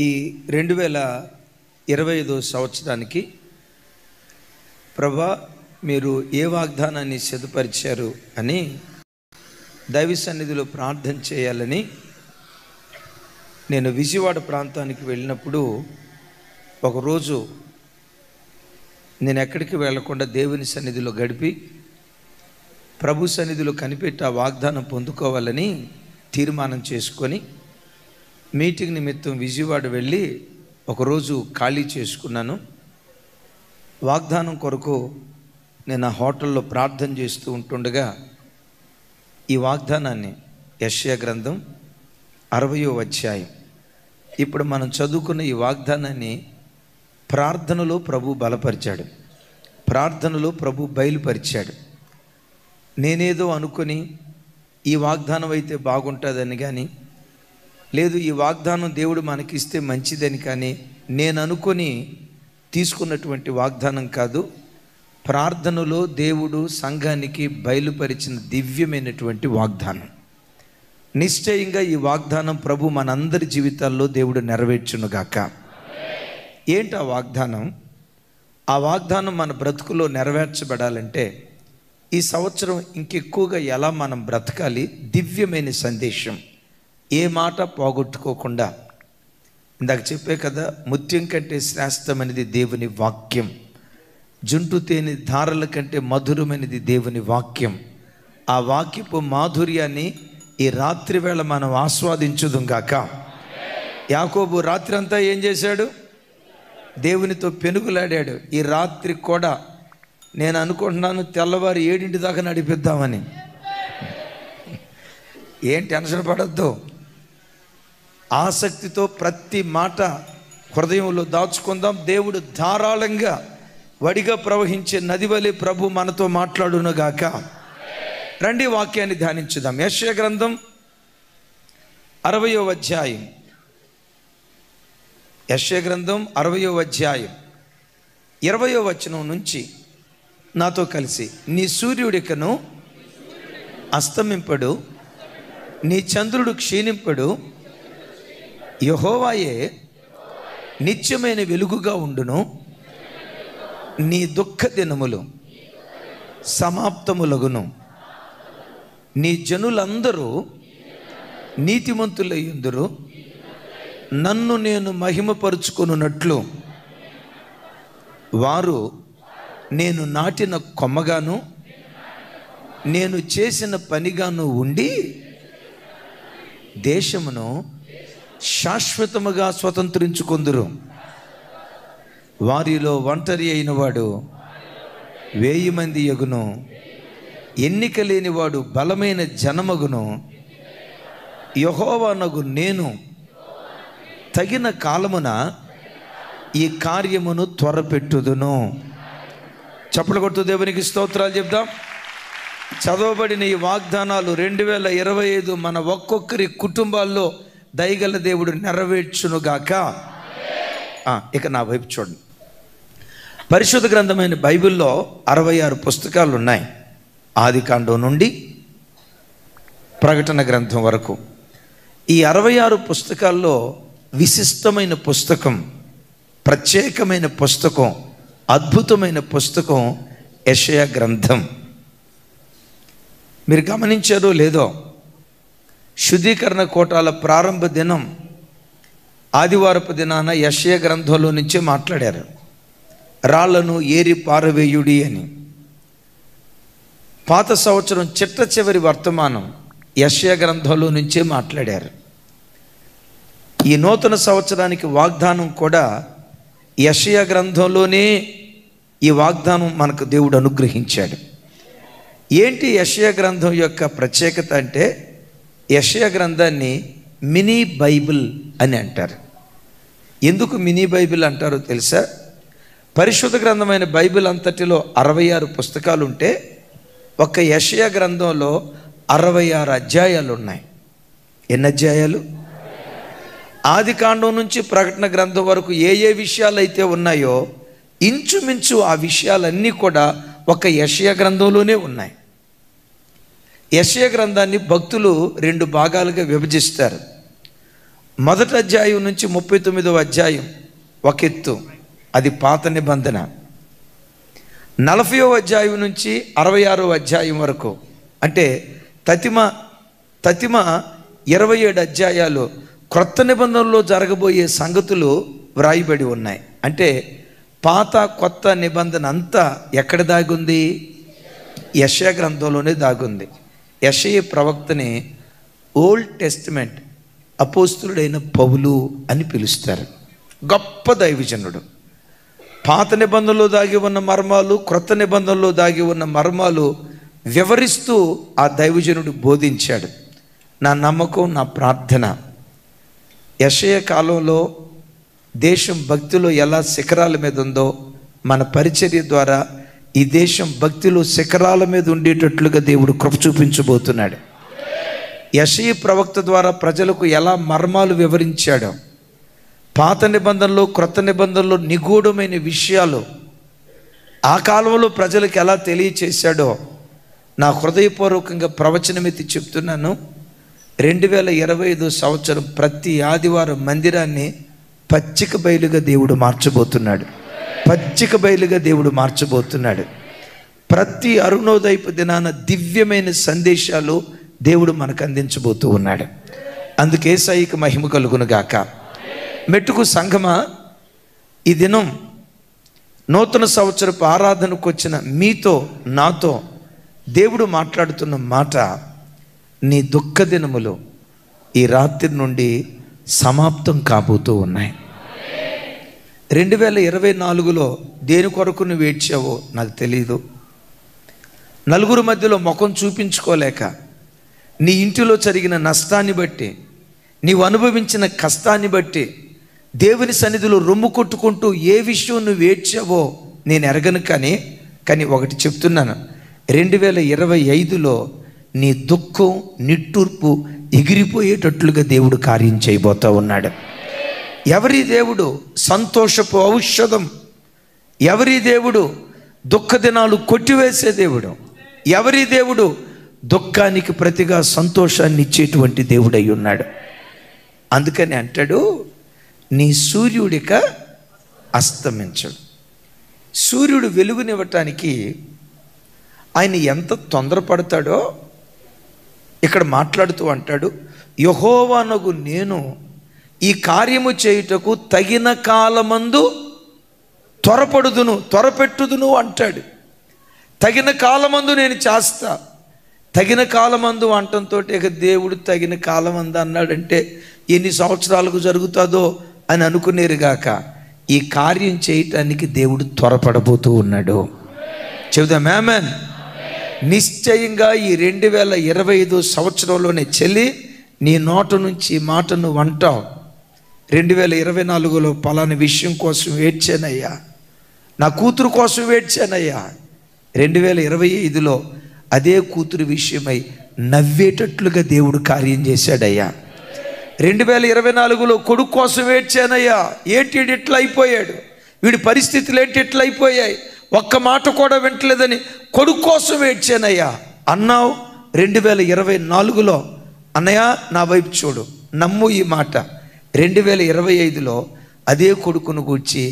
ఈ 2025 సంవత్సరానికి ప్రభా మీరు ఏ వాగ్దానాన్ని సిద్ధపరిచారు అని దైవ సన్నిధిలో ప్రార్థన చేయాలని నేను విజయవాడ ప్రాంతానికి వెళ్ళినప్పుడు ఒకరోజు నేను ఎక్కడికి వెళ్లకుండా దేవుని సన్నిధిలో గడిపి ప్రభు సన్నిధిలో కనిపెట్టి ఆ వాగ్దానం పొందుకోవాలని తీర్మానం చేసుకొని మీటింగ్ నిమిత్తం విజయవాడ వెళ్ళి ఒకరోజు ఖాళీ చేసుకున్నాను. వాగ్దానం కొరకు నేను ఆ హోటల్లో ప్రార్థన చేస్తూ ఉంటుండగా ఈ వాగ్దానాన్ని యెషయా గ్రంథం 60వ అధ్యాయం ఇప్పుడు మనం చదువుకున్న ఈ వాగ్దానాన్ని ప్రార్థనలో ప్రభు బలపరిచాడు, ప్రార్థనలో ప్రభు బయలుపరిచాడు. నేనేదో అనుకొని ఈ వాగ్దానం అయితే బాగుంటుందని కానీ, లేదు ఈ వాగ్దానం దేవుడు మనకిస్తే మంచిదని కానీ నేను అనుకొని తీసుకున్నటువంటి వాగ్దానం కాదు. ప్రార్థనలో దేవుడు సంఘానికి బయలుపరిచిన దివ్యమైనటువంటి వాగ్దానం. నిశ్చయంగా ఈ వాగ్దానం ప్రభు మనందరి జీవితాల్లో దేవుడు నెరవేర్చునుగాక. ఏంటి ఆ వాగ్దానం? ఆ వాగ్దానం మన బ్రతుకులో నెరవేర్చబడాలంటే ఈ సంవత్సరం ఇంకెక్కువగా ఎలా మనం బ్రతకాలి, దివ్యమైన సందేశం, ఏ మాట పోగొట్టుకోకుండా. ఇందాక చెప్పే కదా, ముత్యం కంటే శ్రేష్టమైనది దేవుని వాక్యం, జుంటు తేనె ధారల కంటే మధురమైనది దేవుని వాక్యం. ఆ వాక్యపు మాధుర్యాన్ని ఈ రాత్రి వేళ మనం ఆస్వాదించుదుంగాక. యాకోబు రాత్రి అంతా ఏం చేశాడు? దేవునితో పెనుగులాడాడు. ఈ రాత్రి కూడా నేను అనుకుంటున్నాను తెల్లవారు 7 దాకా నడిపిద్దామని. ఏం టెన్షన్ పడద్దు. ఆసక్తితో ప్రతి మాట హృదయంలో దాచుకుందాం. దేవుడు ధారాళంగా వడిగా ప్రవహించే నది వలె ప్రభు మనతో మాట్లాడునుగాక. రండి వాక్యాన్ని ధ్యానించుదాం. యెషయా గ్రంథం 60వ అధ్యాయం, యెషయా గ్రంథం 60వ అధ్యాయం 20వ వచనం నుంచి నాతో కలిసి. నీ సూర్యుడికను అస్తమింపడు, నీ చంద్రుడు క్షీణింపడు, యెహోవాయే నిత్యమైన వెలుగుగా ఉండును. నీ దుఃఖ దినములు సమాప్తములగును. నీ జనులందరూ నీతిమంతులయ్యుందురు. నన్ను నేను మహిమపరుచుకొనున్నట్లు వారు నేను నాటిన కొమ్మగాను నేను చేసిన పనిగాను ఉండి దేశమును శాశ్వతముగా స్వతంత్రించుకొందురు. వారిలో ఒంటరి అయిన వాడు 1000 మంది యగును, ఎన్నిక లేనివాడు బలమైన జనమగును. యెహోవానగు నేను తగిన కాలమున ఈ కార్యమును త్వరపెట్టుదును. చప్పలు కొడుతూ దేవునికి స్తోత్రాలు చెప్దాం. చదవబడిన ఈ వాగ్దానాలు 2025 మన ఒక్కొక్కరి కుటుంబాల్లో దయగల దేవుడు నెరవేర్చునుగాక. ఇక నా వైపు చూడండి. పరిశుద్ధ గ్రంథమైన బైబిల్లో 66 పుస్తకాలు ఉన్నాయి. ఆదికాండం నుండి ప్రకటన గ్రంథం వరకు. ఈ 66 పుస్తకాల్లో విశిష్టమైన పుస్తకం, ప్రత్యేకమైన పుస్తకం, అద్భుతమైన పుస్తకం యెషయా గ్రంథం. మీరు గమనించారో లేదో, శుద్ధీకరణ కోటాల ప్రారంభ దినం ఆదివారపు దినాన యెషయా గ్రంథంలో నుంచే మాట్లాడారు. రాళ్లను ఏరి పారవేయుడి అని. పాత సంవత్సరం చిట్ట చివరి వర్తమానం యెషయా గ్రంథంలో నుంచే మాట్లాడారు. ఈ నూతన సంవత్సరానికి వాగ్దానం కూడా యెషయా గ్రంథంలోనే ఈ వాగ్దానం మనకు దేవుడు అనుగ్రహించాడు. ఏంటి యెషయా గ్రంథం యొక్క ప్రత్యేకత అంటే, యెషయా గ్రంథాన్ని మినీ బైబిల్ అని అంటారు. ఎందుకు మినీ బైబిల్ అంటారో తెలుసా? పరిశుద్ధ గ్రంథమైన బైబిల్ అంతటిలో 66 పుస్తకాలు ఉంటే ఒక యెషయా గ్రంథంలో 66 అధ్యాయాలు ఉన్నాయి. ఎన్ని అధ్యాయాలు? ఆదికాండం నుంచి ప్రకటన గ్రంథం వరకు ఏ విషయాలు అయితే ఉన్నాయో ఇంచుమించు ఆ విషయాలన్నీ కూడా ఒక యెషయా గ్రంథంలోనే ఉన్నాయి. యెషయా గ్రంథాన్ని భక్తులు 2 భాగాలుగా విభజిస్తారు. మొదటి అధ్యాయం నుంచి 39వ అధ్యాయం ఒక ఎత్తు, అది పాత నిబంధన. 40వ అధ్యాయం నుంచి 66వ అధ్యాయం వరకు, అంటే తతిమ 27 అధ్యాయాలు క్రొత్త నిబంధనలో జరగబోయే సంగతులు వ్రాయబడి ఉన్నాయి. అంటే పాత కొత్త నిబంధన అంతా ఎక్కడ దాగుంది? యెషయా గ్రంథంలోనే దాగుంది. యెషయా ప్రవక్తని ఓల్డ్ టెస్టిమెంట్ అపోస్తులుడైన పౌలు అని పిలుస్తారు. గొప్ప దైవజనుడు. పాత నిబంధనలో దాగి ఉన్న మర్మాలు, క్రొత్త నిబంధనలో దాగి ఉన్న మర్మాలు వివరిస్తూ ఆ దైవజనుడు బోధించాడు. నా నమ్మకం, నా ప్రార్థన, యెషయా కాలంలో దేశం భక్తిలో ఎలా శిఖరాల మీద ఉందో, మన పరిచర్య ద్వారా ఈ దేశం భక్తిలో శిఖరాల మీద ఉండేటట్లుగా దేవుడు కృప చూపించబోతున్నాడు. యెషయా ప్రవక్త ద్వారా ప్రజలకు ఎలా మర్మాలు వివరించాడో, పాత నిబంధనలో క్రొత్త నిబంధనలో నిగూఢమైన విషయాలు ఆ కాలంలో ప్రజలకు ఎలా తెలియచేశాడో నా హృదయపూర్వకంగా ప్రవచనమెత్తి చెప్తున్నాను. 2025 సంవత్సరం ప్రతి ఆదివారం మందిరాన్ని పచ్చిక బయలుగా దేవుడు మార్చబోతున్నాడు. పచ్చిక బయలుగా దేవుడు మార్చబోతున్నాడు. ప్రతి అరుణోదయపు దినాన దివ్యమైన సందేశాలు దేవుడు మనకు అందించబోతూ ఉన్నాడు. అందుకే యేసయ్యకు మహిమ కలుగును గాక. మెట్టుకు సంఘమా, ఈ దినం నూతన సంవత్సరపు ఆరాధనకు వచ్చిన మీతో నాతో దేవుడు మాట్లాడుతున్న మాట, నీ దుఃఖ దినములు ఈ రాత్రి నుండి సమాప్తం కాబోతూ ఉన్నాయి. 2024లో దేని కొరకు నువ్వు ఏడ్చావో నాకు తెలియదు. నలుగురు మధ్యలో ముఖం చూపించుకోలేక, నీ ఇంటిలో జరిగిన నష్టాన్ని బట్టి, నీవు అనుభవించిన కష్టాన్ని బట్టి దేవుని సన్నిధిలో రొమ్ము కొట్టుకుంటూ ఏ విషయం నువ్వు ఏడ్చావో నేను ఎరగను. కానీ ఒకటి చెప్తున్నాను, 2025లో నీ దుఃఖం, నిట్టూర్పు ఎగిరిపోయేటట్లుగా దేవుడు కార్యం చేయబోతూ ఉన్నాడు. ఎవరి దేవుడు? సంతోషపు ఔషధం. ఎవరి దేవుడు? దుఃఖ దినాలు కొట్టివేసే దేవుడు. ఎవరి దేవుడు? దుఃఖానికి ప్రతిగా సంతోషాన్ని ఇచ్చేటువంటి దేవుడై ఉన్నాడు. అందుకని అంటాడు, నీ సూర్యుడిక అస్తమించడు. సూర్యుడు వెలుగునివ్వటానికి ఆయన ఎంత తొందరపడతాడో ఇక్కడ మాట్లాడుతూ అంటాడు, యెహోవానగు నేను ఈ కార్యము చేయుటకు తగిన కాలమందు త్వరపెట్టుదును అంటాడు. తగిన కాలమందు నేను చేస్తా. తగిన కాలమందు అంటంతో ఇక దేవుడు తగిన కాలమందు అన్నాడంటే ఎన్ని సంవత్సరాలకు జరుగుతుందో అని అనుకునేరుగాక, ఈ కార్యం చేయటానికి దేవుడు త్వరపడబోతూ ఉన్నాడు. చెబుదాం ఆమేన్. నిశ్చయంగా ఈ 2025 సంవత్సరంలోనే చెల్లి, నీ నోట నుంచి మాటను అంటావు. 2024లో పలానా విషయం కోసం ఏడ్చానయ్యా, నా కూతురు కోసం ఏడ్చానయ్యా. 2025లో అదే కూతురు విషయమై నవ్వేటట్లుగా దేవుడు కార్యం చేశాడయ్యా. 2024లో కొడుకు కోసం ఏడ్చానయ్యా, ఏంటి ఇట్లా అయిపోయాడు, వీడి పరిస్థితులు ఏంటి ఇట్లా అయిపోయాయి, ఒక్క మాట కూడా వింటలేదని కొడుకు కోసం ఏడ్చానయ్యా అన్నావు. 2024లో అన్నయ్య నా వైపు చూడు, నమ్ము ఈ మాట, 2025లో అదే కొడుకును గూర్చి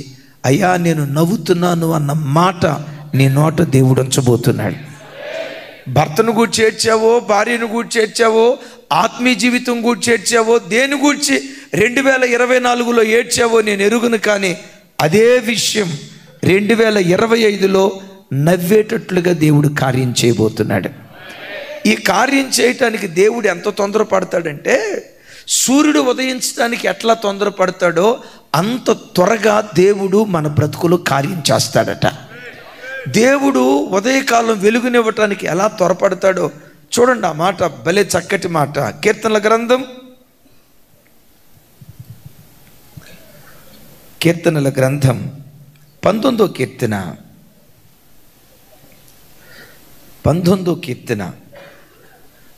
అయ్యా నేను నవ్వుతున్నాను అన్న మాట నీ నోట దేవుడు ఉంచబోతున్నాడు. భర్తను గూర్చి ఏడ్చావో, భార్యను గూర్చి ఏడ్చావో, ఆత్మీయ జీవితం గూర్చి ఏడ్చావో, దేని గూర్చి 2024లో ఏడ్చావో నేను ఎరుగును. కానీ అదే విషయం 2025లో నవ్వేటట్లుగా దేవుడు కార్యం చేయబోతున్నాడు. ఈ కార్యం చేయటానికి దేవుడు ఎంత తొందరపడతాడంటే, సూర్యుడు ఉదయించడానికి ఎట్లా తొందరపడతాడో అంత త్వరగా దేవుడు మన బ్రతుకులో కార్యం చేస్తాడట. దేవుడు ఉదయకాలం వెలుగునివ్వటానికి ఎలా త్వరపడతాడో చూడండి. ఆ మాట భలే చక్కటి మాట. కీర్తనల గ్రంథం 19వ కీర్తన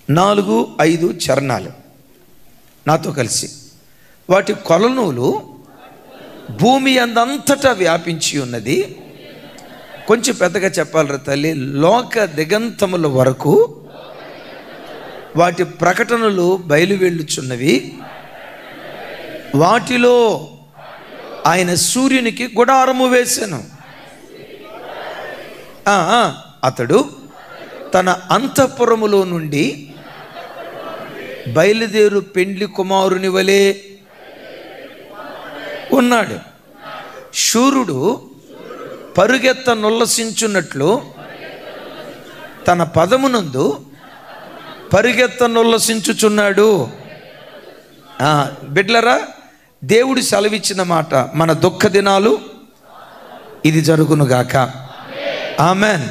4-5 చరణాలు నాతో కలిసి. వాటి కొలనూలు భూమి అందంతటా వ్యాపించి ఉన్నది. కొంచెం పెద్దగా చెప్పాలరా తల్లి, లోక దిగంతముల వరకు వాటి ప్రకటనలు బయలువెళ్ళుచున్నవి. వాటిలో ఆయన సూర్యునికి గుడారము వేసెను. అతడు తన అంతఃపురములో నుండి బయలుదేరు పెండ్లి కుమారుని వలె ఉన్నాడు. శూరుడు పరుగెత్త నొల్లసించున్నట్లు తన పదమునందు పరుగెత్త నొల్లసించుచున్నాడు. బిడ్లరా, దేవుడు సెలవిచ్చిన మాట, మన దుఃఖ దినాలు ఇది జరుగునుగాక. ఆమెన్.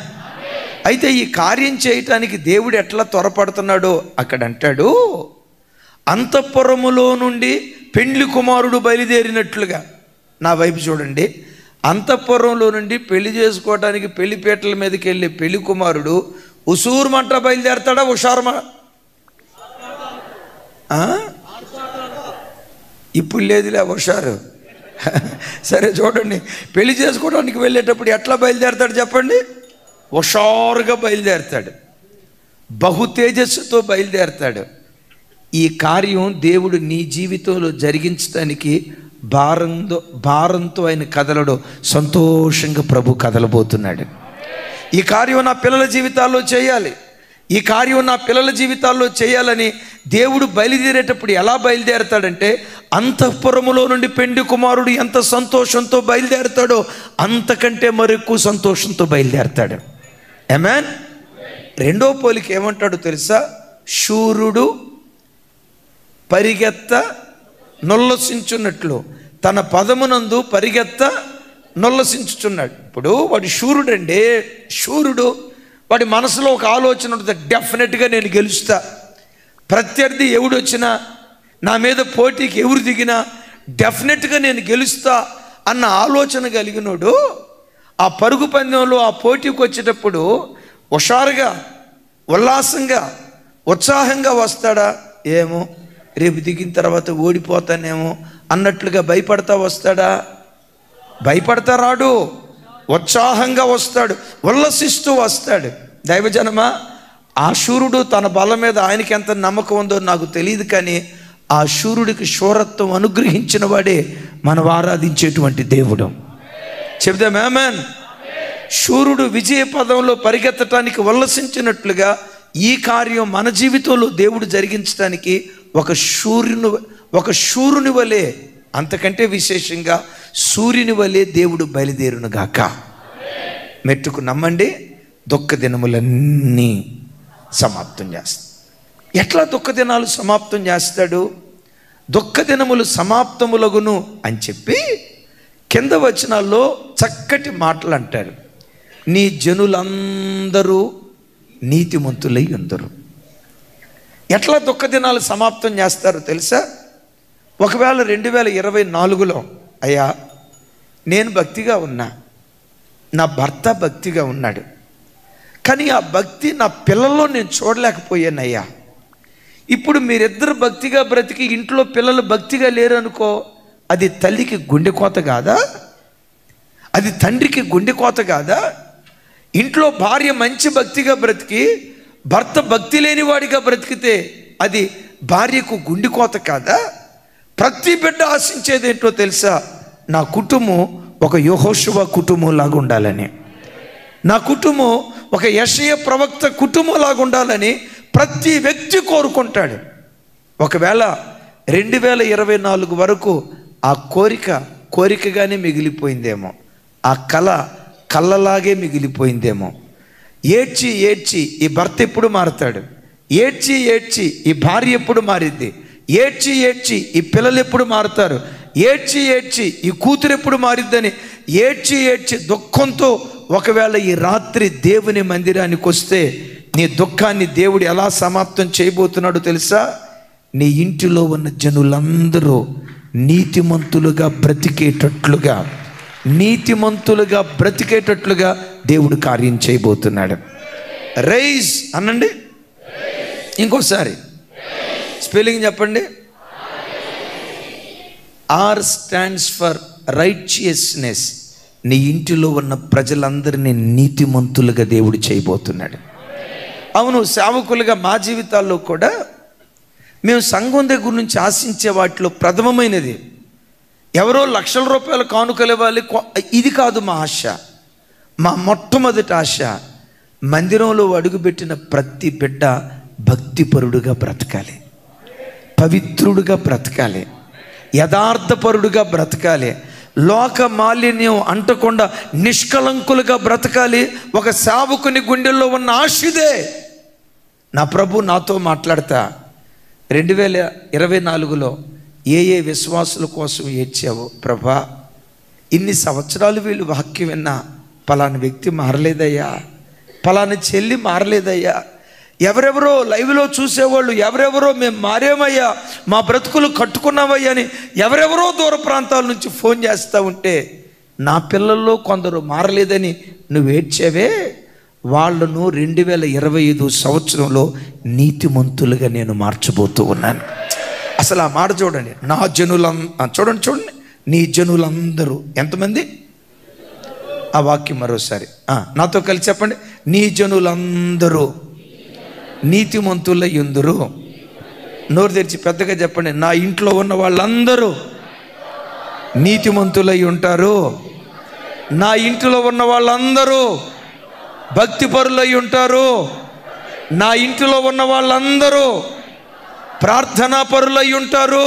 అయితే ఈ కార్యం చేయటానికి దేవుడు ఎట్లా త్వరపడుతున్నాడో అక్కడ అంటాడు, అంతఃపురములో నుండి పెండ్లి కుమారుడు బయలుదేరినట్లుగా. నా వైపు చూడండి. అంతఃపురంలో నుండి పెళ్లి చేసుకోవడానికి పెళ్లిపేటల మీదకి వెళ్ళే పెళ్లి కుమారుడు ఉసూరుమంట బయలుదేరతాడా? ఇప్పుడు లేదులే హుషారు. సరే చూడండి, పెళ్లి చేసుకోవడానికి వెళ్ళేటప్పుడు ఎట్లా బయలుదేరతాడు చెప్పండి? హుషారుగా బయలుదేరతాడు, బహు తేజస్సుతో బయలుదేరతాడు. ఈ కార్యం దేవుడు నీ జీవితంలో జరిగించడానికి భారంతో ఆయన కదలడు, సంతోషంగా ప్రభు కదలబోతున్నాడు. ఈ కార్యం నా పిల్లల జీవితాల్లో చేయాలి, ఈ కార్యం నా పిల్లల జీవితాల్లో చేయాలని దేవుడు బయలుదేరేటప్పుడు ఎలా బయలుదేరతాడంటే, అంతఃపురములో నుండి పెండ్లి కుమారుడు ఎంత సంతోషంతో బయలుదేరతాడో అంతకంటే మరెక్కువ సంతోషంతో బయలుదేరతాడు. ఆమేన్. రెండో పోలిక ఏమంటాడు తెలుసా? శూరుడు పరిగెత్త నొల్లసించున్నట్లు తన పదమునందు పరిగెత్త నొల్లసించుచున్నాడు. ఇప్పుడు వాడు శూరుడండి. శూరుడు వాడి మనసులో ఒక ఆలోచన ఉంటుంది, డెఫినెట్గా నేను గెలుస్తా, ప్రత్యర్థి ఎవడొచ్చినా నా మీద పోటీకి ఎవరు దిగినా డెఫినెట్గా నేను గెలుస్తా అన్న ఆలోచన కలిగినోడు ఆ పరుగు పందెంలో ఆ పోటీకి వచ్చేటప్పుడు హుషారుగా, ఉల్లాసంగా, ఉత్సాహంగా వస్తాడా? ఏమో, రేపు దిగిన తర్వాత ఓడిపోతానేమో అన్నట్లుగా భయపడతా వస్తాడా? భయపడతా రాడు, ఉత్సాహంగా వస్తాడు, ఉల్లసిస్తూ వస్తాడు. దైవజనమా, ఆ శూరుడు తన బలం మీద ఆయనకి ఎంత నమ్మకం ఉందో నాకు తెలియదు, కానీ ఆ శూరుడికి శూరత్వం అనుగ్రహించిన వాడే మనం ఆరాధించేటువంటి దేవుడు. చెప్దాం ఆమేన్. శూరుడు విజయ పదంలో పరిగెత్తటానికి ఉల్లసించినట్లుగా ఈ కార్యం మన జీవితంలో దేవుడు జరిగించడానికి ఒక శూరుని వలె, అంతకంటే విశేషంగా సూర్యుని వలె దేవుడు బయలుదేరునుగాక. మెట్టుకు నమ్మండి, దుఃఖ దినములన్నీ సమాప్తం చేస్తాడు. ఎట్లా దుఃఖ దినాలు సమాప్తం చేస్తాడు? దుఃఖ దినములు సమాప్తములగును అని చెప్పి కింద వచనాల్లో చక్కటి మాటలు అంటారు. నీ జనులందరూ నీతిమంతులై ఉందరు. ఎట్లా దుఃఖ దినాలు సమాప్తం చేస్తారో తెలుసా? ఒకవేళ 2024లో అయ్యా నేను భక్తిగా ఉన్నా, నా భర్త భక్తిగా ఉన్నాడు, కానీ ఆ భక్తి నా పిల్లల్లో నేను చూడలేకపోయానయ్యా. ఇప్పుడు మీరిద్దరు భక్తిగా బ్రతికి ఇంట్లో పిల్లలు భక్తిగా లేరు అనుకో, అది తల్లికి గుండెకోత కాదా? అది తండ్రికి గుండెకోత కాదా? ఇంట్లో భార్య మంచి భక్తిగా బ్రతికి భర్త భక్తి లేనివాడిగా బ్రతికితే అది భార్యకు గుండెకోత కాదా? ప్రతి బిడ్డ ఆశించేది ఏంటో తెలుసా? నా కుటుంబం ఒక యెహోషువ కుటుంబం లాగా ఉండాలని, నా కుటుంబం ఒక యెషయా ప్రవక్త కుటుంబం లాగా ఉండాలని ప్రతి వ్యక్తి కోరుకుంటాడు. ఒకవేళ 2024 వరకు ఆ కోరికగానే మిగిలిపోయిందేమో, ఆ కళ్ళలాగే మిగిలిపోయిందేమో. ఏడ్చి ఈ భర్త ఎప్పుడు మారుతాడు? ఏడ్చి ఈ భార్య ఎప్పుడు మారిద్ది? ఏడ్చి ఈ పిల్లలు ఎప్పుడు మారుతారు? ఏడ్చి ఈ కూతురు ఎప్పుడు మారిద్దని ఏడ్చి దుఃఖంతో ఒకవేళ ఈ రాత్రి దేవుని మందిరానికి వస్తే నీ దుఃఖాన్ని దేవుడు ఎలా సమాప్తం చేయబోతున్నాడో తెలుసా? నీ ఇంటిలో ఉన్న జనులందరూ నీతిమంతులుగా బ్రతికేటట్లుగా దేవుడు కార్యం చేయబోతున్నాడు. రైజ్ అనండి, ఇంకోసారి స్పెల్లింగ్ చెప్పండి. Are stands for righteousness. నీ ఇంటిలో ఉన్న ప్రజలందరినీ నీతిమంతులుగా దేవుడు చేయబోతున్నాడు. అవును, సేవకులుగా మా జీవితాల్లో కూడా మేము సంఘం దగ్గర నుంచి ఆశించే వాటిలో ప్రథమమైనది ఎవరో లక్షల రూపాయలు కానుకలు ఇవ్వాలి, ఇది కాదు మా ఆశ. మా మొట్టమొదటి ఆశ, మందిరంలో అడుగుపెట్టిన ప్రతి బిడ్డ భక్తిపరుడుగా బ్రతకాలి, పవిత్రుడుగా బ్రతకాలి, యథార్థపరుడుగా బ్రతకాలి, లోక మాలిన్యం అంటకుండా నిష్కలంకులుగా బ్రతకాలి. ఒక సేవకుని గుండెల్లో ఉన్న ఆశిదే. నా ప్రభు నాతో మాట్లాడతా, 2024లో ఏ విశ్వాసుల కోసం ఏడ్చావో ప్రభా, ఇన్ని సంవత్సరాలు వీళ్ళు వాక్యం విన్నా పలానా వ్యక్తి మారలేదయ్యా, పలానా చెల్లి మారలేదయ్యా, ఎవరెవరో లైవ్లో చూసేవాళ్ళు ఎవరెవరో మేము మారేమయ్యా, మా బ్రతుకులు కట్టుకున్నామయ్యా అని ఎవరెవరో దూర ప్రాంతాల నుంచి ఫోన్ చేస్తూ ఉంటే, నా పిల్లల్లో కొందరు మారలేదని నువ్వు ఏడ్చావే, వాళ్ళను 2025 సంవత్సరంలో నీతిమంతులుగా నేను మార్చబోతూ ఉన్నాను. అసలు ఆ మాట చూడండి. నా చూడండి నీ జనులందరూ ఎంతమంది? ఆ వాక్యం మరోసారి నాతో కలిసి చెప్పండి. నీ జనులందరూ నీతిమంతుల యుందురు. నోరు తెరిచి పెద్దగా చెప్పండి. నా ఇంట్లో ఉన్న వాళ్ళందరూ నీతిమంతులై ఉంటారు. నా ఇంటిలో ఉన్న వాళ్ళందరూ భక్తిపరులై ఉంటారు. నా ఇంటిలో ఉన్న వాళ్ళందరూ ప్రార్థనా పరులై ఉంటారు.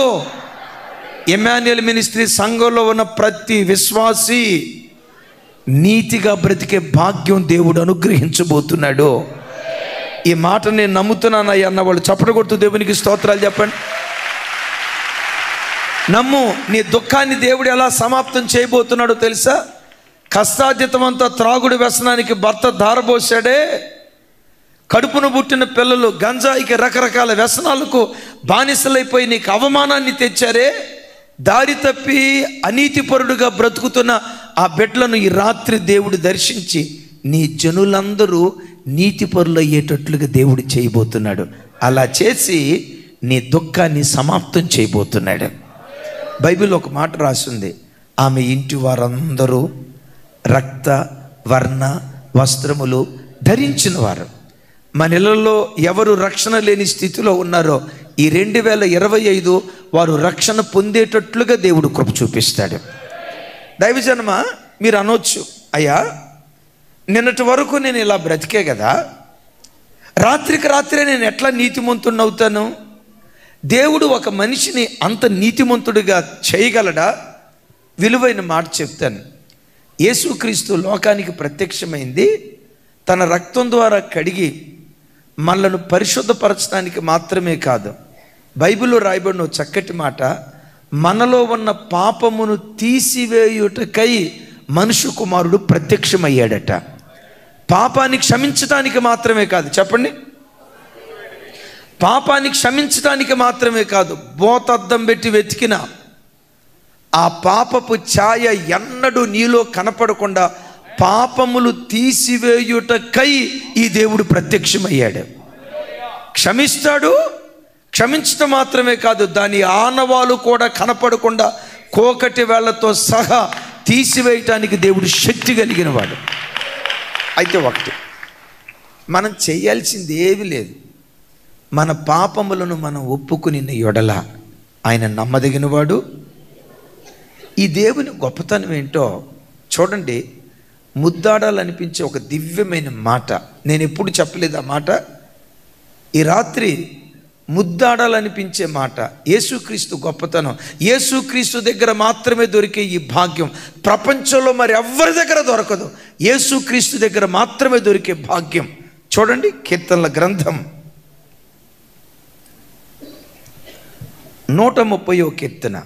ఎమాన్యుయల్ మినిస్ట్రీ సంఘంలో ఉన్న ప్రతి విశ్వాసి నీతిగా బ్రతికే భాగ్యం దేవుడు అనుగ్రహించబోతున్నాడు. ఈ మాట నేను నమ్ముతున్నానయ్యా అన్న వాళ్ళు చప్పట కొడుతూ దేవునికి స్తోత్రాలు చెప్పండి. నమ్ము. నీ దుఃఖాన్ని దేవుడు ఎలా సమాప్తం చేయబోతున్నాడో తెలుసా? కష్టార్జితమంతా త్రాగుడు వ్యసనానికి భర్త ధారపోసాడే, కడుపును పుట్టిన పిల్లలు గంజాయికి రకరకాల వ్యసనాలకు బానిసలైపోయి నీకు అవమానాన్ని తెచ్చారే, దారి తప్పి అనీతిపరుడుగా బ్రతుకుతున్న ఆ బిడ్డలను ఈ రాత్రి దేవుడు దర్శించి నీ జనులందరూ నీతిపరులు అయ్యేటట్లుగా దేవుడు చేయబోతున్నాడు. అలా చేసి నీ దుఃఖాన్ని సమాప్తం చేయబోతున్నాడు. బైబిల్ ఒక మాట రాసింది, ఆమె ఇంటి వారందరూ రక్త వర్ణ వస్త్రములు ధరించిన వారు. మన ఇళ్ళల్లో ఎవరు రక్షణ లేని స్థితిలో ఉన్నారో ఈ 2025 వారు రక్షణ పొందేటట్లుగా దేవుడు కృప చూపిస్తాడు. దైవజనమ, మీరు అనొచ్చు, అయ్యా నిన్నటి వరకు నేను ఇలా బ్రతికే కదా, రాత్రికి రాత్రే నేను ఎట్లా నీతిమంతుడిని అవుతాను? దేవుడు ఒక మనిషిని అంత నీతిమంతుడిగా చేయగలడా? విలువైన మాట చెప్తాను. యేసుక్రీస్తు లోకానికి ప్రత్యక్షమైంది తన రక్తం ద్వారా కడిగి మనలను పరిశుద్ధపరచడానికి మాత్రమే కాదు. బైబిల్లో రాయబడిన చక్కటి మాట, మనలో ఉన్న పాపమును తీసివేయుటకై మనుష్య కుమారుడు ప్రత్యక్షమయ్యాడట. పాపాన్ని క్షమించడానికి మాత్రమే కాదు, చెప్పండి, పాపాన్ని క్షమించడానికి మాత్రమే కాదు, బోతద్దం పెట్టి వెతికిన ఆ పాపపు ఛాయ ఎన్నడూ నీలో కనపడకుండా పాపములు తీసివేయుటకై ఈ దేవుడు ప్రత్యక్షమయ్యాడు. క్షమిస్తాడు. క్షమించడం మాత్రమే కాదు, దాని ఆనవాలు కూడా కనపడకుండా కోకటి వేళ్లతో సహా తీసివేయటానికి దేవుడు శక్తి కలిగిన వాడు. అయితే ఒకటి, మనం చేయాల్సింది ఏమీ లేదు. మన పాపములను మనం ఒప్పుకుని ఎడల ఆయన నమ్మదగినవాడు. ఈ దేవుని గొప్పతనం ఏంటో చూడండి. ముద్దాడాలనిపించే ఒక దివ్యమైన మాట నేను ఎప్పుడు చెప్పలేదు. ఆ మాట ఈ రాత్రి ముద్దాడాలనిపించే మాట. యేసుక్రీస్తు గొప్పతనం, యేసుక్రీస్తు దగ్గర మాత్రమే దొరికే ఈ భాగ్యం ప్రపంచంలో మరి ఎవ్వరి దగ్గర దొరకదు. యేసుక్రీస్తు దగ్గర మాత్రమే దొరికే భాగ్యం. చూడండి, కీర్తనల గ్రంథం 130వ కీర్తన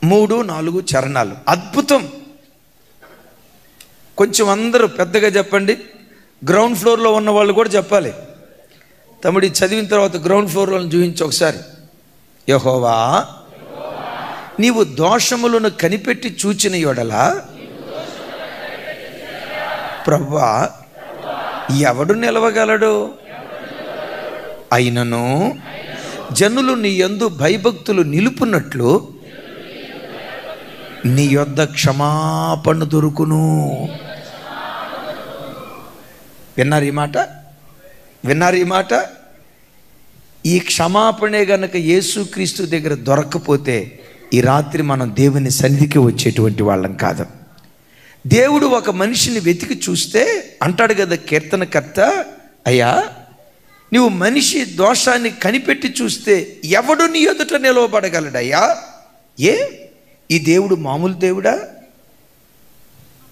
3-4 చరణాలు. అద్భుతం. కొంచెం అందరూ పెద్దగా చెప్పండి. గ్రౌండ్ ఫ్లోర్లో ఉన్న వాళ్ళు కూడా చెప్పాలి. తమ్ముడి చదివిన తర్వాత గ్రౌండ్ ఫ్లోర్లో చూపించి ఒకసారి. యెహోవా, నీవు దోషములను కనిపెట్టి చూచిన యెడల ప్రభువా ఎవడు నిలవగలడు? అయినను జనులు నీ యందు భయభక్తులు నిలుపునట్లు నీ యొద్ద క్షమాపణ దొరుకును. విన్నారు ఈ మాట? విన్నారు ఈ మాట? ఈ క్షమాపణే గనక యేసుక్రీస్తు దగ్గర దొరకకపోతే ఈ రాత్రి మనం దేవుని సన్నిధికి వచ్చేటువంటి వాళ్ళం కాదు. దేవుడు ఒక మనిషిని వెతికి చూస్తే అంటాడు కదా కీర్తనకర్త, అయ్యా నువ్వు మనిషి దోషాన్ని కనిపెట్టి చూస్తే ఎవడు నీ ఎదుట నిలవబడగలడయ్యా? ఈ దేవుడు మామూలు దేవుడా?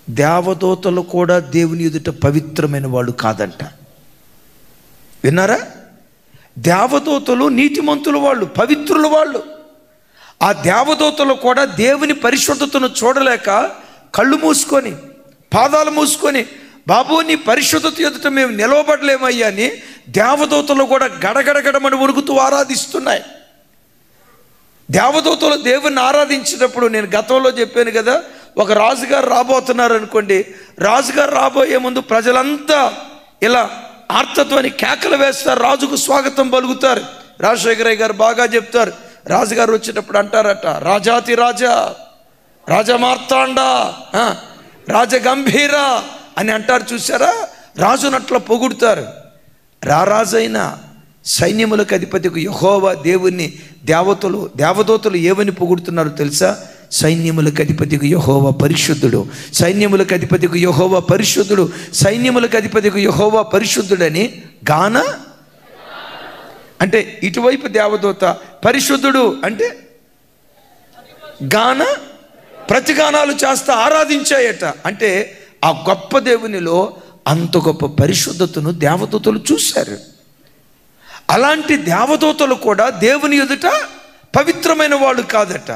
దేవదూతలు కూడా దేవుని ఎదుట పవిత్రమైన వాళ్ళు కాదంట. విన్నారా? దేవదూతలు నీతిమంతులు, వాళ్ళు పవిత్రులు. వాళ్ళు ఆ దేవదూతలు కూడా దేవుని పరిశుద్ధతను చూడలేక కళ్ళు మూసుకొని పాదాలు మూసుకొని, బాబు నీ పరిశుద్ధత ఎదుట మేము నిలవబడలేమయ్యా అని దేవదూతలు కూడా గడగడగడమని వణుకుతూ ఆరాధిస్తున్నాయి. దేవదూతలు దేవుని ఆరాధించినప్పుడు, నేను గతంలో చెప్పాను కదా, ఒక రాజుగారు రాబోతున్నారు అనుకోండి, రాజుగారు రాబోయే ముందు ప్రజలంతా ఇలా ఆర్తత్వాన్ని కేకలు వేస్తారు, రాజుకు స్వాగతం పలుకుతారు. రాజశేఖరయ్య గారు బాగా చెప్తారు, రాజుగారు వచ్చేటప్పుడు అంటారట, రాజాతి రాజా, రాజమార్తాండ, రాజగంభీర అని అంటారు. చూసారా? రాజునట్ల పొగుడుతారు. రారాజైన సైన్యములకు అధిపతికి యెహోవా దేవుణ్ణి దేవదూతలు ఏమని పొగుడుతున్నారో తెలుసా? సైన్యములకు అధిపతికి యెహోవా పరిశుద్ధుడు, సైన్యములకు అధిపతికి యెహోవా పరిశుద్ధుడు, సైన్యములకు అధిపతికి యెహోవా పరిశుద్ధుడని గాన, అంటే ఇటువైపు దేవదూత పరిశుద్ధుడు అంటే గాన ప్రతిగానాలు చేస్తా ఆరాధించాయట. అంటే ఆ గొప్ప దేవునిలో అంత గొప్ప పరిశుద్ధతను దేవదూతలు చూశారు. అలాంటి దేవదూతలు కూడా దేవుని ఎదుట పవిత్రమైన వాళ్ళు కాదట.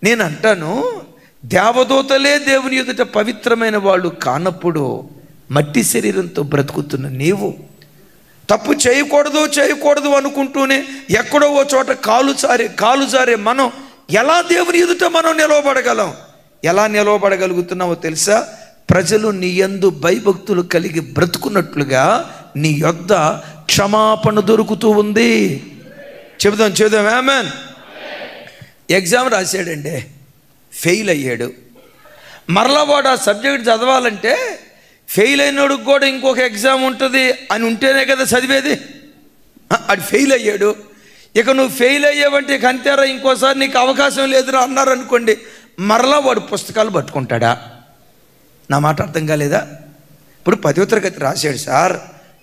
నేను అంటాను, దేవదూతలే దేవుని ఎదుట పవిత్రమైన వాళ్ళు కానప్పుడు మట్టి శరీరంతో బ్రతుకుతున్న నీవు తప్పు చేయకూడదు అనుకుంటూనే ఎక్కడో ఓ చోట కాలు జారే మనం ఎలా దేవుని ఎదుట మనం నిలవబడగలం? ఎలా నిలవబడగలుగుతున్నావో తెలుసా? ప్రజలు నీ యందు భయభక్తులు కలిగి బ్రతుకున్నట్లుగా నీ యొద్ద క్షమాపణ దొరుకుతూ ఉంది. చెబుదాం ఆమేన్. ఎగ్జామ్ రాశాడండి, ఫెయిల్ అయ్యాడు. మరలా వాడు ఆ సబ్జెక్ట్ చదవాలంటే ఫెయిల్ అయినోడికి కూడా ఇంకొక ఎగ్జామ్ ఉంటుంది అని ఉంటేనే కదా చదివేది. అది ఫెయిల్ అయ్యాడు, ఇక నువ్వు ఫెయిల్ అయ్యావంటే ఇక అంతేరా, ఇంకోసారి నీకు అవకాశం లేదురా అన్నారు అనుకోండి, మరలా వాడు పుస్తకాలు పట్టుకుంటాడా? నా మాట అర్థం కాలేదా? ఇప్పుడు 10వ తరగతి రాశాడు సార్.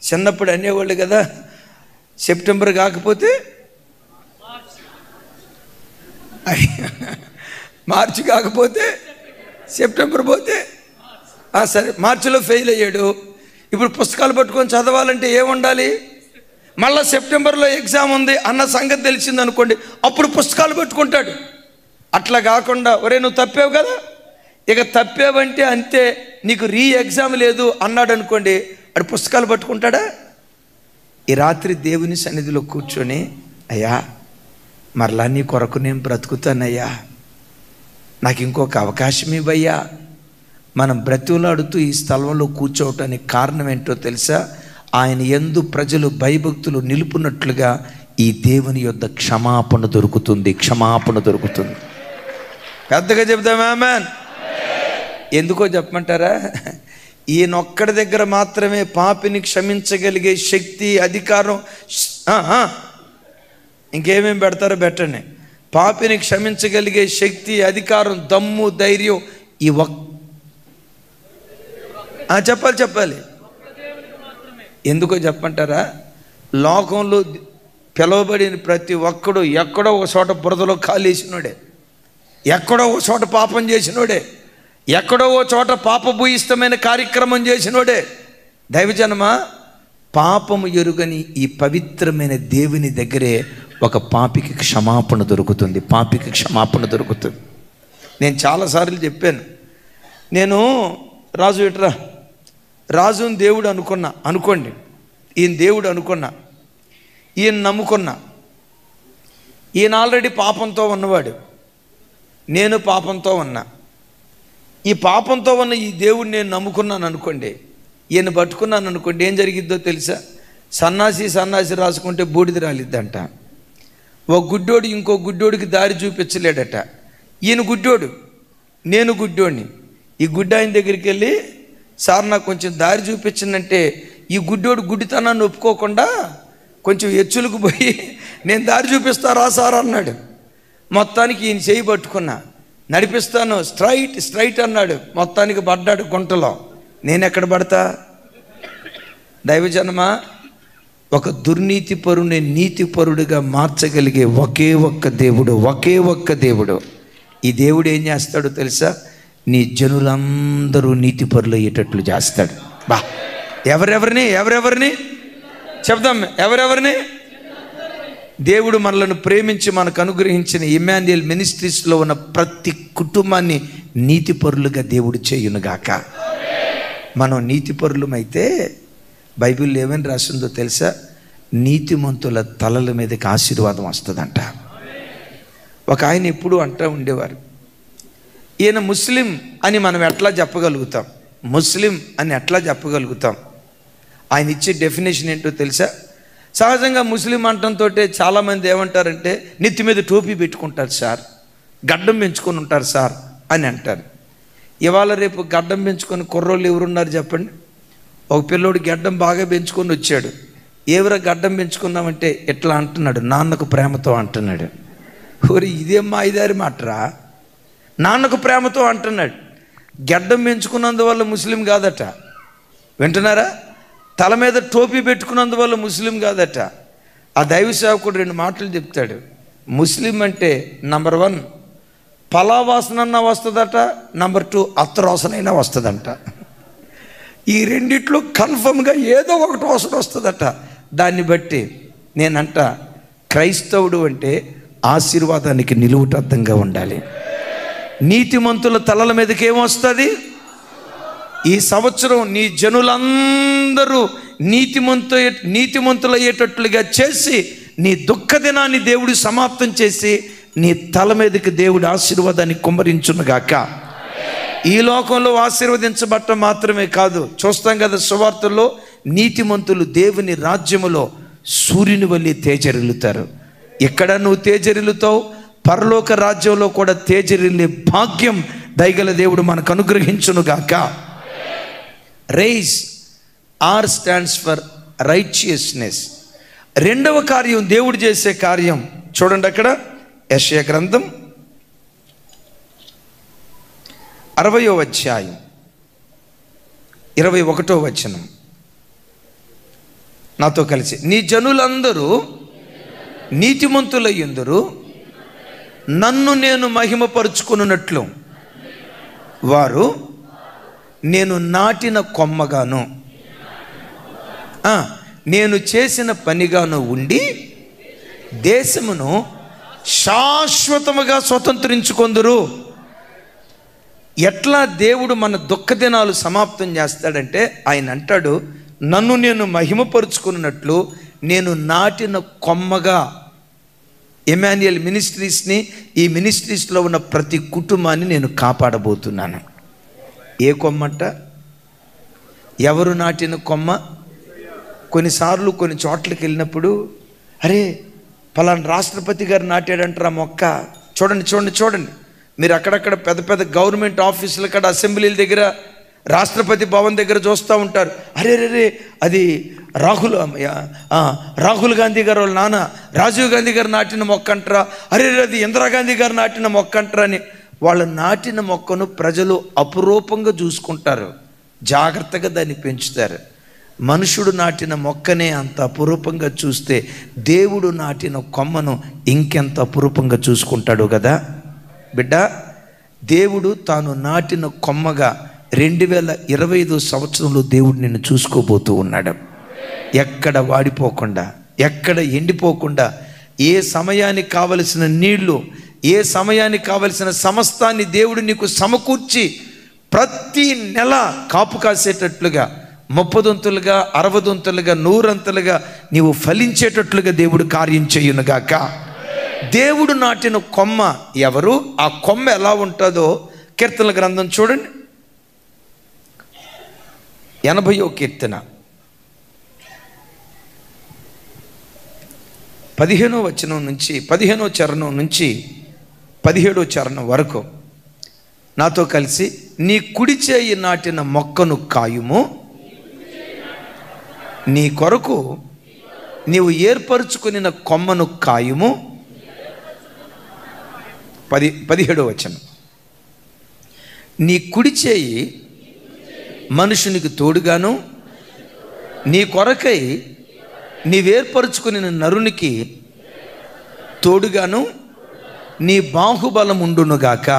చిన్నప్పుడు అనేవాళ్ళు కదా, సెప్టెంబర్ కాకపోతే మార్చి కాకపోతే సెప్టెంబర్ పోతే సరే, మార్చిలో ఫెయిల్ అయ్యాడు. ఇప్పుడు పుస్తకాలు పట్టుకొని చదవాలంటే ఏముండాలి? మళ్ళీ సెప్టెంబర్లో ఎగ్జామ్ ఉంది అన్న సంగతి తెలిసింది అనుకోండి, అప్పుడు పుస్తకాలు పెట్టుకుంటాడు. అట్లా కాకుండా ఒరే నువ్వు తప్పావు కదా, ఇక తప్పావంటే అంతే, నీకు ఎగ్జామ్ లేదు అన్నాడు అనుకోండి, అడు పుస్తకాలు పట్టుకుంటాడా? ఈ రాత్రి దేవుని సన్నిధిలో కూర్చొని, అయ్యా మరలా నీ కొరకు నేను బ్రతుకుతానయ్యా, నాకు ఇంకొక అవకాశం ఇవ్వయ్యా. మనం బ్రతులాడుతూ ఈ స్థలంలో కూర్చోవటానికి కారణం ఏంటో తెలుసా? ఆయన యందు ప్రజలు భయభక్తులు నిలుపునట్లుగా ఈ దేవుని యొద్ద క్షమాపణ దొరుకుతుంది. పెద్దగా చెప్దామా ఆమేన్? ఎందుకో చెప్పమంటారా? ఈయనొక్కడి దగ్గర మాత్రమే పాపిని క్షమించగలిగే శక్తి, అధికారం. ఇంకేమేమి పెడతారో పెట్టండి. పాపిని క్షమించగలిగే శక్తి, అధికారం, దమ్ము, ధైర్యం ఈ చెప్పాలి. ఎందుకో చెప్పంటారా? లోకంలో పిలువబడిన ప్రతి ఒక్కడు ఎక్కడో ఒక చోట బురదలో కాలేసినోడే, ఎక్కడో ఒక చోట పాపం చేసినోడే, ఎక్కడో ఓ చోట పాపభూయిష్టమైన కార్యక్రమం చేసినోడే. దైవజనమా, పాపము ఎరుగని ఈ పవిత్రమైన దేవుని దగ్గరే ఒక పాపికి క్షమాపణ దొరుకుతుంది. నేను చాలాసార్లు చెప్పాను, నేను రాజుని దేవుడు అనుకోండి, ఈయన దేవుడు అనుకున్నా, ఈయన నమ్ముకున్నా. ఈయన ఆల్రెడీ పాపంతో ఉన్నవాడు, నేను పాపంతో ఉన్నా. ఈ పాపంతో ఉన్న ఈ దేవుడు నేను నమ్ముకున్నాను అనుకోండి, ఈయన పట్టుకున్నాను అనుకోండి, ఏం జరిగిద్దో తెలుసా? సన్నాసి రాసుకుంటే బూడిద రాలిద్దంట. ఒక గుడ్డోడు ఇంకో గుడ్డోడికి దారి చూపించలేడట. ఈయన గుడ్డోడు, నేను గుడ్డోడిని. ఈ గుడ్డ ఆయన దగ్గరికి వెళ్ళి, సార్ నాకు కొంచెం దారి చూపించిందంటే ఈ గుడ్డోడు గుడ్డితనాన్ని ఒప్పుకోకుండా కొంచెం ఎచ్చులకు పోయి, నేను దారి చూపిస్తారా సార్ అన్నాడు. మొత్తానికి ఈయన చేయి పట్టుకున్నా, నడిపిస్తాను, స్ట్రైట్ స్ట్రైట్ అన్నాడు. మొత్తానికి పడ్డాడు గుంటలో. నేను ఎక్కడ పడతా? దైవజనమా, ఒక దుర్నీతిపరుని నీతిపరుడిగా మార్చగలిగే ఒకే ఒక్క దేవుడు. ఈ దేవుడు ఏం చేస్తాడో తెలుసా? నీ జనులందరూ నీతిపరులు అయ్యేటట్లు చేస్తాడు. బా, ఎవరెవరిని చెప్దాం, ఎవరెవరిని? దేవుడు మనలను ప్రేమించి మనకు అనుగ్రహించిన ఇమ్మాన్యుయల్ మినిస్ట్రీస్లో ఉన్న ప్రతి కుటుంబాన్ని నీతిపరులుగా దేవుడు చేయునుగాక. మనం నీతిపరులమైతే బైబిల్లో ఏమని రాసిందో తెలుసా? నీతిమంతుల తలల మీదకి ఆశీర్వాదం వస్తుందంట. ఒక ఆయన ఎప్పుడు అంటూ ఉండేవారు, ఈయన ముస్లిం అని మనం ఎట్లా చెప్పగలుగుతాం? ఆయన ఇచ్చే డెఫినేషన్ ఏంటో తెలుసా? సహజంగా ముస్లిం అంటంతో చాలామంది ఏమంటారంటే, నెత్తి మీద టోపీ పెట్టుకుంటారు సార్, గడ్డం పెంచుకొని ఉంటారు సార్ అని అంటారు. ఇవాళ రేపు గడ్డం పెంచుకొని కుర్రోళ్ళు ఎవరున్నారు చెప్పండి? ఒక పిల్లోడు గడ్డం బాగా పెంచుకొని వచ్చాడు. ఎవరో గడ్డం పెంచుకున్నామంటే ఎట్లా అంటున్నాడు? నాన్నకు ప్రేమతో అంటున్నాడు. ఓరి ఇదేం మాయిదారి మాటరా, నాన్నకు ప్రేమతో అంటున్నాడు. గడ్డం పెంచుకున్నందువల్ల ముస్లిం కాదట. వింటున్నారా? తల మీద టోపీ పెట్టుకున్నందువల్ల ముస్లిం కాదట. ఆ దైవ సేవకుడు 2 మాటలు చెప్తాడు. ముస్లిం అంటే నంబర్ 1 పలావాసనన్నా వస్తుందట, నంబర్ 2 అత్తరోసనైనా వస్తుందంట. ఈ రెండిట్లో కన్ఫర్మ్గా ఏదో ఒకటి వాసన వస్తుందట. దాన్ని బట్టి నేనంట, క్రైస్తవుడు అంటే ఆశీర్వాదానికి నిలువుటద్దంగా ఉండాలి. నీతిమంతుల తలల మీదకి ఏమొస్తుంది? ఈ సంవత్సరం నీ జనులందరూ నీతిమంతులయ్యేటట్లుగా చేసి, నీ దుఃఖ దినాన్ని దేవుడు సమాప్తం చేసి, నీ తల మీదకి దేవుడు ఆశీర్వాదాన్ని కుమ్మరించునుగాక. ఈ లోకంలో ఆశీర్వదించబట్టం మాత్రమే కాదు, చూస్తాం కదా సువార్తల్లో, నీతిమంతులు దేవుని రాజ్యములో సూర్యుని వల్లే తేజరిల్లుతారు. ఎక్కడ నువ్వు తేజరిల్లుతావు? పరలోక రాజ్యంలో కూడా తేజరిల్లే భాగ్యం దయగల దేవుడు మనకు అనుగ్రహించునుగాక. Rise R stands for righteousness. 2వ కార్యం, దేవుడు చేసే కార్యం చూడండి. అక్కడ యెషయా గ్రంథం 60వ అధ్యాయం 21వ వచనం. నాతో కలిసి, నీ జనులందరూ నీతిమంతులయ్యుందురు, నన్ను నేను మహిమపరుచుకున్నట్లు వారు నేను నాటిన కొమ్మగాను నేను చేసిన పనిగాను ఉండి దేశమును శాశ్వతముగా స్వతంత్రించుకొందురు. ఎట్లా దేవుడు మన దుఃఖ దినాలు సమాప్తం చేస్తాడంటే, ఆయన అంటాడు, నన్ను నేను మహిమపరుచుకున్నట్లు నేను నాటిన కొమ్మగా ఇమ్మాన్యుయల్ మినిస్ట్రీస్ని, ఈ మినిస్ట్రీస్లో ఉన్న ప్రతి కుటుంబాన్ని నేను కాపాడబోతున్నాను. ఏ కొమ్మంట? ఎవరు నాటిన కొమ్మ? కొన్నిసార్లు కొన్ని చోట్లకి వెళ్ళినప్పుడు, అరే పలానా రాష్ట్రపతి గారు నాటాడంటారా మొక్క. చూడండి మీరు అక్కడక్కడ పెద్ద పెద్ద గవర్నమెంట్ ఆఫీసుల కాడ, అసెంబ్లీల దగ్గర, రాష్ట్రపతి భవన్ దగ్గర చూస్తూ ఉంటారు. అరే అది రాహుల్ గాంధీ గారు వాళ్ళ నాన్న రాజీవ్ గాంధీ గారు నాటిన మొక్క అంటారా, అరే అది ఇందిరాగాంధీ గారు నాటిన మొక్క అంటారా అని వాళ్ళు నాటిన మొక్కను ప్రజలు అపురూపంగా చూసుకుంటారు, జాగ్రత్తగా దాన్ని పెంచుతారు. మనుషుడు నాటిన మొక్కనే అంత అపురూపంగా చూస్తే దేవుడు నాటిన కొమ్మను ఇంకెంత అపురూపంగా చూసుకుంటాడు కదా బిడ్డ. దేవుడు తాను నాటిన కొమ్మగా 2025 సంవత్సరంలో దేవుడు నిన్ను చూసుకోబోతూ ఉన్నాడు. ఎక్కడ వాడిపోకుండా, ఎక్కడ ఎండిపోకుండా, ఏ సమయానికి కావలసిన నీళ్లు, ఏ సమయానికి కావలసిన సమస్తాన్ని దేవుడు నీకు సమకూర్చి ప్రతి నెల కాపు కాసేటట్లుగా, 30 దొంతులుగా, 60 దొంతులుగా, 100 అంతలుగా నీవు ఫలించేటట్లుగా దేవుడు కార్యం చేయునుగాక. దేవుడు నాటిన కొమ్మ ఎవరు? ఆ కొమ్మ ఎలా ఉంటుందో కీర్తనల గ్రంథం చూడండి, 80వ కీర్తన 15వ వచనం నుంచి 15వ చరణం నుంచి 17వ చరణం వరకు నాతో కలిసి, నీ కుడి చేయి నాటిన మొక్కను కాయుము, నీ కొరకు నీవు ఏర్పరచుకుని కొమ్మను కాయుము, 17వ వచనం. నీ కుడి చేయి మనుషునికి తోడుగాను, నీ కొరకై నీవేర్పరుచుకుని నరునికి తోడుగాను నీ బాహుబలం ఉండునుగాక.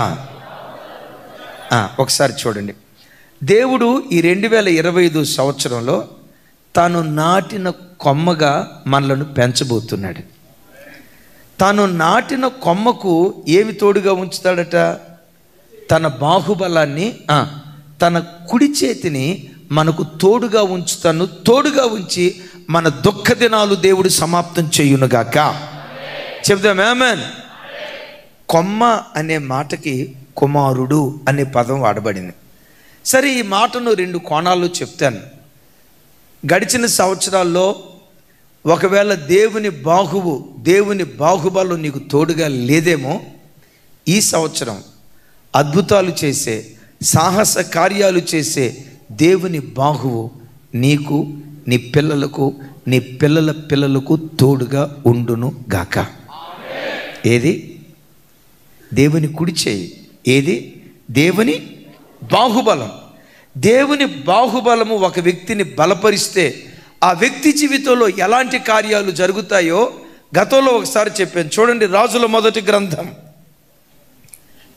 ఒకసారి చూడండి, దేవుడు ఈ 2025 సంవత్సరంలో తాను నాటిన కొమ్మగా మనలను పెంచబోతున్నాడు. తాను నాటిన కొమ్మకు ఏమి తోడుగా ఉంచుతాడట? తన బాహుబలాన్ని, తన కుడి చేతిని మనకు తోడుగా ఉంచుతాను. తోడుగా ఉంచి మన దుఃఖ దినాలు దేవుడు సమాప్తం చేయునుగాక. చెప్దాం ఆమేన్. కొమ్మ అనే మాటకి కుమారుడు అనే పదం వాడబడింది. సరే, ఈ మాటను 2 కోణాల్లో చెప్తాను. గడిచిన సంవత్సరాల్లో ఒకవేళ దేవుని బాహుబలం నీకు తోడుగా లేదేమో, ఈ సంవత్సరం అద్భుతాలు చేసే, సాహస కార్యాలు చేసే దేవుని బాహువు నీకు, నీ పిల్లలకు, నీ పిల్లల పిల్లలకు తోడుగా ఉండును గాక. ఏది? దేవుని కుడి చేయి. ఏది? దేవుని బాహుబలం. దేవుని బాహుబలము ఒక వ్యక్తిని బలపరిస్తే ఆ వ్యక్తి జీవితంలో ఎలాంటి కార్యాలు జరుగుతాయో గతంలో ఒకసారి చెప్పాను. చూడండి, రాజుల మొదటి గ్రంథం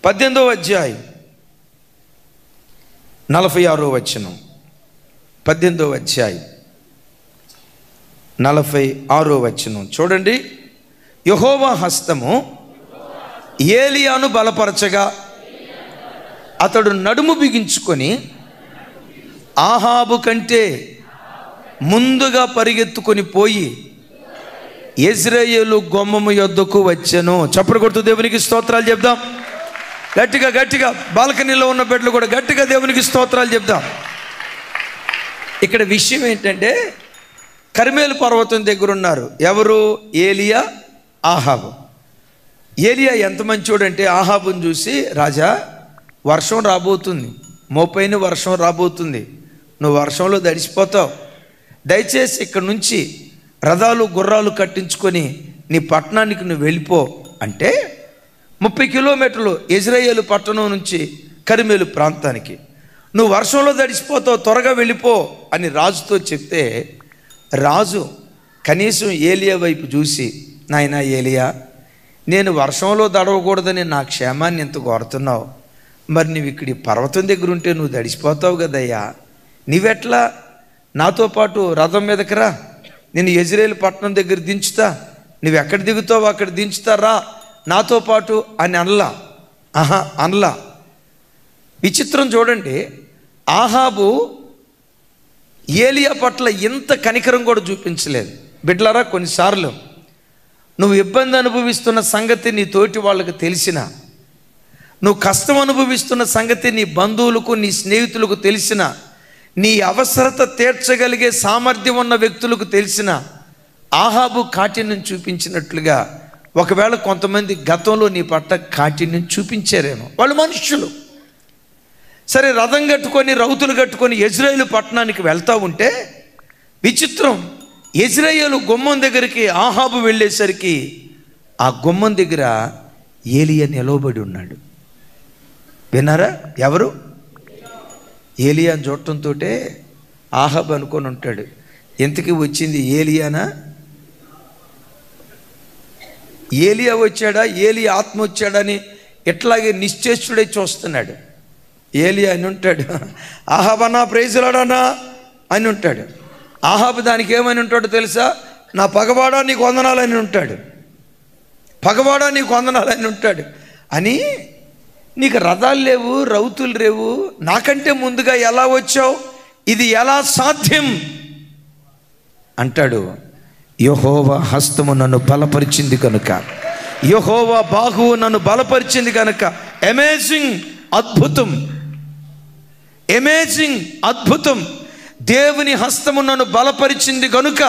18వ అధ్యాయం 46వ వచనం. 18వ అధ్యాయం 46వ వచనం చూడండి. యెహోవా హస్తము ఏలియాను బలపరచగా అతడు నడుము బిగించుకొని ఆహాబు కంటే ముందుగా పరిగెత్తుకొని పోయి యెజ్రెయేలు గుమ్మము యొద్దకు వచ్చెను. చప్పట్లు కొడుతూ దేవునికి స్తోత్రాలు చెప్దాం. గట్టిగా బాల్కనీలో ఉన్న బిడ్డలు కూడా గట్టిగా దేవునికి స్తోత్రాలు చెప్దాం. ఇక్కడ విషయం ఏంటంటే, కర్మేలు పర్వతం దగ్గర ఉన్నారు. ఎవరు? ఏలియా, ఆహాబు. ఏలియా ఎంత మంచోడంటే ఆహాబుని చూసి, రాజా వర్షం రాబోతుంది, మోపైన వర్షం రాబోతుంది, నువ్వు వర్షంలో తడిసిపోతావు, దయచేసి ఇక్కడ నుంచి రథాలు గుర్రాలు కట్టించుకొని నీ పట్టణానికి నువ్వు వెళ్ళిపో అంటే 30 కిలోమీటర్లు యెజ్రెయేలు పట్టణం నుంచి కర్మేలు ప్రాంతానికి, నువ్వు వర్షంలో తడిసిపోతావు, త్వరగా వెళ్ళిపో అని రాజుతో చెప్తే, రాజు కనీసం ఏలియా వైపు చూసి, నాయనా ఏలియా, నేను వర్షంలో తడవకూడదని నా క్షేమాన్ని ఎంత కోరుతున్నావు, మరి నువ్వు ఇక్కడి పర్వతం దగ్గర ఉంటే నువ్వు తడిసిపోతావు కదయ్యా, నీవెట్లా నాతో పాటు రథం మీదకి రా, నేను యెజ్రెయేలు పట్టణం దగ్గర దించుతా, నువ్వు ఎక్కడ దిగుతావో అక్కడ దించుతారా నాతో పాటు అని అనలా. విచిత్రం చూడండి, ఆహాబు ఏలియా పట్ల ఇంత కనికరం కూడా చూపించలేదు. బిడ్డలారా, కొన్నిసార్లు నువ్వు ఇబ్బంది అనుభవిస్తున్న సంగతి నీ తోటి వాళ్ళకి తెలిసినా, నువ్వు కష్టం అనుభవిస్తున్న సంగతి నీ బంధువులకు, నీ స్నేహితులకు తెలిసిన, నీ అవసరత తీర్చగలిగే సామర్థ్యం ఉన్న వ్యక్తులకు తెలిసిన, ఆహాబు కాఠిన్యం చూపించినట్లుగా ఒకవేళ కొంతమంది గతంలో నీ పట్ల కాఠిన్యం చూపించారేమో. వాళ్ళు మనుష్యులు. సరే, రథం కట్టుకొని రౌతులు కట్టుకొని యెజ్రెయేలు పట్టణానికి వెళ్తూ ఉంటే విచిత్రం, యెజ్రెయేలు గుమ్మం దగ్గరికి ఆహాబు వెళ్ళేసరికి ఆ గుమ్మం దగ్గర ఏలియా నిలవబడి ఉన్నాడు. విన్నారా? ఎవరు? ఏలియాని చూడటంతో ఆహాబు అనుకొని ఉంటాడు, ఎంతకి వచ్చింది ఏలియానా? ఏలియా వచ్చాడా, ఏలియా ఆత్మ వచ్చాడని ఎట్లాగే నిశ్చేష్టుడై చూస్తున్నాడు. ఏలియా అని ఉంటాడు, ఆహాబన్నా ప్రైజులాడనా అని ఉంటాడు. ఆహాబు దానికి ఏమని ఉంటాడో తెలుసా? నా పగవాడా నీకు వందనాలని ఉంటాడు, పగవాడా నీకు వందనాలని ఉంటాడు. అని నీకు రథాలు లేవు, రౌతులు లేవు, నాకంటే ముందుగా ఎలా వచ్చావు, ఇది ఎలా సాధ్యం అంటాడు. యెహోవా హస్తము నన్ను బలపరిచింది కనుక, యెహోవా బాహువు నన్ను బలపరిచింది కనుక. అమేజింగ్, అద్భుతం, అమేజింగ్, అద్భుతం. దేవుని హస్తము నన్ను బలపరిచింది కనుక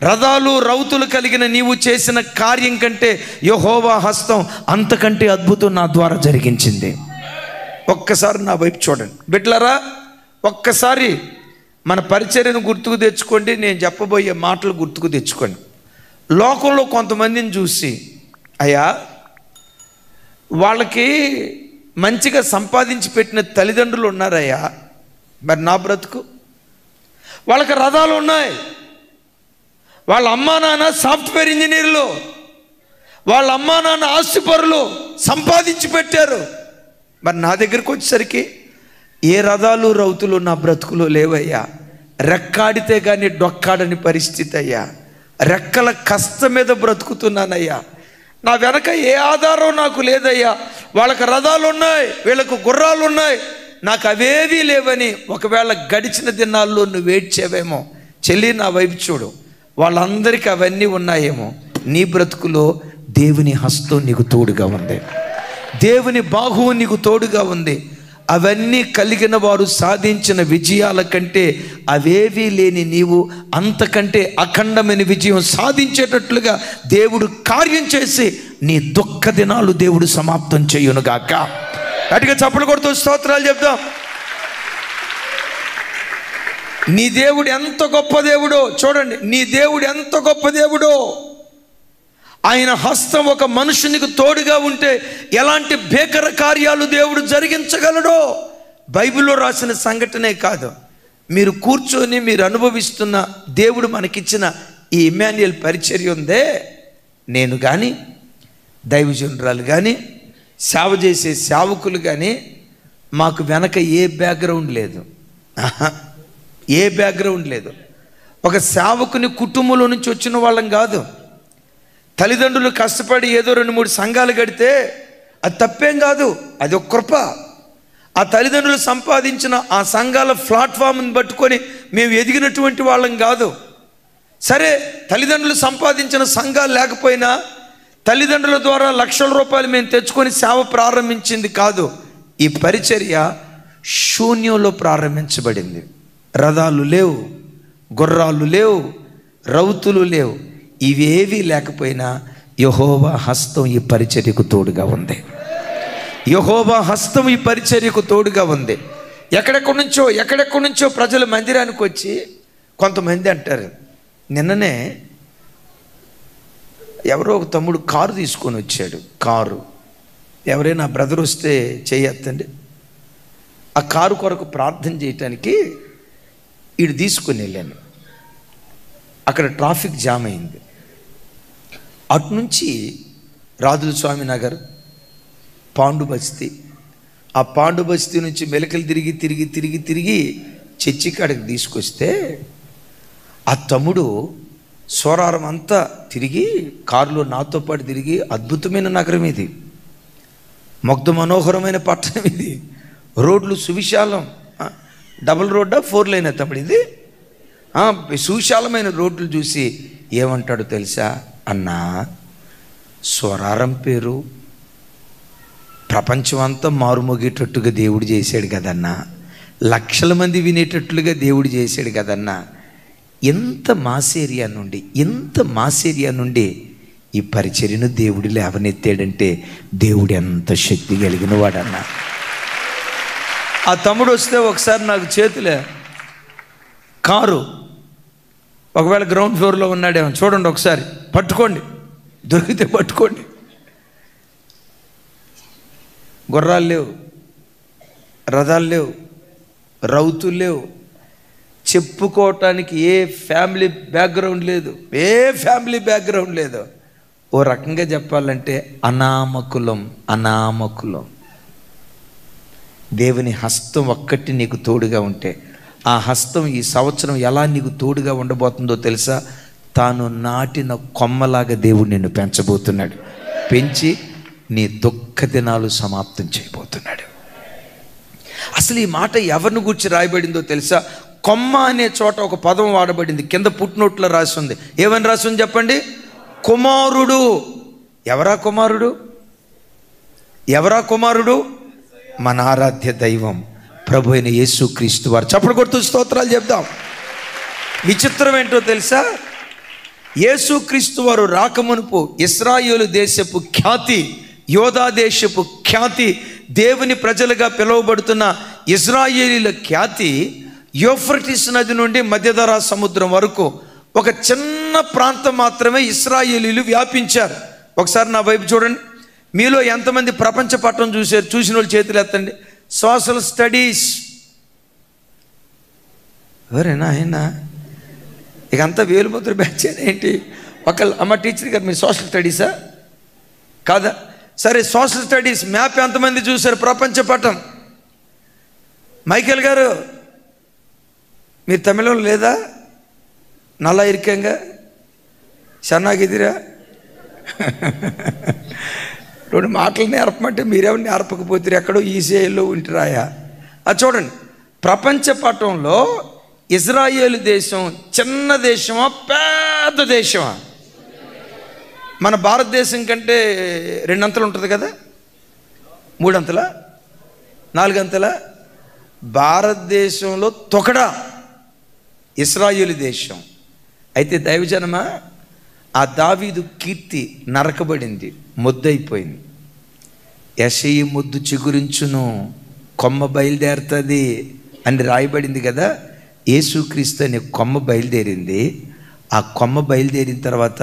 రథాలు రౌతులు కలిగిన నీవు చేసిన కార్యం కంటే యెహోవా హస్తం అంతకంటే అద్భుతం నా ద్వారా జరిగించింది. ఒక్కసారి నా వైపు చూడండి బిడ్డలారా, ఒక్కసారి మన పరిచర్యను గుర్తుకు తెచ్చుకోండి, నేను చెప్పబోయే మాటలు గుర్తుకు తెచ్చుకోండి. లోకంలో కొంతమందిని చూసి, అయ్యా వాళ్ళకి మంచిగా సంపాదించి పెట్టిన తల్లిదండ్రులు ఉన్నారయ్యా. మరి నా బ్రతుకు? వాళ్ళకి రథాలు ఉన్నాయి, వాళ్ళ అమ్మా నాన్న సాఫ్ట్వేర్ ఇంజనీర్లు, వాళ్ళ అమ్మా నాన్న ఆస్తిపరులు, సంపాదించి పెట్టారు. మరి నా దగ్గరికి వచ్చేసరికి ఏ రథాలు రౌతులు నా బ్రతుకులో లేవయ్యా. రెక్కాడితే కానీ డొక్కాడని పరిస్థితి అయ్యా. రెక్కల కష్టం మీద బ్రతుకుతున్నానయ్యా. నా వెనక ఏ ఆధారం నాకు లేదయ్యా. వాళ్ళకి రథాలు ఉన్నాయి, వీళ్ళకు గుర్రాలు ఉన్నాయి, నాకు అవేవీ లేవని ఒకవేళ గడిచిన దినాల్లో నువ్వు ఏడ్చేవేమో. చెల్లి, నా వైపు చూడు, వాళ్ళందరికీ అవన్నీ ఉన్నాయేమో. నీ బ్రతుకులో దేవుని హస్తం నీకు తోడుగా ఉంది, దేవుని బాహువు నీకు తోడుగా ఉంది. అవన్నీ కలిగిన వారు సాధించిన విజయాల కంటే అవేవీ లేని నీవు అంతకంటే అఖండమైన విజయం సాధించేటట్లుగా దేవుడు కార్యం చేసి నీ దుఃఖ దినాలు దేవుడు సమాప్తం చేయునుగాక. గట్టిగా చప్పలు కొడుతూ స్తోత్రాలు చెప్దాం. నీ దేవుడు ఎంత గొప్ప దేవుడో చూడండి. నీ దేవుడు ఎంత గొప్ప దేవుడో. ఆయన హస్తం ఒక మనుషునికి తోడుగా ఉంటే ఎలాంటి భీకర కార్యాలు దేవుడు జరిగించగలడో బైబిల్లో రాసిన సంఘటనే కాదు, మీరు కూర్చొని మీరు అనుభవిస్తున్న దేవుడు మనకిచ్చిన ఈ ఇమ్మాన్యుయల్ పరిచర్య ఉందే, నేను కానీ దైవజనురాలు కానీ సేవ చేసే సేవకులు కానీ మాకు వెనక ఏ బ్యాక్గ్రౌండ్ లేదు, ఏ బ్యాక్గ్రౌండ్ లేదు. ఒక సేవకుని కుటుంబంలో నుంచి వచ్చిన వాళ్ళం కాదు. తల్లిదండ్రులు కష్టపడి ఏదో 2-3 సంఘాలు కడితే అది తప్పేం కాదు, అది ఒక కృప. ఆ తల్లిదండ్రులు సంపాదించిన ఆ సంఘాల ప్లాట్ఫామ్ని పట్టుకొని మేము ఎదిగినటువంటి వాళ్ళం కాదు. సరే, తల్లిదండ్రులు సంపాదించిన సంఘాలు లేకపోయినా తల్లిదండ్రుల ద్వారా లక్షల రూపాయలు మేము తెచ్చుకొని సేవ ప్రారంభించింది కాదు. ఈ పరిచర్య శూన్యంలో ప్రారంభించబడింది. రథాలు లేవు, గుర్రాలు లేవు, రౌతులు లేవు, ఇవేవీ లేకపోయినా యెహోవా హస్తం ఈ పరిచర్యకు తోడుగా ఉంది. యెహోవా హస్తం ఈ పరిచర్యకు తోడుగా ఉంది. ఎక్కడెక్కడి నుంచో ప్రజలు మందిరానికి వచ్చి కొంతమంది అంటారు, నిన్ననే ఎవరో ఒక తమ్ముడు కారు తీసుకొని వచ్చాడు. కారు ఎవరైనా బ్రదర్ వస్తే చేయొద్దండి. ఆ కారు కొరకు ప్రార్థన చేయటానికి వీడు తీసుకొని వెళ్ళాను. అక్కడ ట్రాఫిక్ జామ్ అయింది. అటు నుంచి రాజుల స్వామి నగర్, పాండు బస్తీ, ఆ పాండు బస్తీ నుంచి మెలకలు తిరిగి చర్చికాడికి తీసుకొస్తే ఆ తమ్ముడు సోరారం అంతా తిరిగి కారులో నాతో పాటు తిరిగి, అద్భుతమైన నగరం ఇది, ముగ్ధ మనోహరమైన పట్టణం ఇది, రోడ్లు సువిశాలం, డబుల్ రోడ్డా 4 లైన్ తమ్ముడు ఇది, సువిశాలమైన రోడ్లు చూసి ఏమంటాడో తెలుసా? అన్నా, స్వరారం పేరు ప్రపంచం అంతా మారుమోగేటట్టుగా దేవుడు చేశాడు కదన్నా, లక్షల మంది వినేటట్లుగా దేవుడు చేశాడు కదన్నా. ఎంత మాస్ ఏరియా నుండి ఈ పరిచర్యను దేవుడు లేవనెత్తాడంటే దేవుడు ఎంత శక్తి కలిగిన వాడన్నా. ఆ తమ్ముడు వస్తే ఒకసారి నాకు చేతులే కారు, ఒకవేళ గ్రౌండ్ ఫ్లోర్లో ఉన్నాడేమో చూడండి, ఒకసారి పట్టుకోండి, దొరికితే పట్టుకోండి. గుర్రాలు లేవు, రథాలు లేవు, రౌతులు లేవు, చెప్పుకోవటానికి ఏ ఫ్యామిలీ బ్యాక్గ్రౌండ్ లేదు. ఓ రకంగా చెప్పాలంటే అనామకులం. దేవుని హస్తం ఒక్కటి నీకు తోడుగా ఉంటే ఆ హస్తం ఈ సంవత్సరం ఎలా నీకు తోడుగా ఉండబోతుందో తెలుసా? తాను నాటిన కొమ్మలాగా దేవుడు నిన్ను పెంచబోతున్నాడు. పెంచి నీ దుఃఖ దినాలు సమాప్తం చేయబోతున్నాడు. అసలు ఈ మాట ఎవరిని గురించి రాయబడిందో తెలుసా? కొమ్మ అనే చోట ఒక పదం వాడబడింది, కింద పుట్టినోట్లో రాసి ఉంది. ఏమని రాసి ఉంది చెప్పండి? కుమారుడు. ఎవరా కుమారుడు? మన ఆరాధ్య దైవం ప్రభు అయిన యేసుక్రీస్తు వారు. చప్పట్లు కొడుతూ స్తోత్రాలు చెప్దాం. విచిత్రం ఏంటో తెలుసా? యేసుక్రీస్తు వారు రాకమునుపు ఇశ్రాయేలు దేశపు ఖ్యాతి, యోధా దేశపు ఖ్యాతి, దేవుని ప్రజలుగా పిలువబడుతున్న ఇశ్రాయేలీల ఖ్యాతి యూఫ్రటీస్ నది నుండి మధ్యధరా సముద్రం వరకు ఒక చిన్న ప్రాంతం మాత్రమే ఇశ్రాయేలీలు వ్యాపించారు. ఒకసారి నా వైపు చూడండి. మీలో ఎంతమంది ప్రపంచ పటం చూశారు? చూసిన వాళ్ళు చేతులు ఎత్తండి. Social studies. ఎవరైనా అయినా ఇక అంతా వేలుముద్ర బ్యాచ్ ఏంటి? ఒకళ్ళు అమ్మ టీచర్ గారు మీరు సోషల్ స్టడీసా కాదా? సరే, సోషల్ స్టడీస్ మ్యాప్ ఎంతమంది చూశారు? ప్రపంచ పటం. మైకేల్ గారు మీరు తమిళంలో లేదా? నల్లా ఇరికంగా సన్నాగిదిరా 2 మాటలు నేర్పమంటే మీరేమో నేర్పకపోతే ఎక్కడో ఈసీఐలో ఉంటురాయా? అది చూడండి, ప్రపంచ పటంలో ఇజ్రాయేలు దేశం చిన్న దేశమా పెద్ద దేశమా? మన భారతదేశం కంటే 2 అంతలు ఉంటుంది కదా, 3 అంతలా 4 అంతలా? భారతదేశంలో తొకడా ఇశ్రాయేలు దేశం. అయితే దైవజనమా, ఆ దావీదు కీర్తి నరకబడింది, మొద్దయిపోయింది. యెషయి మొద్దు చిగురించును, కొమ్మ బయలుదేరుతుంది అని రాయబడింది కదా. యేసుక్రీస్తు అనే కొమ్మ బయలుదేరింది. ఆ కొమ్మ బయలుదేరిన తర్వాత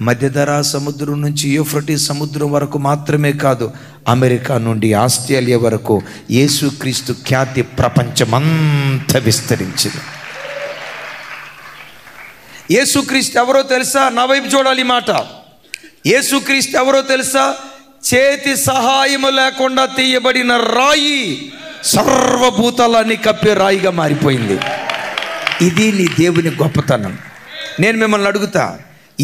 మధ్యధరా సముద్రం నుంచి యూఫ్రటీస్ సముద్రం వరకు మాత్రమే కాదు, అమెరికా నుండి ఆస్ట్రేలియా వరకు యేసుక్రీస్తు ఖ్యాతి ప్రపంచమంతా విస్తరించింది. యేసుక్రీస్తు ఎవరో తెలుసా? నా వైపు చూడాలి మాట. యేసుక్రీస్తు ఎవరో తెలుసా? చేతి సహాయము లేకుండా తీయబడిన రాయి సర్వభూతాలని కప్పే రాయిగా మారిపోయింది. ఇది నీ దేవుని గొప్పతనం. నేను మిమ్మల్ని అడుగుతా,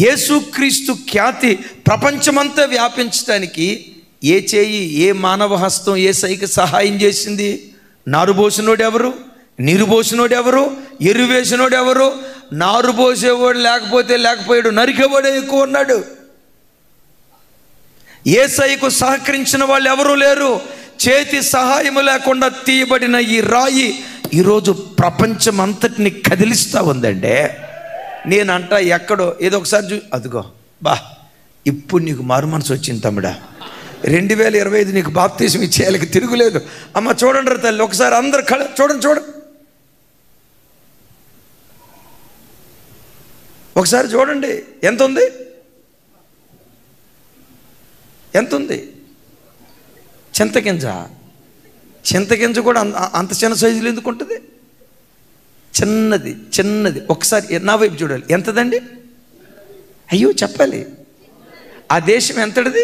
యేసుక్రీస్తు ఖ్యాతి ప్రపంచమంతా వ్యాపించడానికి ఏ చేయి, ఏ మానవ హస్తం, ఏ సైకి సహాయం చేసింది? నారు పోసినోడు ఎవరు? నీరు పోసినోడు ఎవరు? ఎరువేసినోడు ఎవరు? నారు పోసేవాడు లేకపోయాడు, నరికేవాడే ఎక్కువ ఉన్నాడు. యేసయ్యకు సహకరించిన వాళ్ళు ఎవరూ లేరు. చేతి సహాయము లేకుండా తీయబడిన ఈ రాయి ఈరోజు ప్రపంచం అంతటిని కదిలిస్తూ ఉందండి. నేనంట ఎక్కడో ఏదో ఒకసారి అదిగో బా, ఇప్పుడు నీకు మారు మనసు వచ్చింది తమ్ముడా, 2025 నీకు బాప్తీసం ఇచ్చేయాలకి తిరుగులేదు. అమ్మ చూడండి రా తల్లి, ఒకసారి అందరు చూడండి, ఒకసారి చూడండి ఎంత ఉంది. చింతగింజ కూడా అంత చిన్న సైజులో ఎందుకు ఉంటుంది? చిన్నది. ఒకసారి నా వైపు చూడాలి. ఎంతదండి? అయ్యో చెప్పాలి. ఆ దేశం ఎంతటిది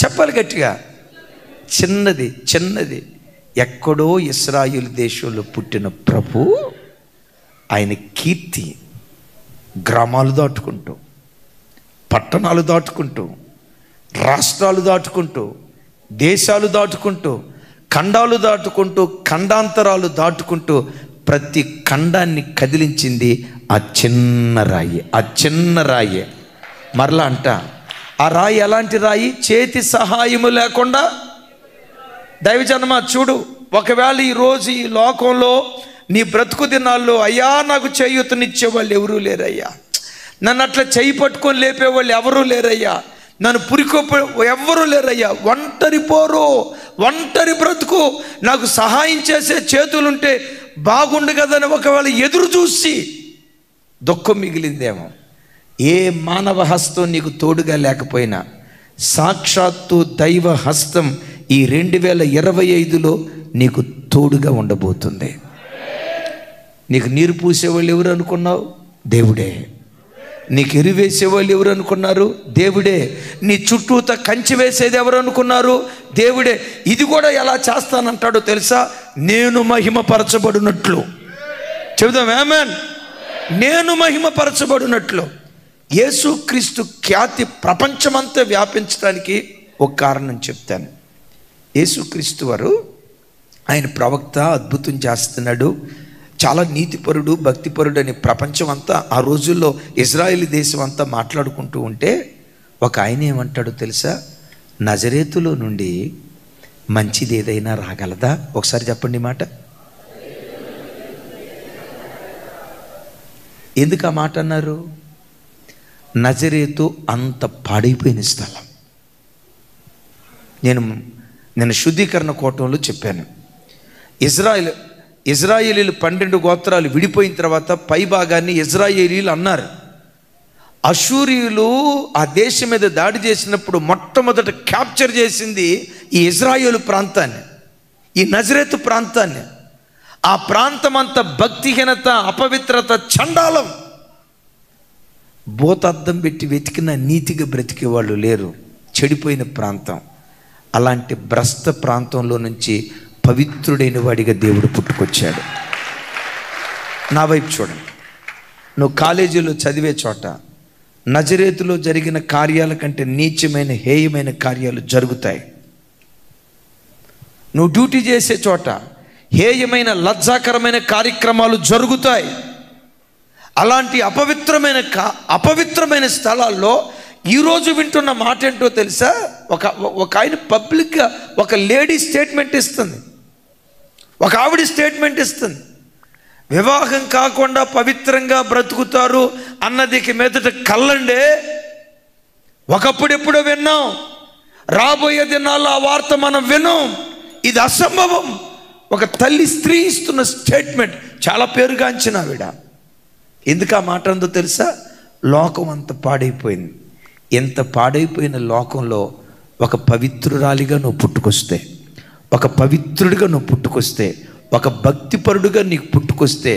చెప్పాలి గట్టిగా. చిన్నది. ఎక్కడో ఇశ్రాయేలు దేశంలో పుట్టిన ప్రభు, ఆయన కీర్తి గ్రామాలు దాటుకుంటూ, పట్టణాలు దాటుకుంటూ, రాష్ట్రాలు దాటుకుంటూ, దేశాలు దాటుకుంటూ, ఖండాలు దాటుకుంటూ, ఖండాంతరాలు దాటుకుంటూ ప్రతి ఖండాన్ని కదిలించింది ఆ చిన్న రాయి. మరలా అంట, ఆ రాయి ఎలాంటి రాయి? చేతి సహాయము లేకుండా. దైవజనమ చూడు, ఒకవేళ ఈరోజు ఈ లోకంలో నీ బ్రతుకు దినాల్లో అయ్యా నాకు చేయూతనిచ్చే వాళ్ళు ఎవరూ లేరయ్యా, నన్ను అట్లా చేయి పట్టుకొని లేపేవాళ్ళు ఎవరూ లేరయ్యా, నన్ను ఎవ్వరూ లేరయ్యా, ఒంటరి బ్రతుకు, నాకు సహాయం చేసే చేతులుంటే బాగుండు కదని ఒకవేళ ఎదురు చూసి దుఃఖం మిగిలిందేమో. ఏ మానవ హస్తం నీకు తోడుగా లేకపోయినా సాక్షాత్తు దైవ హస్తం ఈ 2025లో నీకు తోడుగా ఉండబోతుంది. నీకు నీరు పూసేవాళ్ళు ఎవరు అనుకున్నావు? దేవుడే. నీకు ఎరువేసేవాళ్ళు ఎవరు అనుకున్నారు? దేవుడే. నీ చుట్టూత కంచి వేసేది ఎవరు అనుకున్నారు? దేవుడే. ఇది కూడా ఎలా చేస్తానంటాడో తెలుసా? నేను మహిమపరచబడినట్లు. చెబుదాం ఆమేన్. నేను మహిమపరచబడినట్లు. యేసుక్రీస్తు ఖ్యాతి ప్రపంచమంతా వ్యాపించడానికి ఒక కారణం చెప్తాను. యేసుక్రీస్తు వారు ఆయన ప్రవక్త, అద్భుతం చేస్తున్నాడు, చాలా నీతిపరుడు, భక్తిపరుడు అని ప్రపంచం అంతా ఆ రోజుల్లో ఇజ్రాయేల్ దేశం అంతా మాట్లాడుకుంటూ ఉంటే ఒక ఆయన ఏమంటాడో తెలుసా? నజరేతులో నుండి మంచిది ఏదైనా రాగలదా? ఒకసారి చెప్పండి మాట. ఎందుకు ఆ మాట అన్నారు? నజరేతు అంత పాడైపోయిన స్థలం. నేను శుద్ధీకరణ కూటంలో చెప్పాను, ఇజ్రాయేలీలు 12 గోత్రాలు విడిపోయిన తర్వాత పై భాగాన్ని ఇజ్రాయేలీలు అన్నారు. అషూరియులు ఆ దేశం మీద దాడి చేసినప్పుడు మొట్టమొదట క్యాప్చర్ చేసింది ఈ ఇజ్రాయేలు ప్రాంతాన్ని, ఈ నజరేతు ప్రాంతాన్ని. ఆ ప్రాంతం అంతా భక్తిహీనత, అపవిత్రత, చండాలం. భూతద్దం పెట్టి వెతికిన నీతిగా బ్రతికే వాళ్ళు లేరు. చెడిపోయిన ప్రాంతం. అలాంటి భ్రష్ట ప్రాంతంలో నుంచి పవిత్రుడైన వాడిగా దేవుడు పుట్టుకొచ్చాడు. నా వైపు చూడండి. నువ్వు కాలేజీలో చదివే చోట నజరేతులో జరిగిన కార్యాల కంటే నీచమైన, హేయమైన కార్యాలు జరుగుతాయి. నువ్వు డ్యూటీ చేసే చోట హేయమైన, లజ్జాకరమైన కార్యక్రమాలు జరుగుతాయి. అలాంటి అపవిత్రమైన స్థలాల్లో ఈరోజు వింటున్న మాట ఏంటో తెలుసా? ఒక ఆయన పబ్లిక్గా ఒక లేడీ స్టేట్మెంట్ ఇస్తుంది, ఒక ఆవిడ స్టేట్మెంట్ ఇస్తుంది. వివాహం కాకుండా పవిత్రంగా బ్రతుకుతారు అన్నది మీదట కళ్ళండే. ఒకప్పుడు ఎప్పుడో విన్నాం, రాబోయే దినాల్లో ఆ వార్త మనం విన్నాం. ఇది అసంభవం. ఒక తల్లి స్త్రీ ఇస్తున్న స్టేట్మెంట్. చాలా పేరుగాంచిన ఆవిడ. ఎందుకు ఆ మాట అందో తెలుసా? లోకం అంత పాడైపోయింది. ఎంత పాడైపోయిన లోకంలో ఒక పవిత్రురాలిగా నువ్వు పుట్టుకొస్తే, ఒక పవిత్రుడిగా నువ్వు పుట్టుకొస్తే, ఒక భక్తిపరుడుగా నీకు పుట్టుకొస్తే,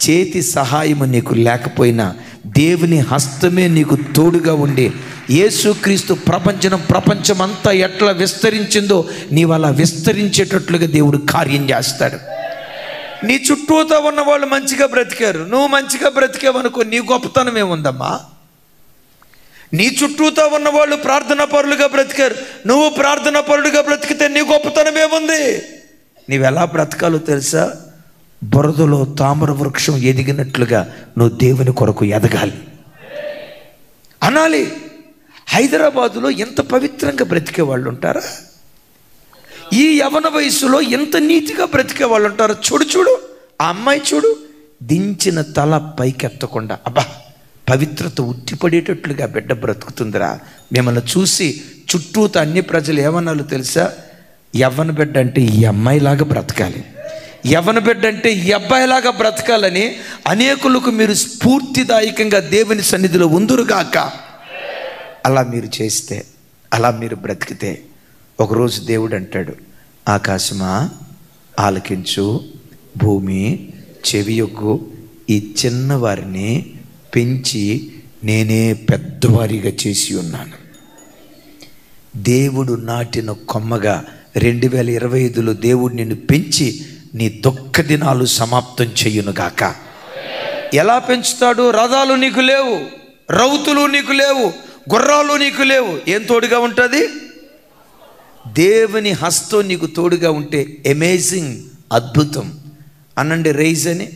చేతి సహాయము నీకు లేకపోయినా దేవుని హస్తమే నీకు తోడుగా ఉండి యేసుక్రీస్తు ప్రపంచం అంతా ఎట్లా విస్తరించిందో నీవు అలా విస్తరించేటట్లుగా దేవుడు కార్యం చేస్తాడు. నీ చుట్టూతో ఉన్న వాళ్ళు మంచిగా బ్రతికారు, నువ్వు మంచిగా బ్రతికావనుకో, నీ గొప్పతనం ఏముందమ్మా? నీ చుట్టూతో ఉన్న వాళ్ళు ప్రార్థనా పరులుగా బ్రతికారు, నువ్వు ప్రార్థనా పరుడుగా బ్రతికితే నీ గొప్పతనం ఏముంది? నీవు ఎలా బ్రతకాలో తెలుసా? బురదలో తామర వృక్షం ఎదిగినట్లుగా నువ్వు దేవుని కొరకు ఎదగాలి అనాలి. హైదరాబాదులో ఎంత పవిత్రంగా బ్రతికే వాళ్ళు ఉంటారా? ఈ యవన వయసులో ఎంత నీతిగా బ్రతికే వాళ్ళు ఉంటారు. చూడు ఆ అమ్మాయి చూడు, దించిన తల పైకెత్తకుండా, అబ్బా పవిత్రత ఉట్టిపడేటట్లుగా బిడ్డ బ్రతుకుతుందిరా. మిమ్మల్ని చూసి చుట్టూతో అన్ని ప్రజలు ఏమన్నాలో తెలుసా? యవ్వన బిడ్డ అంటే ఈ అమ్మాయిలాగా బ్రతకాలి, యవ్వన బిడ్డ అంటే ఈ అబ్బాయిలాగా బ్రతకాలని అనేకులకు మీరు స్ఫూర్తిదాయకంగా దేవుని సన్నిధిలో ఉందురుగాక. అలా మీరు చేస్తే, అలా మీరు బ్రతికితే ఒకరోజు దేవుడు అంటాడు, ఆకాశమా ఆలకించు, భూమి చెవియొగ్గు, ఈ చిన్నవారిని పెంచి నేనే పెద్దవారిగా చేసి ఉన్నాను. దేవుడు నాటిన కొమ్మగా 2025లో దేవుడు నిన్ను పెంచి నీ దుఃఖ దినాలు సమాప్తం చెయ్యునుగాక. ఎలా పెంచుతాడు? రథాలు నీకు లేవు, రౌతులు నీకు లేవు, గుర్రాలు నీకు లేవు. ఏం తోడుగా ఉంటుంది? దేవుని హస్తం నీకు తోడుగా ఉంటే అమేజింగ్, అద్భుతం అనండి. రైజ్ అని